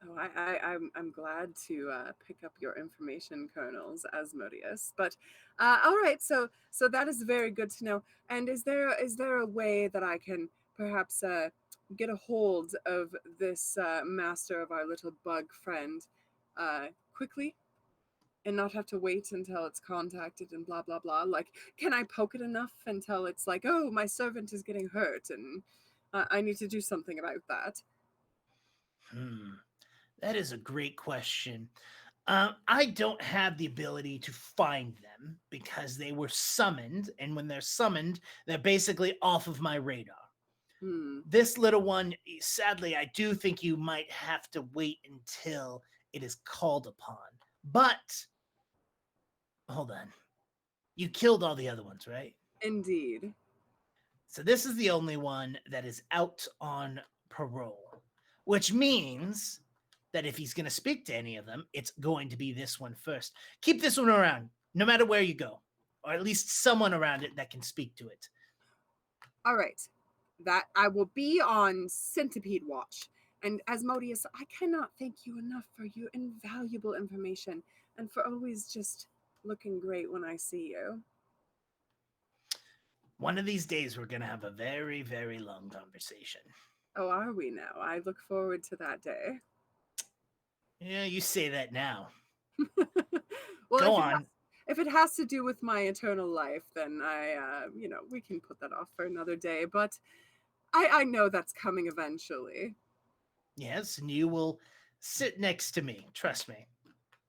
Oh, I'm glad to pick up your information, Colonels Asmodeus. But all right, so that is very good to know. And is there a way that I can perhaps get a hold of this master of our little bug friend quickly, and not have to wait until it's contacted and blah blah blah? Like, can I poke it enough until it's like, oh, my servant is getting hurt, and I need to do something about that? That is a great question. I don't have the ability to find them because they were summoned, and when they're summoned, they're basically off of my radar. This little one, sadly, I do think you might have to wait until it is called upon. But, hold on. You killed all the other ones, right? Indeed. So this is the only one that is out on parole, which means that if he's going to speak to any of them, it's going to be this one first. Keep this one around, no matter where you go, or at least someone around it that can speak to it. All right. That I will be on centipede watch. And Asmodeus, I cannot thank you enough for your invaluable information and for always just looking great when I see you. One of these days, we're going to have a very, very long conversation. Oh, are we now? I look forward to that day. Yeah, you say that now. Well, go on. If it has to do with my eternal life, then we can put that off for another day. But I know that's coming eventually. Yes, and you will sit next to me. Trust me.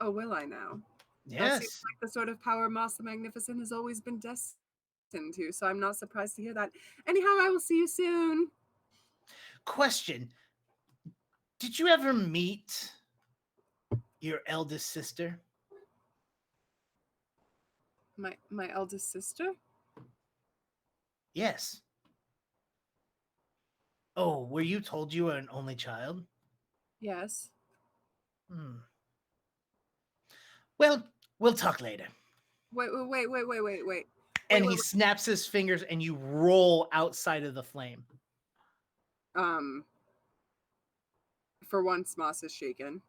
Oh, will I now? Yes. That seems like the sort of power Moss the Magnificent has always been destined to, so I'm not surprised to hear that. Anyhow, I will see you soon. Question. Did you ever meet your eldest sister? My eldest sister? Yes. Oh, were you told you were an only child? Yes. Well, we'll talk later. Wait. And he snaps his fingers and you roll outside of the flame. For once, Moss is shaken.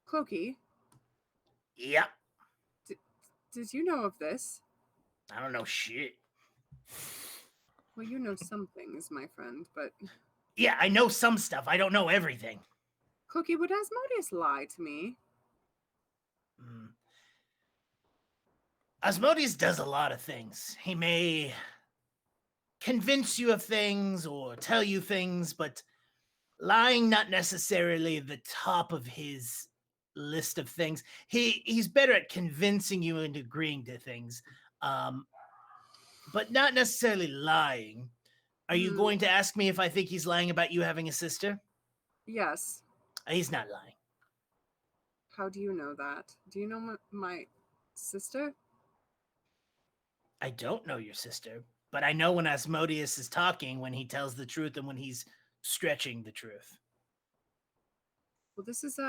Cloaky? Yep. Did you know of this? I don't know shit. Well, you know some things, my friend, but... Yeah, I know some stuff. I don't know everything. Cookie, would Asmodeus lie to me? Asmodeus does a lot of things. He may convince you of things or tell you things, but lying not necessarily the top of his list of things. He's better at convincing you into agreeing to things, but not necessarily lying. Are you going to ask me if I think he's lying about you having a sister? Yes. He's not lying. How do you know that? Do you know my sister? I don't know your sister, but I know when Asmodeus is talking, when he tells the truth and when he's stretching the truth. Well, this is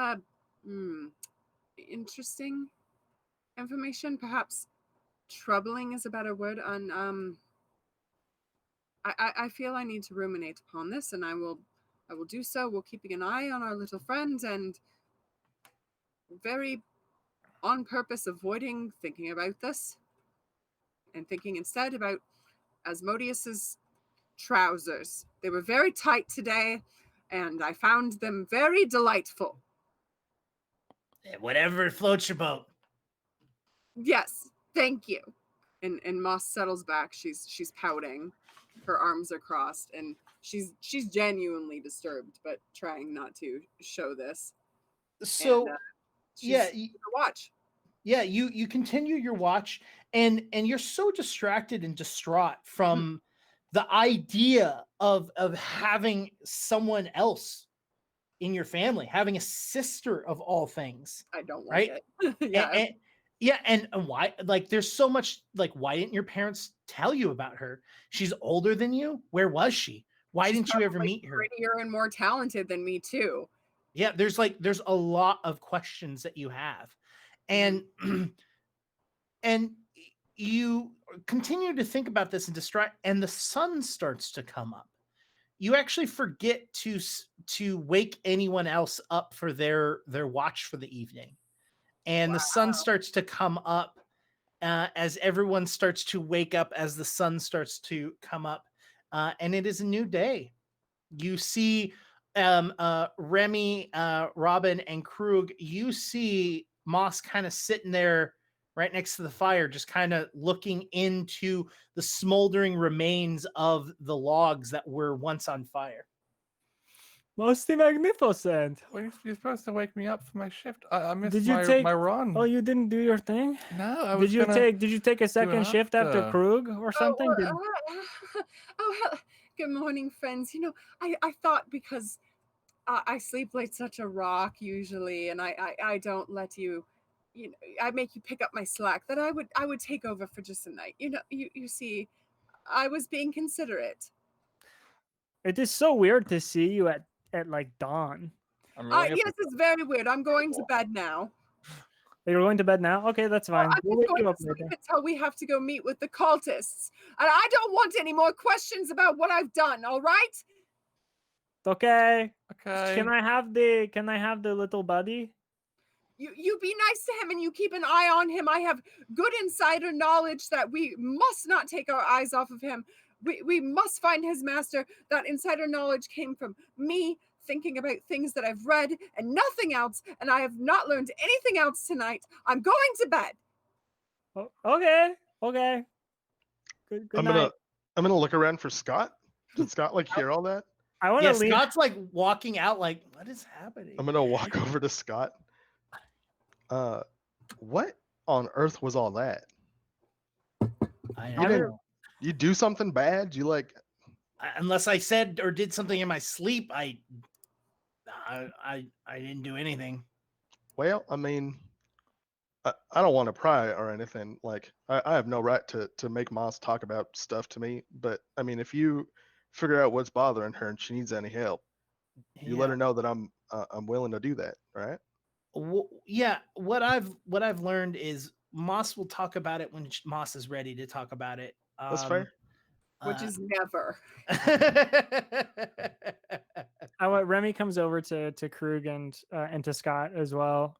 interesting information. Perhaps troubling is a better word. I feel I need to ruminate upon this, and I will do so. We're keeping an eye on our little friend and very on purpose avoiding thinking about this and thinking instead about Asmodeus's trousers. They were very tight today, and I found them very delightful. Whatever floats your boat. Yes, thank you. And Moss settles back. She's pouting. Her arms are crossed, and she's genuinely disturbed, but trying not to show this. So and, yeah, watch. Yeah, you continue your watch, and you're so distracted and distraught from the idea of having someone else in your family, having a sister of all things. I don't like right? it. And why? Like, there's so much. Like, why didn't your parents tell you about her? She's older than you. Where was she? Why didn't you ever meet her? Prettier and more talented than me too. Yeah, there's a lot of questions that you have, and and you continue to think about this and distract, and the sun starts to come up. You actually forget to wake anyone else up for their watch for the evening, and the sun starts to come up as everyone starts to wake up as the sun starts to come up, and it is a new day. You see Remy, Robin, and Krug. You see Moss kind of sitting there right next to the fire, just kind of looking into the smoldering remains of the logs that were once on fire. Mostly magnificent. Well, you're supposed to wake me up for my shift. I missed Did you take my run. Oh, you didn't do your thing? No, I was Did you take a second shift after Krug or something? Good morning, friends. I thought because I sleep like such a rock usually, and I don't let you, I make you pick up my slack, that I would take over for just a night. You see, I was being considerate. It is so weird to see you at like dawn. Yes, it's very weird. I'm going to bed now. You're going to bed now? Okay, that's fine. I'm going to sleep until we have to go meet with the cultists. And I don't want any more questions about what I've done, all right? Okay. Okay. Can I have the little buddy? You be nice to him and you keep an eye on him. I have good insider knowledge that we must not take our eyes off of him. We must find his master. That insider knowledge came from me thinking about things that I've read and nothing else, and I have not learned anything else tonight. I'm going to bed. Oh, okay. Good night. I'm gonna look around for Scott. Did Scott hear all that? I want to leave. Scott's walking out like, what is happening? I'm gonna walk over to Scott. What on earth was all that? I don't know. You do something bad? You unless I said or did something in my sleep, I didn't do anything. Well, I mean, I don't want to pry or anything. I have no right to make Moss talk about stuff to me. But I mean, if you figure out what's bothering her and she needs any help, you let her know that I'm willing to do that, right? Yeah. What I've learned is Moss will talk about it when Moss is ready to talk about it. That's fair. Which is never. Remy comes over to Krug and to Scott as well.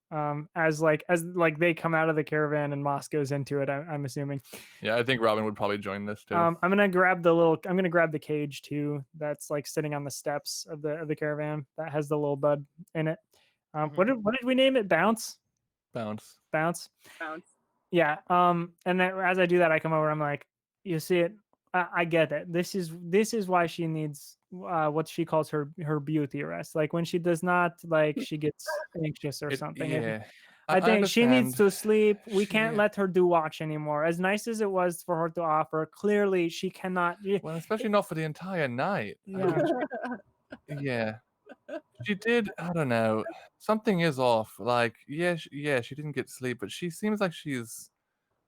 As they come out of the caravan and Moss goes into it. I'm assuming. Yeah, I think Robin would probably join this too. I'm gonna grab the cage too. That's sitting on the steps of the caravan that has the little bud in it. What did we name it? Bounce. Yeah. And then as I do that, I come over. I'm like, you see it. I get it. This is why she needs what she calls her beauty rest. When she does not, she gets anxious or something. Yeah. I think she needs to sleep. We can't let her do watch anymore. As nice as it was for her to offer, clearly she cannot. Well, especially not for the entire night. Yeah. Yeah. She did. I don't know. Something is off. She didn't get sleep, but she seems like she's,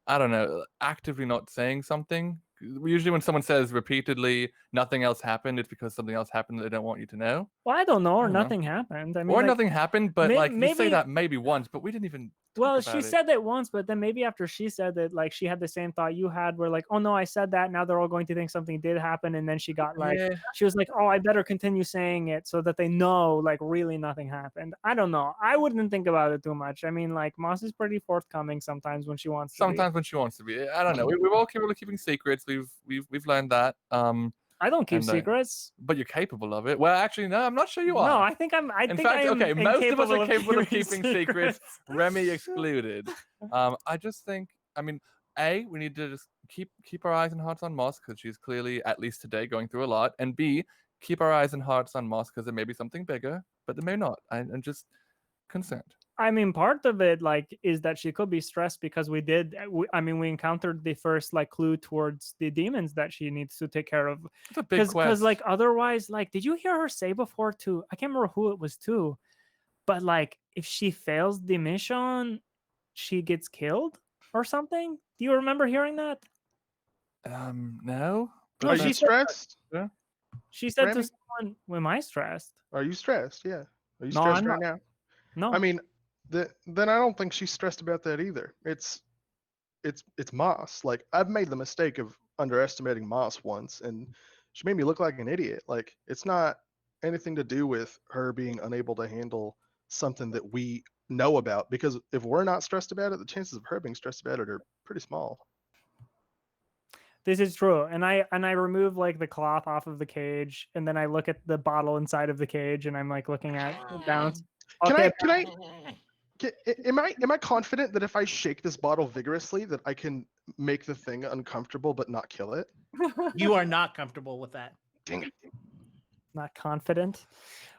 I don't know, actively not saying something. Usually when someone says repeatedly nothing else happened, it's because something else happened that they don't want you to know. Well, I don't know, or nothing happened. I mean, or nothing happened, but maybe, you say that maybe once, but we didn't even. Well, she said that once, but then maybe after she said that, she had the same thought you had, where oh no, I said that. Now they're all going to think something did happen, and then she got she was like, oh, I better continue saying it so that they know really nothing happened. I don't know. I wouldn't think about it too much. I mean, Moss is pretty forthcoming sometimes when she wants to. Sometimes when she wants to be. I don't know. We're all capable of keeping secrets. We've learned that. I don't keep secrets. But you're capable of it. Well, actually, no, I'm not sure you are. No, I think I'm. In fact, okay, most of us are capable of keeping secrets, Remy excluded. I just think, I mean, we need to just keep our eyes and hearts on Moss because she's clearly, at least today, going through a lot. And B, keep our eyes and hearts on Moss because there may be something bigger, but there may not. I'm just concerned. I mean, part of it is that she could be stressed because we encountered the first clue towards the demons that she needs to take care of. It's a big quest. Because otherwise, did you hear her say before to? I can't remember who it was to, but if she fails the mission, she gets killed or something. Do you remember hearing that? No. Are you stressed? Yeah. She said Randy? to someone, "Am I stressed?" Are you stressed? Yeah. Are you No, stressed I'm right not. now? No. I mean, then I don't think she's stressed about that either. It's Moss. I've made the mistake of underestimating Moss once, and she made me look like an idiot. It's not anything to do with her being unable to handle something that we know about. Because if we're not stressed about it, the chances of her being stressed about it are pretty small. This is true, and I remove the cloth off of the cage, and then I look at the bottle inside of the cage, and I'm looking at Bounce. Can Okay, I? Am I confident that if I shake this bottle vigorously, that I can make the thing uncomfortable but not kill it? You are not comfortable with that. Dang it! not confident.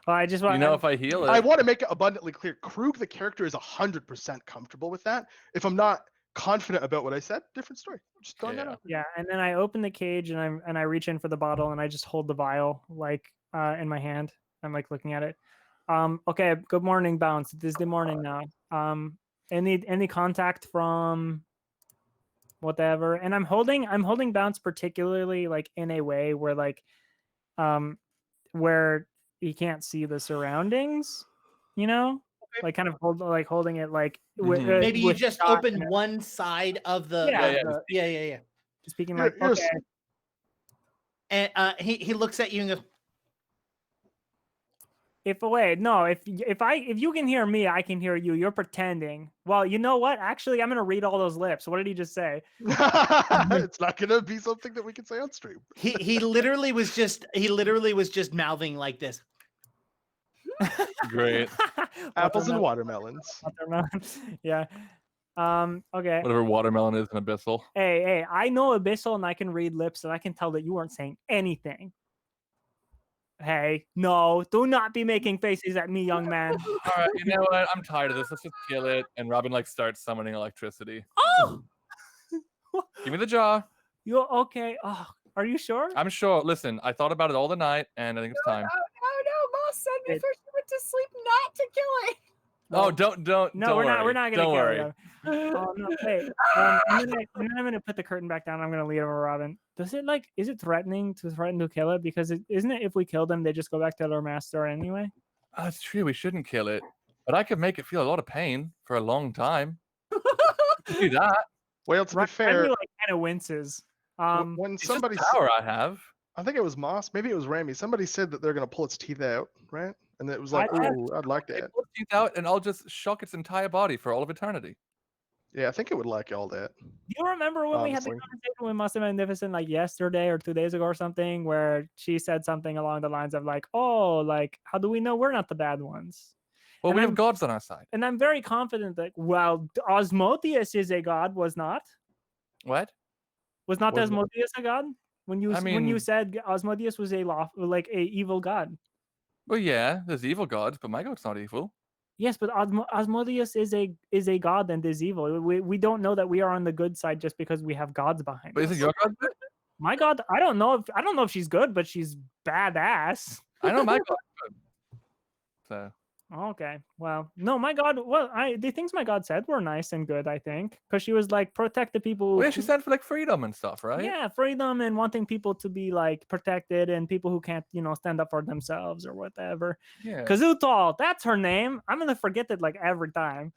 I just want if I heal it, I want to make it abundantly clear. Krug, the character, is 100% comfortable with that. If I'm not confident about what I said, different story. I'm just throwing that out. Yeah, and then I open the cage and I reach in for the bottle and I just hold the vial in my hand. I'm looking at it. Okay, good morning, Bounce. It is the morning now. Any contact from whatever? And I'm holding Bounce particularly in a way where where he can't see the surroundings, okay. Kind of holding it maybe you just open and one side of the yeah. Just speaking Here's- okay. And he looks at you and goes, If you can hear me, I can hear you. You're pretending. Well, you know what? Actually, I'm gonna read all those lips. What did he just say? It's not gonna be something that we can say on stream. he literally was just mouthing like this. Great. Apples and watermelons. Yeah. Okay. Whatever watermelon is in Abyssal. Hey, I know Abyssal and I can read lips, and I can tell that you weren't saying anything. Hey, no, do not be making faces at me, young man. All right, you know what? I'm tired of this. Let's just kill it. And Robin starts summoning electricity. Oh! Give me the jar. You okay? Oh, are you sure? I'm sure. Listen, I thought about it all the night, and I think it's time. No, Moss said before she went to sleep not to kill it. Oh, don't. No, don't we're worry. not. We're not gonna Don't kill worry. them. Oh no! Hey, I'm gonna put the curtain back down. I'm gonna lead over Robin. Does it is it threaten to kill it? Because isn't it if we kill them, they just go back to their master anyway? That's true. We shouldn't kill it, but I could make it feel a lot of pain for a long time. Do that. Well, to be fair, Remy kind of winces. when It's somebody, just power I have. I think it was Moss, maybe it was Rami. Somebody said that they're gonna pull its teeth out, right? And it was like, oh, I'd like It that. puts teeth out, and I'll just shock its entire body for all of eternity. Yeah, I think it would like all that. Do you remember when we had the Honestly. conversation with Master Magnificent yesterday or 2 days ago or something, where she said something along the lines of how do we know we're not the bad ones? Well, And we have I'm- gods on our side. And I'm very confident that Asmodeus is a god, was not What? Was not Was- Asmodeus a god? When you mean- said Asmodeus was a evil god. Well, yeah, there's evil gods, but my god's not evil. Yes, but Asmodeus is a god and is evil. We don't know that we are on the good side just because we have gods behind But us. isn't your god good? My god, I don't know if she's good, but she's badass. I know my god's good. So Okay, well, no, my god. Well, the things my god said were nice and good. I think because she was protect the people. well, yeah, she said for freedom and stuff, right? Yeah, freedom and wanting people to be protected and people who can't, stand up for themselves or whatever. Yeah. Kazutal, that's her name. I'm gonna forget it every time.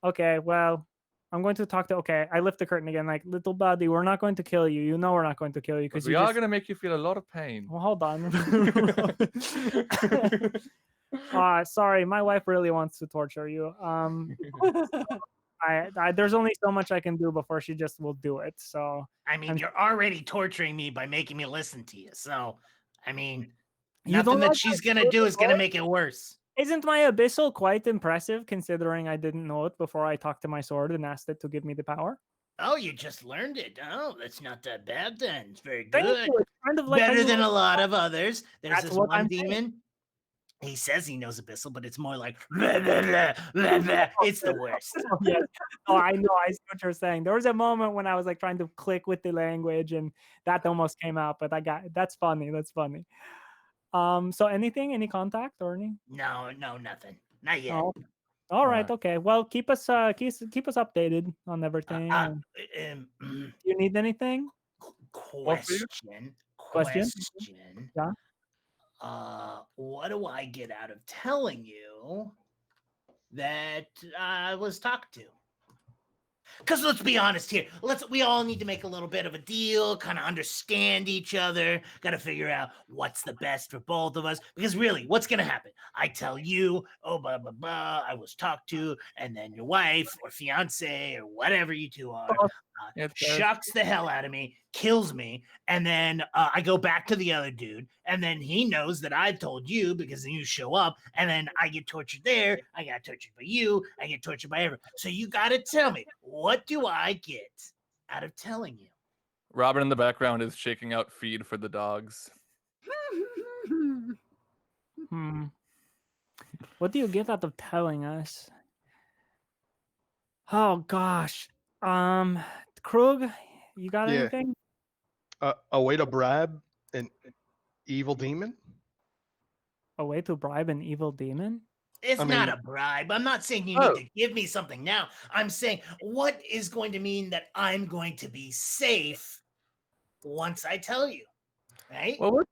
Okay, well, I'm going to talk to. Okay, I lift the curtain again. Little buddy, we're not going to kill you. You know we're not going to kill you Because because we are going to make you feel a lot of pain. Well, hold on. Sorry, my wife really wants to torture you. There's only so much I can do before she just will do it. So I mean, you're already torturing me by making me listen to you. So, I mean, You nothing don't that like she's that gonna do is gonna story? make it worse. isn't my abyssal quite impressive considering I didn't know it before I talked to my sword and asked it to give me the power? Oh, you just learned it. Oh, that's not that bad then. It's very Thank good. you. It's kind of like how Better you than were- a lot of others. There's That's this what one I'm saying. demon. He says he knows Abyssal, but it's more like blah, blah, blah, blah, blah. It's the worst. Oh, yes. Oh, I know. I see what you're saying. There was a moment when I was like trying to click with the language, and that almost came out. But that's funny. That's funny. So any contact or any? No, nothing. Not yet. Oh, all right. Okay. Well, keep us updated on everything. Um, You need anything? question. Question? Yeah. What do I get out of telling you that I was talked to? Because let's be honest here. We all need to make a little bit of a deal, kind of understand each other, got to figure out what's the best for both of us. Because really, what's going to happen? I tell you, oh, blah, blah, blah, I was talked to, and then your wife or fiance or whatever you two are shucks the hell out of me, kills me, and then I go back to the other dude, and then he knows that I told you because then you show up, and then I get tortured there, I got tortured by you, I get tortured by everyone. So you got to tell me, what do I get out of telling you? Robin in the background is shaking out feed for the dogs. What do you get out of telling us? Oh gosh. Krug, you got Yeah. anything? A way to bribe an evil demon? A way to bribe an evil demon? It's I not mean- a bribe. I'm not saying you Oh. need to give me something now. I'm saying what is going to mean that I'm going to be safe once I tell you, right? Well,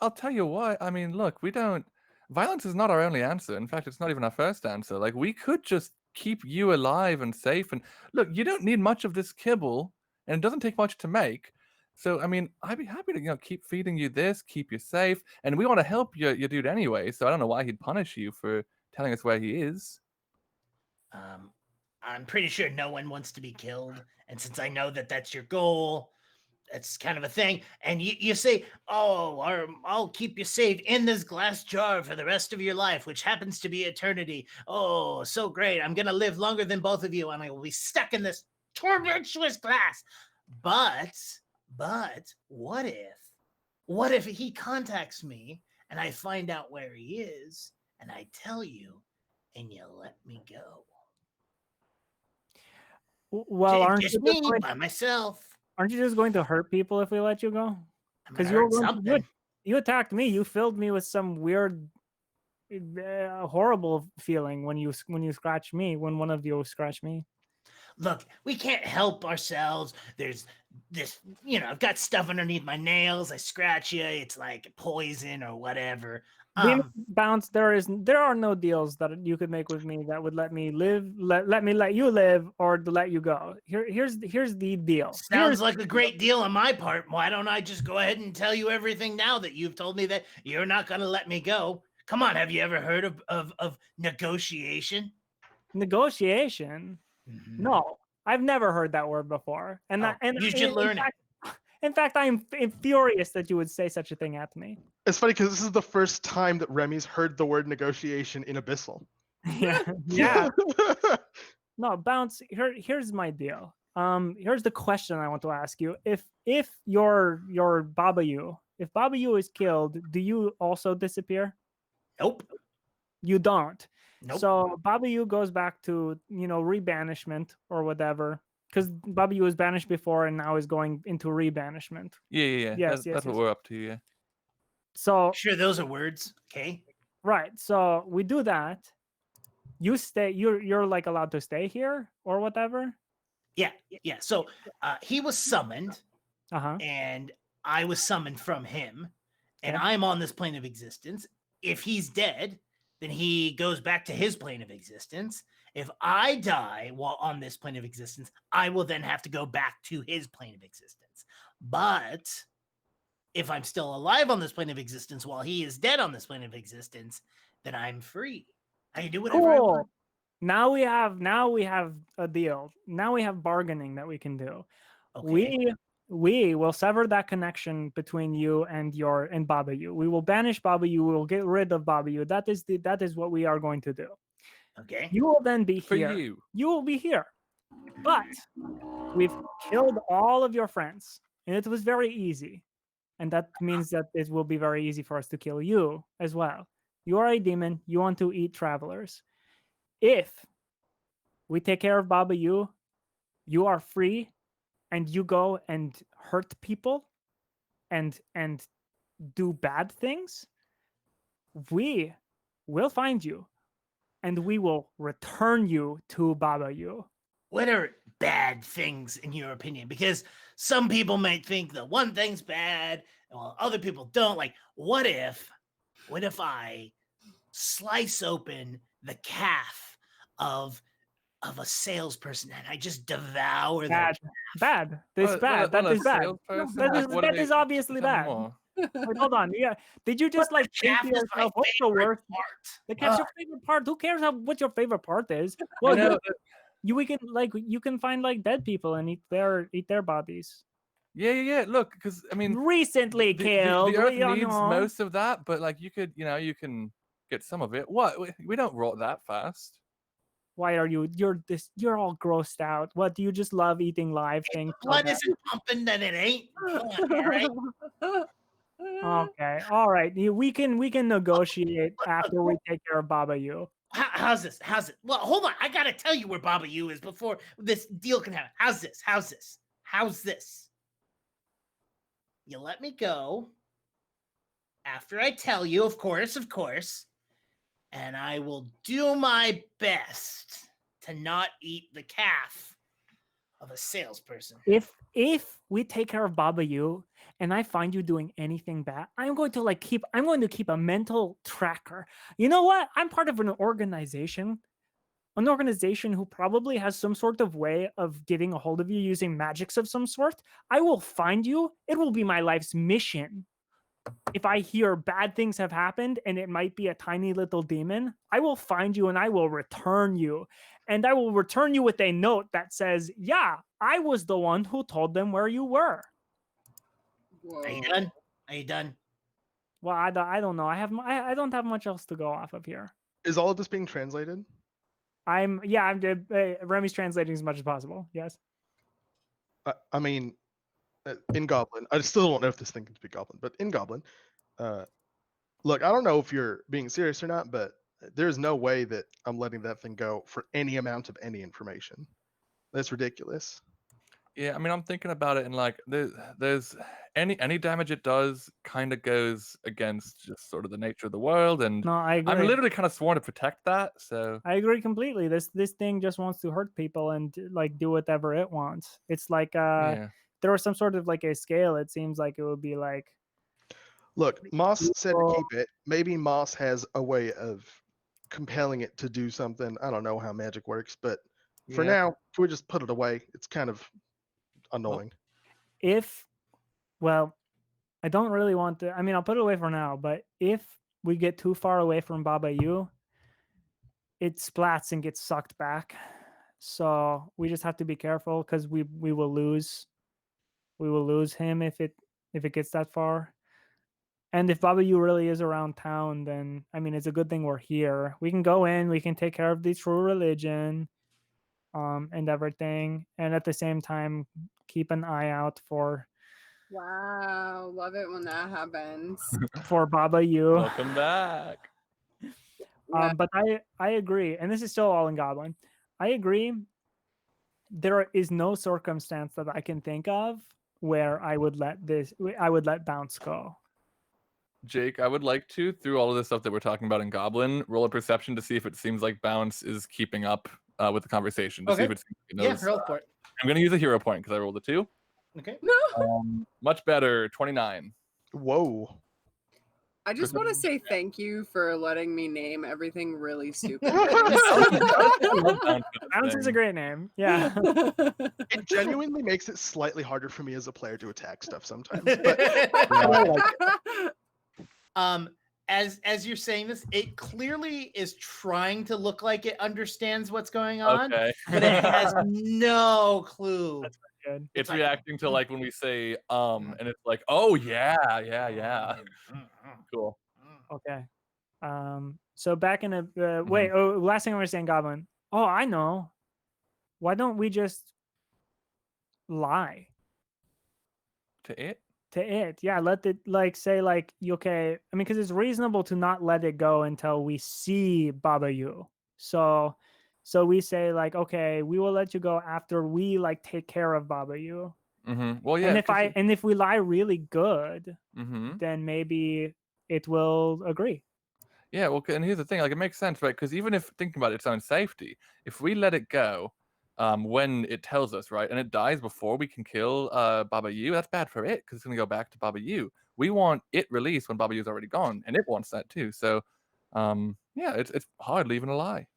I'll tell you what. I mean, look, violence is not our only answer. In fact, it's not even our first answer. Like, we could just keep you alive and safe. And look, you don't need much of this kibble, and it doesn't take much to make. So, I mean, I'd be happy to keep feeding you this, keep you safe, and we want to help your dude anyway. So I don't know why he'd punish you for telling us where he is. I'm pretty sure no one wants to be killed, and since I know that that's your goal, that's kind of a thing. And you say, "Oh, I'll keep you safe in this glass jar for the rest of your life, which happens to be eternity. Oh, so great! I'm gonna live longer than both of you, and I will be stuck in this tormentuous glass." But what if he contacts me and I find out where he is and I tell you and you let me go? Well, aren't just you me just going, by myself. aren't you just going to hurt people if we let you go? I'm Because gonna hurt something. you attacked me. You filled me with some weird, horrible feeling when you scratched me. When one of you scratched me. Look, we can't help ourselves. There's this, I've got stuff underneath my nails. I scratch you. It's like poison or whatever. Bounce. There are no deals that you could make with me that would let me live, let me let you live, or to let you go. Here's the deal. Sounds like a great deal on my part. Why don't I just go ahead and tell you everything now that you've told me that you're not going to let me go? Come on, have you ever heard of negotiation? Negotiation? No, I've never heard that word before. And you should learn it. In fact, I am furious that you would say such a thing at me. It's funny because this is the first time that Remy's heard the word negotiation in Abyssal. Yeah. No, Bounce. Here's my deal. Here's the question I want to ask you. If your Babayu, if Babayu is killed, do you also disappear? Nope. You don't. Nope. So Babayu goes back to rebanishment or whatever, because Babayu was banished before and now is going into rebanishment. Yeah. Yes, That's what we're up to. Yeah. So sure, those are words. Okay. Right. So we do that. You stay. You're like allowed to stay here or whatever. Yeah. So he was summoned, Uh-huh. and I was summoned from him, and Okay. I'm on this plane of existence. If he's dead, then he goes back to his plane of existence. If I die while on this plane of existence, I will then have to go back to his plane of existence. But if I'm still alive on this plane of existence while he is dead on this plane of existence, then I'm free. I can do whatever I want. Cool. Now we have a deal. Now we have bargaining that we can do. Okay. We will sever that connection between you and Babayu. We will banish Babayu. We will get rid of Babayu. That is what we are going to do. Okay. You will then be For here. you. You will be here. But we've killed all of your friends, and it was very easy. And that means that it will be very easy for us to kill you as well. You are a demon. You want to eat travelers. If we take care of Baba you are free, and you go and hurt people and do bad things, we will find you and we will return you to Baba you. What are bad things in your opinion? Because some people might think that one thing's bad, while other people don't. Like, what if I slice open the calf of a salesperson and I just devour Bad. them? Bad. This bad. That is bad. That is obviously bad. Wait, hold on. Yeah. Did you just like think to yourself, what's the worst part? The calf's your favorite part. Who cares what your favorite part is? Well, you can find like dead people and eat their bodies. Yeah. Look, because I mean, recently killed. The earth needs most of that, but like you can get some of it. What? We don't rot that fast. Why are you? You're all grossed out. What, do you just love eating live things? Blood isn't pumping, then it ain't. Come on, all right. Okay, all right. We can negotiate after we take care of Baba you. How's this? Well, hold on. I gotta tell you where Baba you is before this deal can happen. How's this? You let me go after I tell you, of course, and I will do my best to not eat the calf of a salesperson. If we take care of Baba you and I find you doing anything bad, I'm going to keep a mental tracker. You know what? I'm part of an organization who probably has some sort of way of getting a hold of you using magics of some sort. I will find you. It will be my life's mission. If I hear bad things have happened and it might be a tiny little demon, I will find you and I will return you. And I will return you with a note that says, yeah, I was the one who told them where you were. Whoa. Are you done? Well, I don't know. I don't have much else to go off of here. Is all of this being translated? Remy's translating as much as possible. Yes. I mean, in Goblin, I still don't know if this thing can speak Goblin, but in Goblin, look, I don't know if you're being serious or not, but there's no way that I'm letting that thing go for any amount of any information. That's ridiculous. Yeah, I mean, I'm thinking about it, and like, there's any damage it does kind of goes against just sort of the nature of the world, and No, I agree. I'm literally kind of sworn to protect that. So I agree completely. This thing just wants to hurt people and like do whatever it wants. It's like there was some sort of like a scale. It seems like it would be like. Look, Moss said to keep it. Maybe Moss has a way of compelling it to do something. I don't know how magic works, but for now, if we just put it away, it's kind of annoying. I don't really want to. I mean, I'll put it away for now. But if we get too far away from Baba you, it splats and gets sucked back. So we just have to be careful because we will lose. We will lose him if it gets that far. And if Baba you really is around town, then I mean, it's a good thing we're here. We can go in. We can take care of the true religion, and everything, and at the same time keep an eye out for. Wow, love it when that happens. For Baba you. Welcome back. But I agree, and this is still all in Goblin. I agree. There is no circumstance that I can think of where I would let bounce go. Jake, I would like to, through all of the stuff that we're talking about in Goblin, roll a perception to see if it seems like Bounce is keeping up with the conversation. To see if it knows, roll for it. I'm going to use a hero point because I rolled a 2. Okay. Much better, 29. Whoa. I just want to say thank you for letting me name everything really stupid. Bounce is a great name. Yeah. It genuinely makes it slightly harder for me as a player to attack stuff sometimes. But I like it. As you're saying this, it clearly is trying to look like it understands what's going on, Okay. but it has no clue. That's good. It's reacting to like when we say and it's like, oh yeah. Cool. Okay. So back in a wait. Oh, last thing I'm gonna say in Goblin. Oh, I know. Why don't we just lie To it? to it. Yeah, let it like say like okay. I mean, because it's reasonable to not let it go until we see Baba Yu. So we say like, okay, we will let you go after we like take care of Baba Yu. Mm-hmm. Well, yeah. And if we lie really good, Mm-hmm. then maybe it will agree. Yeah, well, and here's the thing, like it makes sense, right? Because even if thinking about its own safety, if we let it go, when it tells us, right, and it dies before we can kill Baba Yu, that's bad for it because it's gonna go back to Baba Yu. We want it released when Baba Yu's already gone, and it wants that too. So, yeah, it's hard leaving a lie.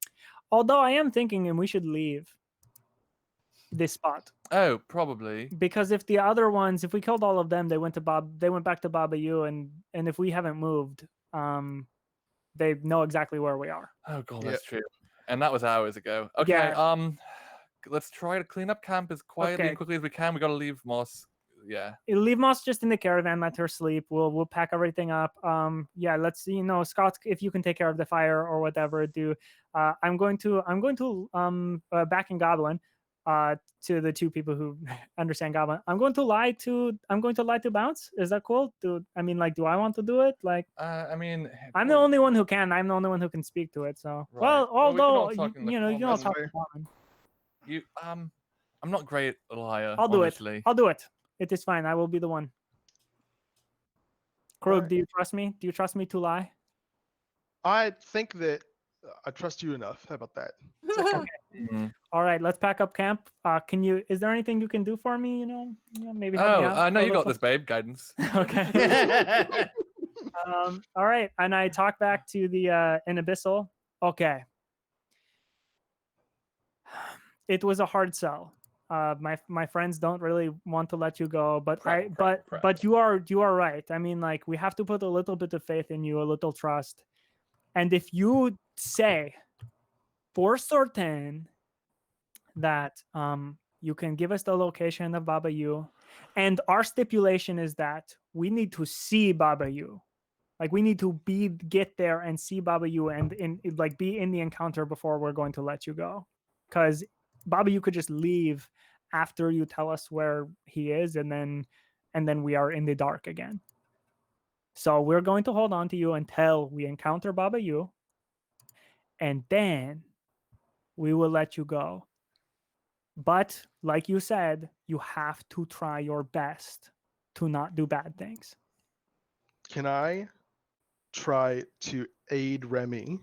Although I am thinking, and we should leave this spot. Oh, probably. Because if the other ones, if we killed all of them, they went back to Baba Yu, and if we haven't moved, they know exactly where we are. Oh god, that's true. And that was hours ago. Okay, Yeah. Let's try to clean up camp as quietly and quickly as we can. We gotta leave Moss. Yeah. Leave Moss just in the caravan, let her sleep. We'll pack everything up. Yeah, let's see, Scott, if you can take care of the fire or whatever, I'm going to back in Goblin, to the two people who understand Goblin. I'm going to lie to Bounce. Is that cool? Do I want to do it? Like, I mean, I'm the only one who can. I'm the only one who can speak to it. So, right. well, although we can all talk in the you can all talk common. in common. I'm not great at a liar. I'll do honestly. it. I'll do it. It is fine. I will be the one. Krug, Right. do you trust me? Do you trust me to lie? I think that I trust you enough. How about that? Mhm. All right, let's pack up camp. Is there anything you can do for me? Maybe help me out? No, you got this, babe. Guidance. Okay. All right, and I talk back to the in Abyssal. Okay. It was a hard sell. My friends don't really want to let you go, but but you are right. I mean, like, we have to put a little bit of faith in you, a little trust. And if you say for certain that you can give us the location of Baba Yu, and our stipulation is that we need to see Baba Yu. Like, we need to get there and see Baba Yu and be in the encounter before we're going to let you go. Because Baba Yu could just leave after you tell us where he is, and then we are in the dark again. So we're going to hold on to you until we encounter Baba Yu, and then we will let you go. But like you said, you have to try your best to not do bad things. Can I try to aid Remy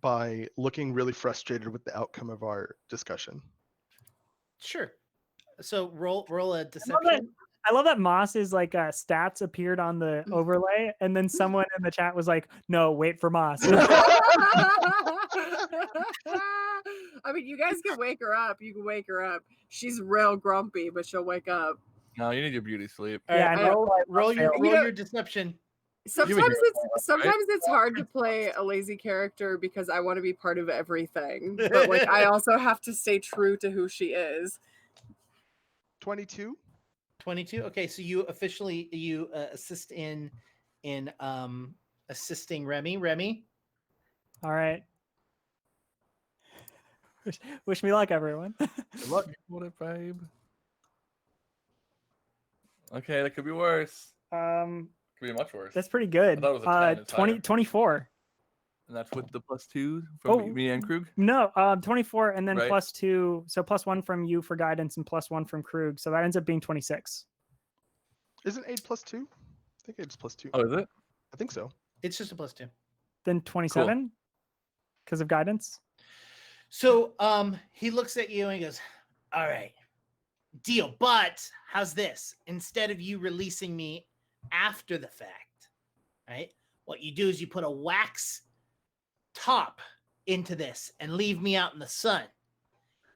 by looking really frustrated with the outcome of our discussion? Sure. So roll a deception. I love that Moss's stats appeared on the overlay, and then someone in the chat was like, "No, wait for Moss." I mean, you guys can wake her up. You can wake her up. She's real grumpy, but she'll wake up. No, you need your beauty sleep. All right, Yeah, roll your deception. Sometimes it's hard to play a lazy character because I want to be part of everything, but like I also have to stay true to who she is. 22. 22. Okay, so you officially assist in assisting Remy. Remy. All right. Wish me luck, everyone. Good luck, babe. Okay, that could be worse. Could be much worse. That's pretty good. I thought it was a 10. 24. And that's with the +2 from me and Krug? No, 24 and then Right. +2. So +1 from you for guidance and +1 from Krug. So that ends up being 26. Isn't 8 +2? I think 8's +2. Oh, is it? I think so. It's just a +2. Then 27 because of guidance. So he looks at you and he goes, "All right, deal. But how's this? Instead of you releasing me after the fact, right? What you do is you put a wax top into this and leave me out in the sun.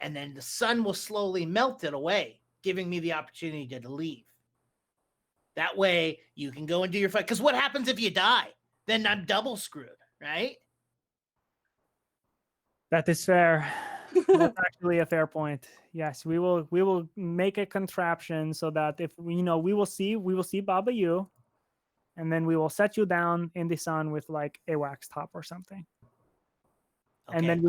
And then the sun will slowly melt it away, giving me the opportunity to leave. That way you can go and do your fight. Because what happens if you die? Then I'm double screwed, right?" That is fair. That's actually a fair point. Yes, we will make a contraption so that if we will see Baba Yu, and then we will set you down in the sun with like a wax top or something. And then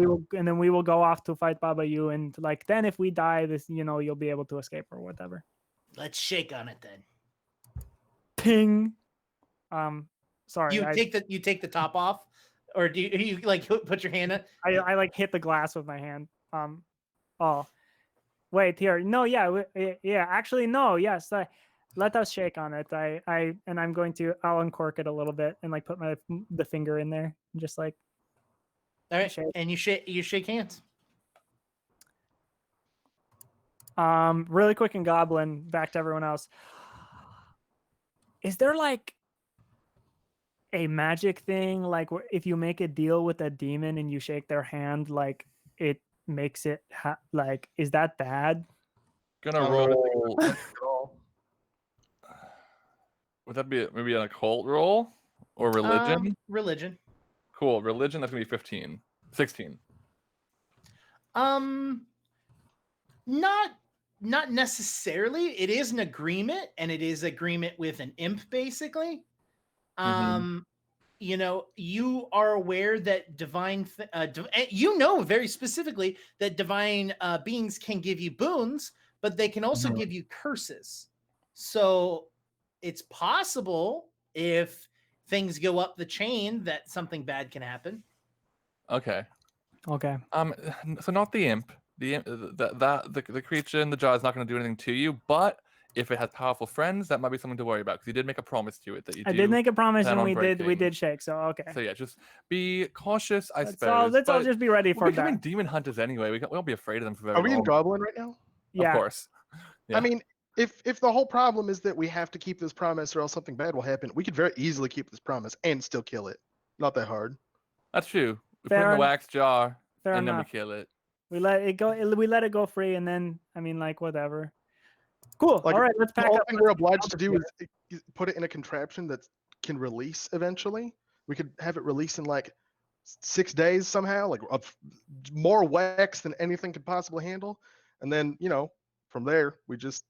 we will go off to fight Baba Yu, and like then if we die, this you'll be able to escape or whatever. Let's shake on it then. Ping. Sorry. You take the top off, or do you like put your hand up? I like hit the glass with my hand. Oh, wait here. No, yeah. Actually, no. Yes. Let us shake on it. I'll uncork it a little bit and like put the finger in there and just like. All right, and you shake hands. Really quick in Goblin, back to everyone else. Is there like a magic thing, like if you make a deal with a demon and you shake their hand, like it makes it like, is that bad? Gonna roll. Would that be maybe an occult roll or religion? Religion. Cool. Religion. That's gonna be 16. Not necessarily. It is an agreement, and it is agreement with an imp, basically. You are aware that divine, very specifically that divine beings can give you boons, but they can also give you curses. So it's possible if things go up the chain that something bad can happen. Okay. So not the imp. The creature in the jar is not going to do anything to you, but if it has powerful friends, that might be something to worry about because you did make a promise to it that you. I did make a promise, and we did shake. So okay. So yeah, just be cautious, I suppose. Let's all just be ready for that. We're becoming demon hunters anyway. We won't be afraid of them for very long. Are we in Goblin right now? Yeah. Of course. Yeah. I mean, if the whole problem is that we have to keep this promise or else something bad will happen, we could very easily keep this promise and still kill it. Not that hard. That's true. We put it in the wax jar and then we kill it. We let it go. We let it go free, and then whatever. Cool. Like, all right, let's pack up. The up. thing we're obliged to do is put it in a contraption that can release eventually. We could have it release in like 6 days somehow, like more wax than anything could possibly handle. And then, from there, we just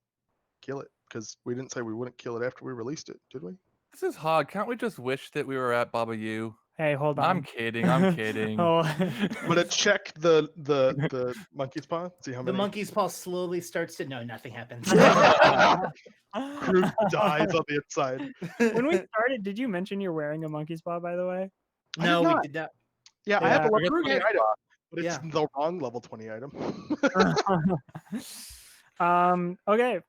kill it because we didn't say we wouldn't kill it after we released it, did we? This is hard. Can't we just wish that we were at Baba Yu? Hey, hold on. I'm kidding. I'm kidding. I'm gonna check the monkey's paw. See how many. The monkey's paw slowly starts to. No, nothing happens. Krug dies on the inside. When we started, did you mention you're wearing a monkey's paw? By the way. No, we did not. Yeah, I have a level 20 item, but it's the wrong level 20 item. Okay.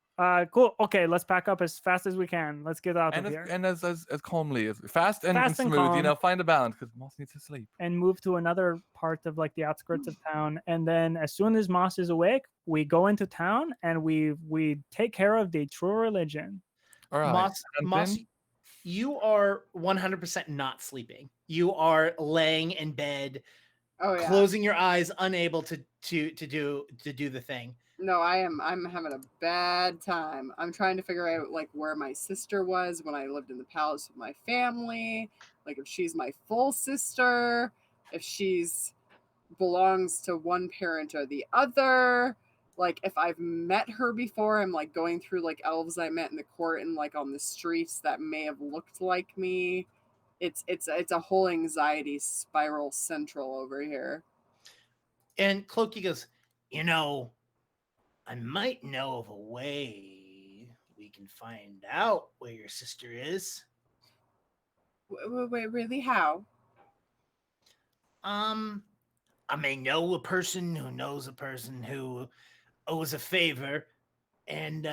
Cool. Okay, let's pack up as fast as we can. Let's get out of here. And as calmly as fast and smooth, calm. Find a balance because Moss needs to sleep. And move to another part of like the outskirts of town. And then as soon as Moss is awake, we go into town and we take care of the true religion. All right. Moss, you are 100% not sleeping. You are laying in bed, closing your eyes, unable to do the thing. No, I'm having a bad time. I'm trying to figure out like where my sister was when I lived in the palace with my family. Like if she's my full sister, if she's belongs to one parent or the other. Like if I've met her before, I'm like going through like elves I met in the court and like on the streets that may have looked like me. It's a whole anxiety spiral central over here. And Clokey goes, I might know of a way we can find out where your sister is. Wait, really? How? I may know a person who knows a person who owes a favor, and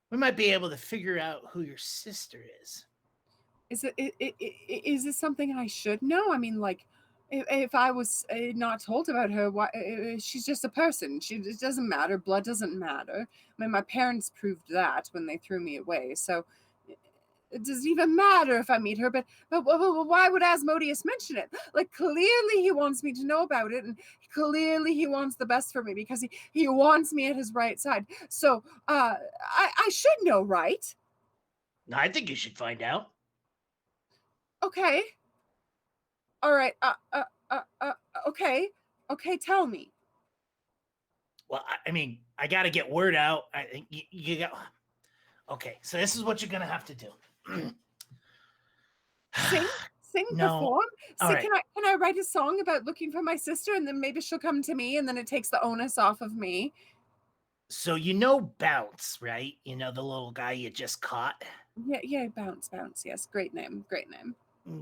we might be able to figure out who your sister is. Is it something I should know? I mean, like, if I was not told about her, why she's just a person. It doesn't matter. Blood doesn't matter. I mean, my parents proved that when they threw me away. So it doesn't even matter if I meet her. But why would Asmodeus mention it? Like, clearly he wants me to know about it, and clearly he wants the best for me because he wants me at his right side. So I should know, right? I think you should find out. Okay. All right. Okay. Okay. Tell me. Well, I mean, I got to get word out. I think you got. Okay, so this is what you're gonna have to do. Sing thing No. perform? All See, right. can I write a song about looking for my sister, and then maybe she'll come to me, and then it takes the onus off of me? So you know Bounce, right? You know the little guy you just caught? Yeah, bounce. Yes, great name.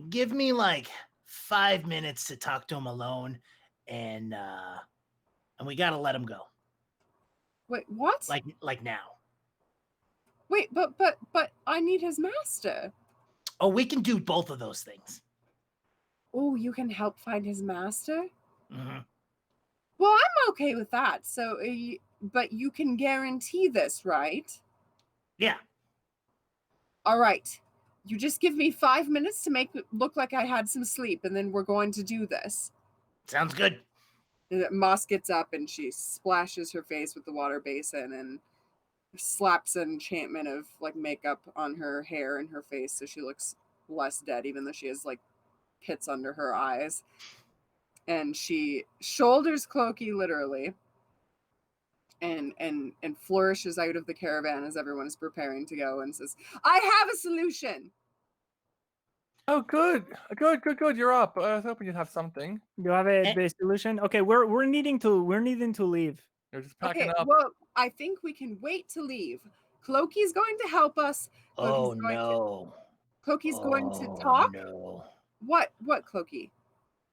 Give me like 5 minutes to talk to him alone, and we gotta let him go. Wait, what? Like now. Wait, but I need his master. Oh, we can do both of those things. Oh, you can help find his master? Mm-hmm. Well, I'm okay with that. So, but you can guarantee this, right? Yeah. All right. You just give me 5 minutes to make it look like I had some sleep, and then we're going to do this. Sounds good. Moss gets up and she splashes her face with the water basin and slaps an enchantment of like makeup on her hair and her face so she looks less dead, even though she has like pits under her eyes. And she shoulders Clokey literally and flourishes out of the caravan as everyone is preparing to go and says, I have a solution. Oh, good. You're up. I was hoping you'd have something. You have the solution? Okay, we're needing to leave. You're just packing Okay, up. well, I think we can wait to leave. Clokey's going to help us. Oh no. Clokey's going to talk. No. What, Clokey?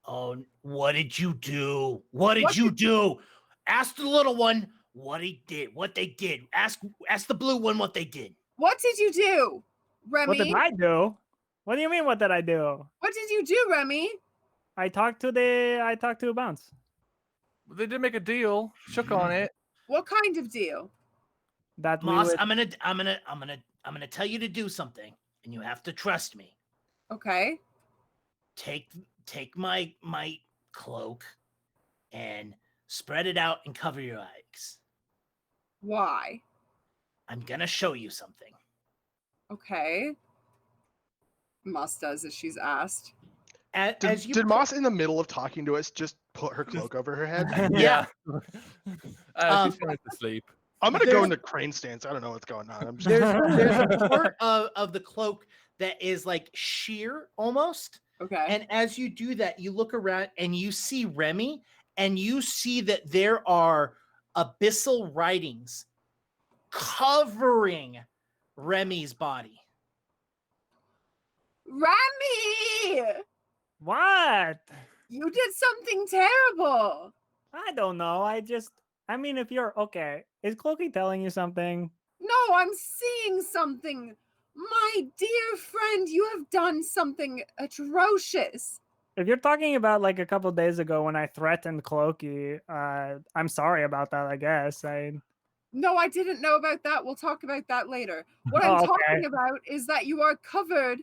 Oh, what did you do? What did you do? Ask the little one what they did. Ask the blue one what they did. What did you do, Remy? What did I do? What do you mean? What did I do? What did you do, Remy? I talked to Bounce. They did make a deal. Shook on it. What kind of deal? That Moss, I'm gonna tell you to do something, and you have to trust me. Okay. Take my cloak and spread it out and cover your eyes. Why? I'm gonna show you something. Okay. Moss does as she's asked. Did Moss in the middle of talking to us just put her cloak over her head? Yeah. She's going to sleep. I'm gonna go into crane stance. I don't know what's going on. I'm just... There's a part of the cloak that is like sheer almost. Okay. And as you do that, you look around and you see Remy, and you see that there are abyssal writings covering Remy's body. Remy! What? You did something terrible. I don't know. I mean, if you're okay, is Clokey telling you something? No, I'm seeing something. My dear friend, you have done something atrocious. If you're talking about like a couple days ago when I threatened Clokey, I'm sorry about that, I guess. No, I didn't know about that. We'll talk about that later. What I'm talking about is that you are covered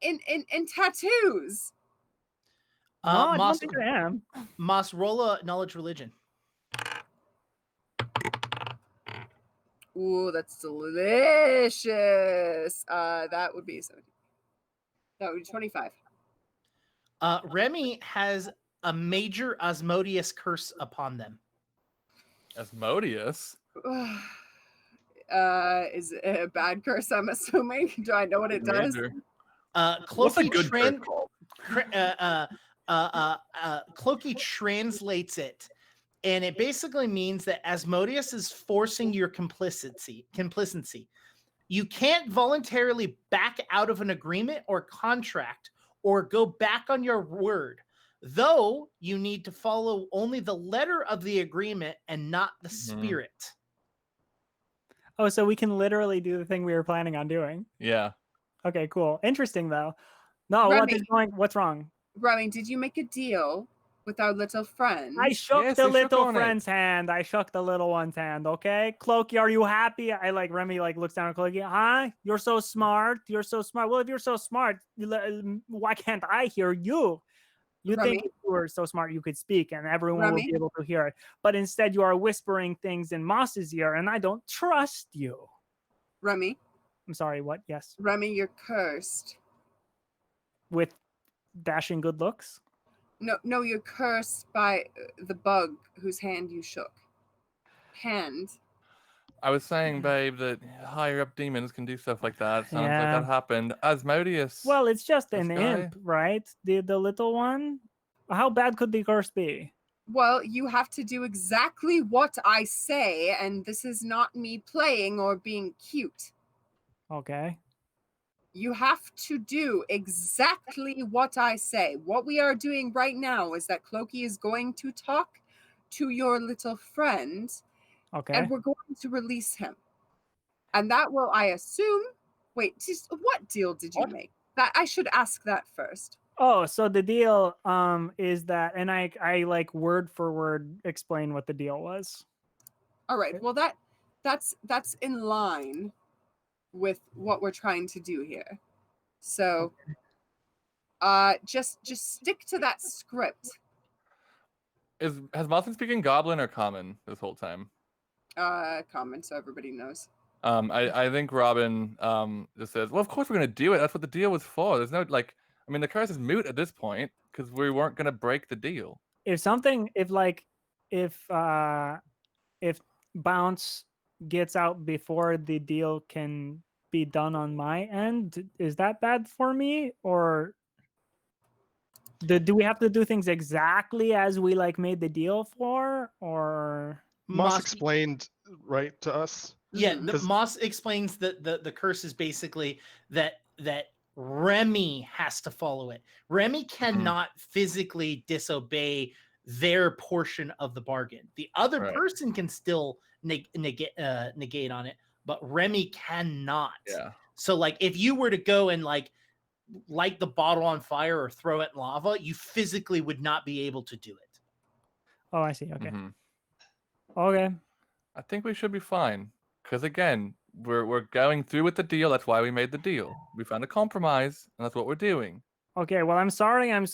in tattoos. No, I don't Moss, think I am. Moss, roll a knowledge religion. Ooh, that's delicious. That would be 70. That would be 25. Remy has a major Asmodeus curse upon them. Asmodeus? Is it a bad curse, I'm assuming? Do I know what it does? What's a Clokey good curse called? Clokey translates it, and it basically means that Asmodeus is forcing your complacency. You can't voluntarily back out of an agreement or contract or go back on your word, though you need to follow only the letter of the agreement and not the spirit. Oh, so we can literally do the thing we were planning on doing. Yeah. Okay, cool. Interesting though. No, Remy, what's wrong? Remy, did you make a deal with our little friend? I shook Yes, the I shook little on it. friend's hand. I shook the little one's hand, okay? Clokey, are you happy? Remy looks down at Clokey. Huh? You're so smart. You're so smart. Well, if you're so smart, why can't I hear you? You Remy? think if you were so smart you could speak and everyone will Remy? be able to hear it. But instead you are whispering things in Moss's ear and I don't trust you. Remy? I'm sorry, what? Yes. Remy, you're cursed. With dashing good looks? No, you're cursed by the bug whose hand you shook. Hand. I was saying, babe, that higher up demons can do stuff like that. Sounds like Yeah. that happened. Asmodeus. Well, it's just This an guy? imp, right? The little one. How bad could the curse be? Well, you have to do exactly what I say, and this is not me playing or being cute. Okay. You have to do exactly what I say. What we are doing right now is that Clokey is going to talk to your little friend, Okay. and we're going to release him. And that will, I assume. Wait, just what deal did you make? That I should ask that first. Oh, so the deal is that, and I like word for word explain what the deal was. All right. Well, that's in line with what we're trying to do here. So, just stick to that script. Has Moss been speaking Goblin or Common this whole time? Common, so everybody knows. I think Robin just says, well, of course we're gonna do it. That's what the deal was for. There's no like, I mean, the curse is moot at this point because we weren't gonna break the deal. If Bounce gets out before the deal can be done on my end, is that bad for me, or do we have to do things exactly as we like made the deal for, or Moss explained right to us. Yeah, Mhm. the 'Cause- Moss explains that the curse is basically that Remy has to follow it. Remy cannot physically disobey their portion of the bargain. The other Right. person can still negate on it, but Remy cannot. Yeah. So like if you were to go and like light the bottle on fire or throw it in lava, you physically would not be able to do it. oh, I see. Okay. Mhm. Okay. I think we should be fine. Because again, we're going through with the deal. That's why we made the deal. We found a compromise, and that's what we're doing. Okay, well, I'm sorry, I'm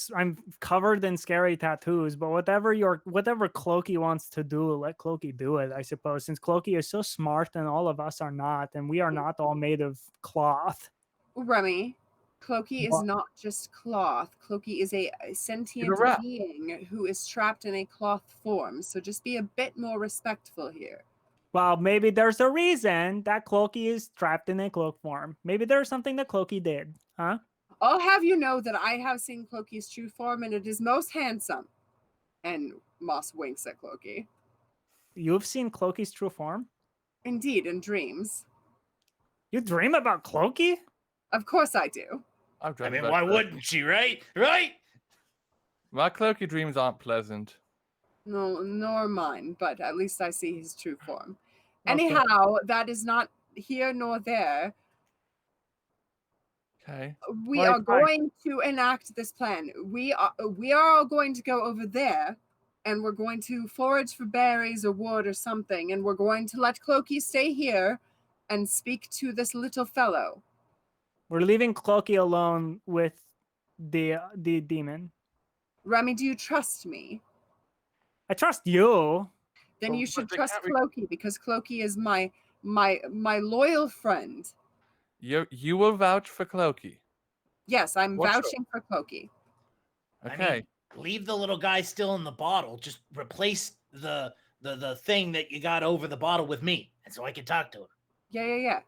covered in scary tattoos, but whatever Clokey wants to do, let Clokey do it, I suppose. Since Clokey is so smart and all of us are not, and we are not all made of cloth. Remy, Clokey is What? not just cloth. Clokey is a sentient rat. being who is trapped in a cloth form. So just be a bit more respectful here. Well, maybe there's a reason that Clokey is trapped in a cloak form. Maybe there's something that Clokey did, huh? I'll have you know that I have seen Clokey's true form, and it is most handsome. And Moss winks at Clokey. You've seen Clokey's true form? Indeed, in dreams. You dream about Clokey? Of course I do. I've I dreamt mean, about why that. wouldn't she, right? Right? My cloaky dreams aren't pleasant. No, nor mine, but at least I see his true form. Okay. Anyhow, that is not here nor there. Okay. We Right, are right. going to enact this plan. We are all going to go over there, and we're going to forage for berries or wood or something, and we're going to let Clokey stay here and speak to this little fellow. We're leaving Clokey alone with the demon. Remy, do you trust me? I trust you. Then Well, you but should they trust can't re- Clokey, because Clokey is my loyal friend. You will vouch for Clokey. Yes, I'm What's vouching for Clokey. Okay. I mean, leave the little guy still in the bottle. Just replace the thing that you got over the bottle with me, and so I can talk to him. Yeah.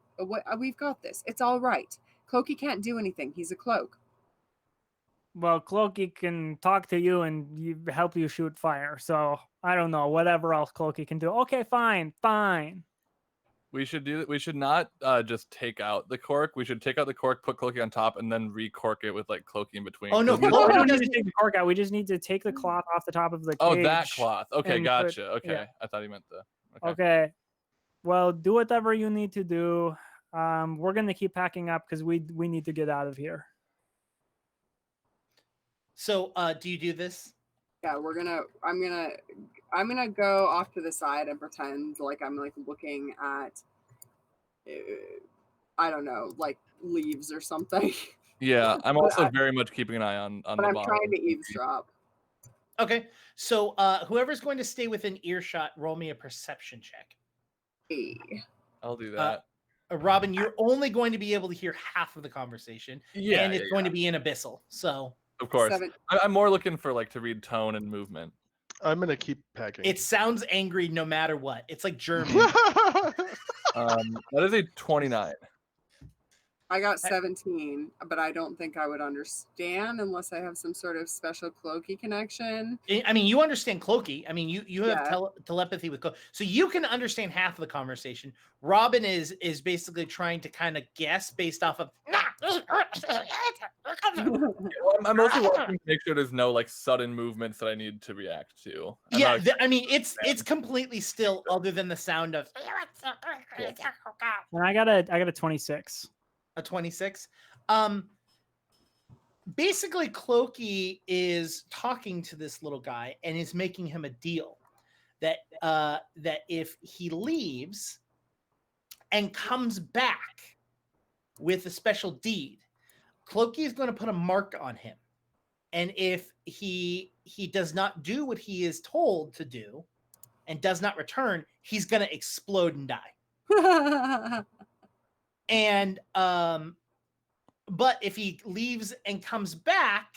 We've got this. It's all right. Clokey can't do anything. He's a cloak. Well, Clokey can talk to you and help you shoot fire. So I don't know. Whatever else Clokey can do. Okay, fine. We should not just take out the cork. We should take out the cork, put Clokey on top, and then recork it with like Clokey in between. Oh, no, 'Cause Well, we don't need doesn't- to take the cork out. We just need to take the cloth off the top of the cage. Oh, that cloth. Okay, and gotcha. put- Okay, yeah. I thought he meant the. Okay. Okay. Well, do whatever you need to do. We're gonna keep packing up because we need to get out of here. So, do you do this? Yeah, I'm gonna go off to the side and pretend like I'm like looking at, I don't know, like leaves or something. Yeah, I'm But also very much keeping an eye on But the I'm bottle. trying to eavesdrop. Okay. So, whoever's going to stay within earshot, roll me a perception check. Hey. I'll do that. Robin, you're only going to be able to hear half of the conversation, Yeah, and it's going to be in abyssal. So, of course. 7. I'm more looking for like to read tone and movement. I'm gonna keep packing. It sounds angry no matter what. It's like German. That is a 29. I got 17, but I don't think I would understand unless I have some sort of special cloaky connection. I mean, you understand cloaky. I mean, you have Yeah. telepathy with cloaky, so you can understand half of the conversation. Robin is basically trying to kind of guess based off of. Well, I'm mostly watching to make sure there's no like sudden movements that I need to react to. Yeah, I mean, it's completely still, other than the sound of. And I got a 26. A 26. Basically, Clokey is talking to this little guy and is making him a deal that that if he leaves and comes back with a special deed, Clokey is going to put a mark on him, and if he does not do what he is told to do and does not return, he's going to explode and die. And but if he leaves and comes back,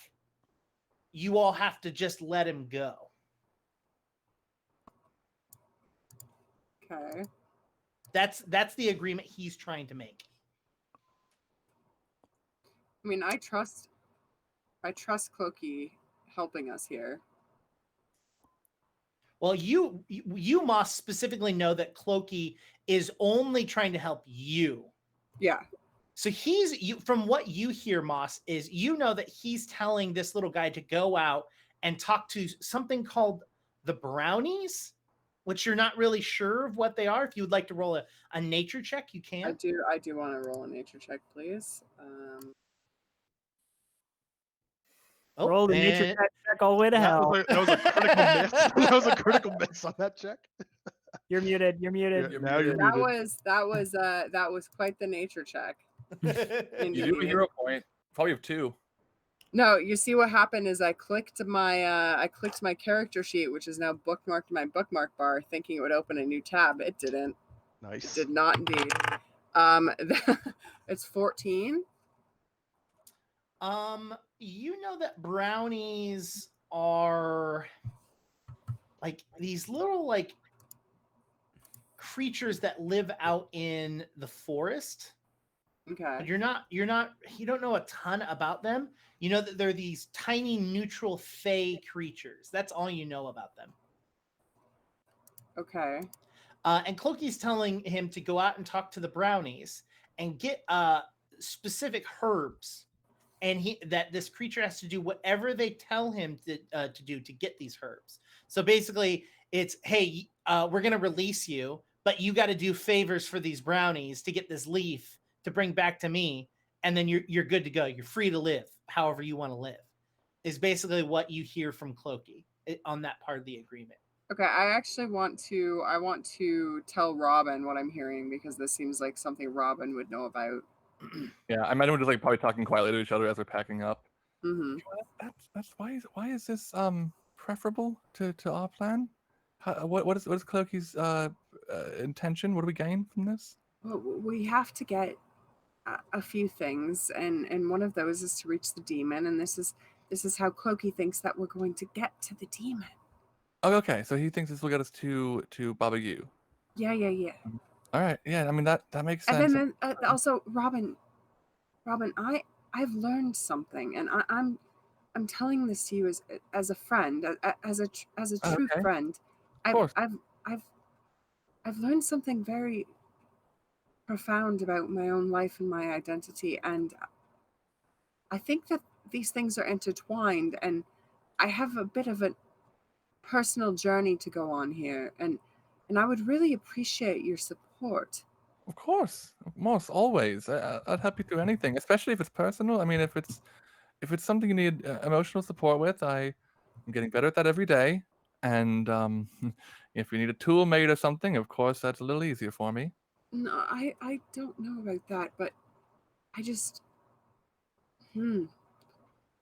you all have to just let him go. Okay. That's the agreement he's trying to make. I mean, I trust Cloaky helping us here. Well, you Moss specifically know that Clokey is only trying to help you. Yeah. So from what you hear, Moss, is you know that he's telling this little guy to go out and talk to something called the brownies, which you're not really sure of what they are. If you would like to roll a nature check, you can. I do want to roll a nature check, please. Roll the nature check all the way to hell. That was a critical miss. That was a critical miss on that check. You're muted. You're muted. Now you're muted. That was quite the nature check. You do a hero point. Probably have 2. No, you see what happened is I clicked my character sheet, which is now bookmarked in my bookmark bar, thinking it would open a new tab. It didn't. Nice. It did not indeed. It's 14. You know that brownies are like these little like creatures that live out in the forest. Okay. But you don't know a ton about them. You know that they're these tiny neutral fey creatures. That's all you know about them. Okay. And Clokey's telling him to go out and talk to the brownies and get specific herbs, and that this creature has to do whatever they tell him to do to get these herbs. So basically, it's hey, we're gonna release you, but you got to do favors for these brownies to get this leaf to bring back to me, and then you're good to go. You're free to live however you want to live. Is basically what you hear from Clokey on that part of the agreement. Okay, I actually want to tell Robin what I'm hearing, because this seems like something Robin would know about. Yeah, I imagine we're just like probably talking quietly to each other as we're packing up. Mm-hmm. That's why is this preferable to our plan? What is Clokey's intention? What do we gain from this? Well, we have to get a few things, and one of those is to reach the demon, and this is how Clokey thinks that we're going to get to the demon. Oh, okay. So he thinks this will get us to Baba Yu. Yeah. All right. Yeah. I mean that makes sense. And then also, Robin, I've learned something, and I'm telling this to you as a friend, as a true Okay. friend. Of course. I've learned something very profound about my own life and my identity, and I think that these things are intertwined, and I have a bit of a personal journey to go on here, and I would really appreciate your support. Of course, always. I'd help you through anything, especially if it's personal. I mean, if it's something you need emotional support with, I'm getting better at that every day. And if you need a tool made or something, of course, that's a little easier for me. No, I don't know about that, but I just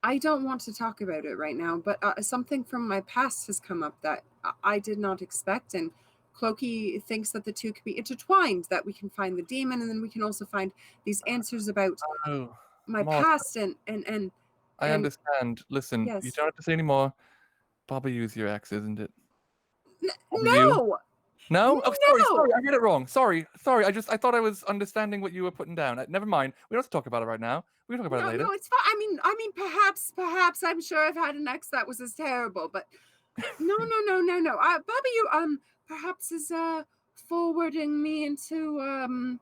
I don't want to talk about it right now, but something from my past has come up that I did not expect, and Clokey thinks that the two could be intertwined, that we can find the demon, and then we can also find these answers about my Moss, past, and I understand. Listen, you yes. don't have to say anymore. Bobby is your ex, isn't it? No. No? Oh, sorry, No. sorry, I read it wrong. Sorry. I thought I was understanding what you were putting down. Never mind. We don't have to talk about it right now. We can talk about it later. No, it's fine. I mean, perhaps I'm sure I've had an ex that was as terrible, but no. Bobby, you perhaps is forwarding me into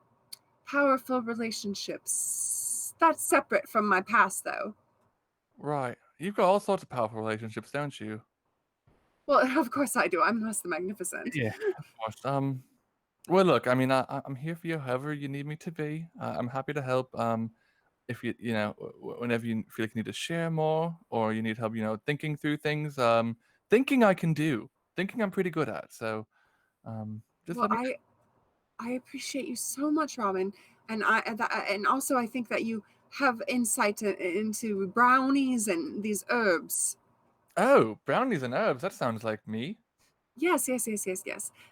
powerful relationships. That's separate from my past, though. Right. You've got all sorts of powerful relationships, don't you? Well, of course I do. I'm Moss the Magnificent. Yeah, of course. Well, look, I mean, I'm here for you however you need me to be. I'm happy to help. If you know, whenever you feel like you need to share more or you need help, thinking through things. Thinking I can do. Thinking I'm pretty good at. So, just Well, let me. I appreciate you so much, Robin, and also I think that you have insight into brownies and these herbs. Oh, brownies and herbs. That sounds like me. Yes.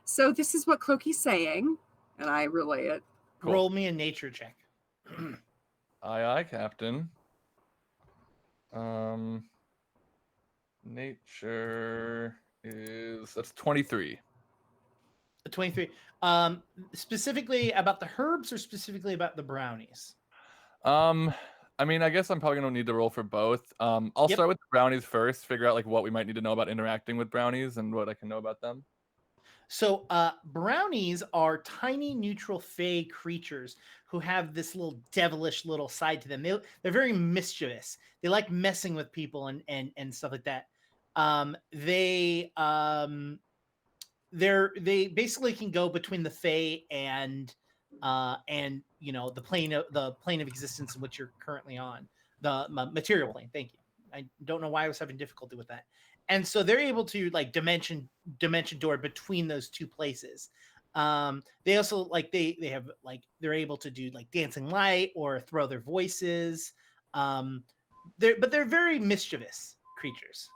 So this is what Cloaky's saying, and I relay it. Cool. Roll me a nature check. Aye, Captain. Nature that's 23. 23. Specifically about the herbs or specifically about the brownies? I mean, I guess I'm probably gonna need to roll for both. I'll start with the brownies first, figure out like what we might need to know about interacting with brownies and what I can know about them. So brownies are tiny neutral fey creatures who have this little devilish little side to them. They're very mischievous. They like messing with people and stuff like that. They basically can go between the fey and the plane of existence in which you're currently on, the material plane. Thank you. I don't know why I was having difficulty with that. And so they're able to like dimension door between those two places. They also they're able to do like dancing light or throw their voices. They're very mischievous creatures.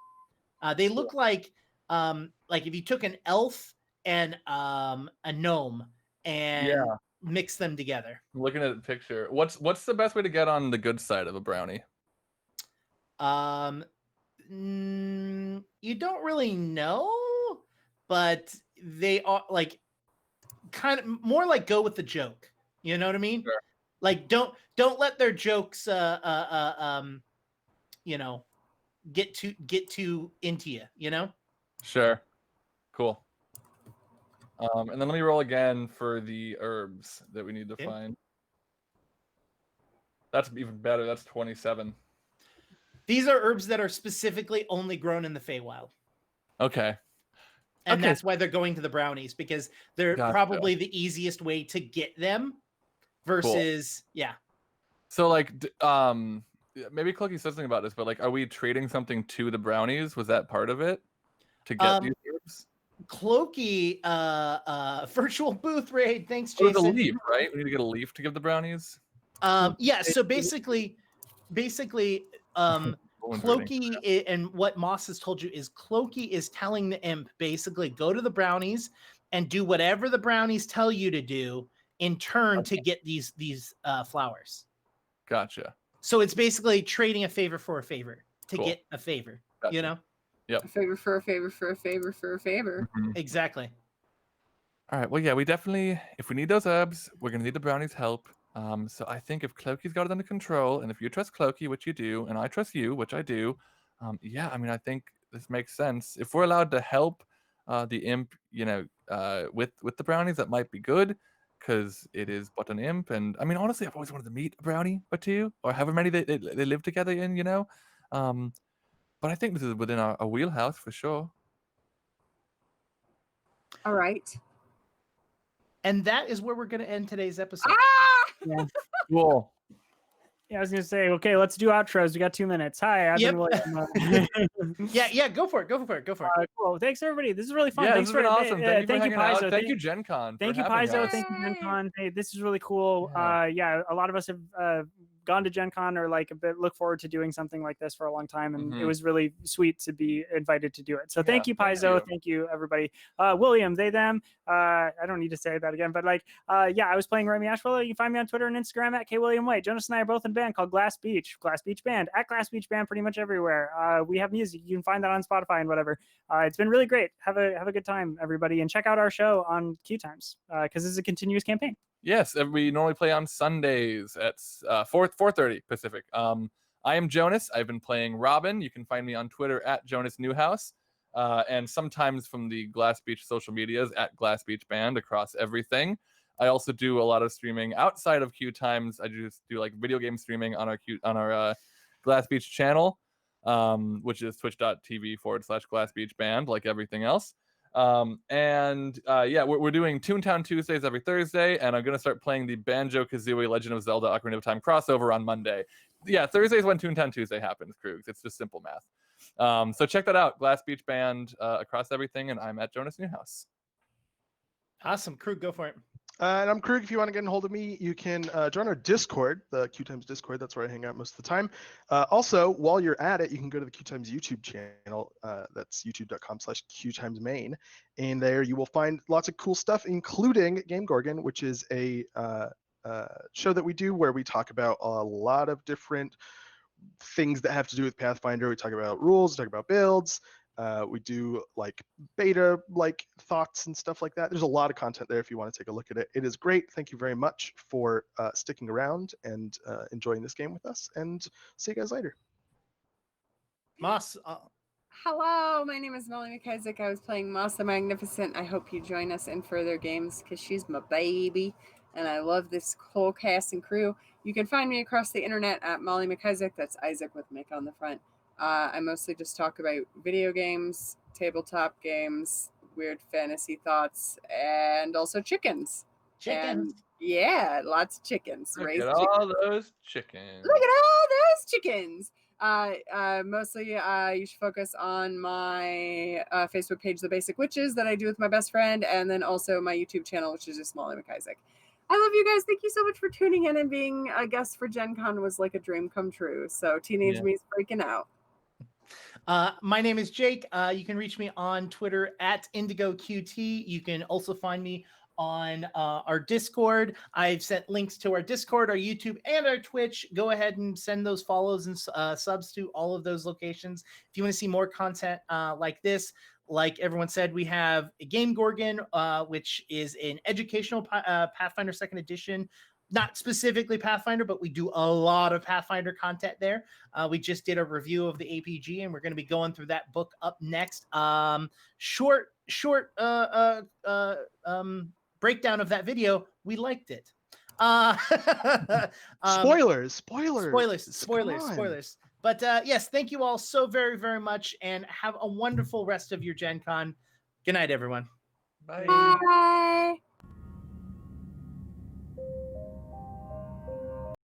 They look like if you took an elf and a gnome and mix them together. I'm looking at the picture. What's the best way to get on the good side of a brownie? You don't really know, but they are like kind of more like go with the joke. You know what I mean? Sure. Like don't let their jokes get too into you, you know? Sure. Cool. And then let me roll again for the herbs that we need to find. That's even better. That's 27. These are herbs that are specifically only grown in the Feywild. Okay. And that's why they're going to the brownies, because they're probably the easiest way to get them versus, So like, maybe Cloaky said something about this, but like, are we trading something to the brownies? Was that part of it to get these herbs? Cloaky, virtual booth raid. Thanks, Jason. Oh, the leaf, right? We need to get a leaf to give the brownies. So basically, Cloaky and what Moss has told you is Cloaky is telling the imp basically go to the brownies and do whatever the brownies tell you to do in turn to get these flowers. Gotcha. So it's basically trading a favor for a favor to get a favor. Gotcha. You know? Yep. A favor for a favor for a favor for a favor. Mm-hmm. Exactly. All right. Well, yeah, we definitely, if we need those herbs, we're gonna need the brownies' help. So I think if Cloaky's got it under control, and if you trust Cloaky, which you do, and I trust you, which I do, I mean, I think this makes sense. If we're allowed to help the imp, with the brownies, that might be good, because it is but an imp. And I mean, honestly, I've always wanted to meet a brownie or two, or however many they live together in, But I think this is within our wheelhouse for sure. All right. And that is where we're going to end today's episode. Yeah. Cool. Yeah, I was gonna say, okay, let's do outros. We got 2 minutes. Hi, I've been William. Yeah, go for it. Cool. Thanks everybody. This is really fun. Yeah, Thanks this has been awesome. Thank you, Paizo. Thank you, Gen Con. Thank you, Paizo. Thank you, Gen Con. Hey, this is really cool. Yeah. Yeah, a lot of us have gone to Gen Con or like look forward to doing something like this for a long time, and it was really sweet to be invited to do it. So thank you, Paizo. Thank you, everybody. William, they, them. I don't need to say that again, but like, yeah, I was playing Remy Ashwell. You can find me on Twitter and Instagram at KWilliamWhite. Jonas and I are both in a band called Glass Beach Band, at Glass Beach Band pretty much everywhere. We have music. You can find that on Spotify and whatever. It's been really great. Have a good time, everybody, and check out our show on QueueTimes because this is a continuous campaign. Yes, we normally play on Sundays at 4:30 Pacific. I am Jonas. I've been playing Robin. You can find me on Twitter at Jonas Newhouse, and sometimes from the Glass Beach social medias at Glass Beach Band across everything. I also do a lot of streaming outside of QueueTimes. I just do like video game streaming on our Glass Beach channel, which is twitch.tv/Glass Beach Band, like everything else. Yeah, we're doing Toontown Tuesdays every Thursday, and I'm gonna start playing the Banjo-Kazooie Legend of Zelda Ocarina of Time crossover on Monday. Yeah, Thursdays when Toontown Tuesday happens, Krugs. It's just simple math. So check that out, Glass Beach Band across everything, and I'm at Jonas Newhouse. Awesome. Krug, go for it. And I'm Krug. If you want to get a hold of me, you can join our Discord, the QueueTimes Discord. That's where I hang out most of the time. Also, while you're at it, you can go to the QueueTimes YouTube channel. That's youtube.com/QueueTimesMain. And there you will find lots of cool stuff, including Game Gorgon, which is a show that we do where we talk about a lot of different things that have to do with Pathfinder. We talk about rules, we talk about builds. We do like beta like thoughts and stuff like that. There's a lot of content there if you want to take a look at it. It is great. Thank you very much for sticking around and enjoying this game with us, and see you guys later. Moss. Hello, my name is Molly McIsaac. I was playing Moss the Magnificent. I hope you join us in further games because she's my baby and I love this whole cast and crew. You can find me across the internet at Molly McIsaac. That's Isaac with Mick on the front. I mostly just talk about video games, tabletop games, weird fantasy thoughts, and also chickens. And yeah, lots of chickens. Look at all those chickens. Look at all those chickens. Mostly you should focus on my Facebook page, The Basic Witches, that I do with my best friend, and then also my YouTube channel, which is just Molly McIsaac. I love you guys. Thank you so much for tuning in, and being a guest for Gen Con was like a dream come true. So Teenage Me's freaking out. My name is Jake. You can reach me on Twitter at IndigoQT. You can also find me on our Discord. I've sent links to our Discord, our YouTube, and our Twitch. Go ahead and send those follows and subs to all of those locations. If you want to see more content like this, like everyone said, we have a Game Gorgon, which is an educational Pathfinder 2nd edition. Not specifically Pathfinder, but we do a lot of Pathfinder content there. We just did a review of the APG, and we're going to be going through that book up next. Short breakdown of that video. We liked it. Spoilers. But yes, thank you all so very, very much, and have a wonderful rest of your Gen Con. Good night, everyone. Bye. Bye.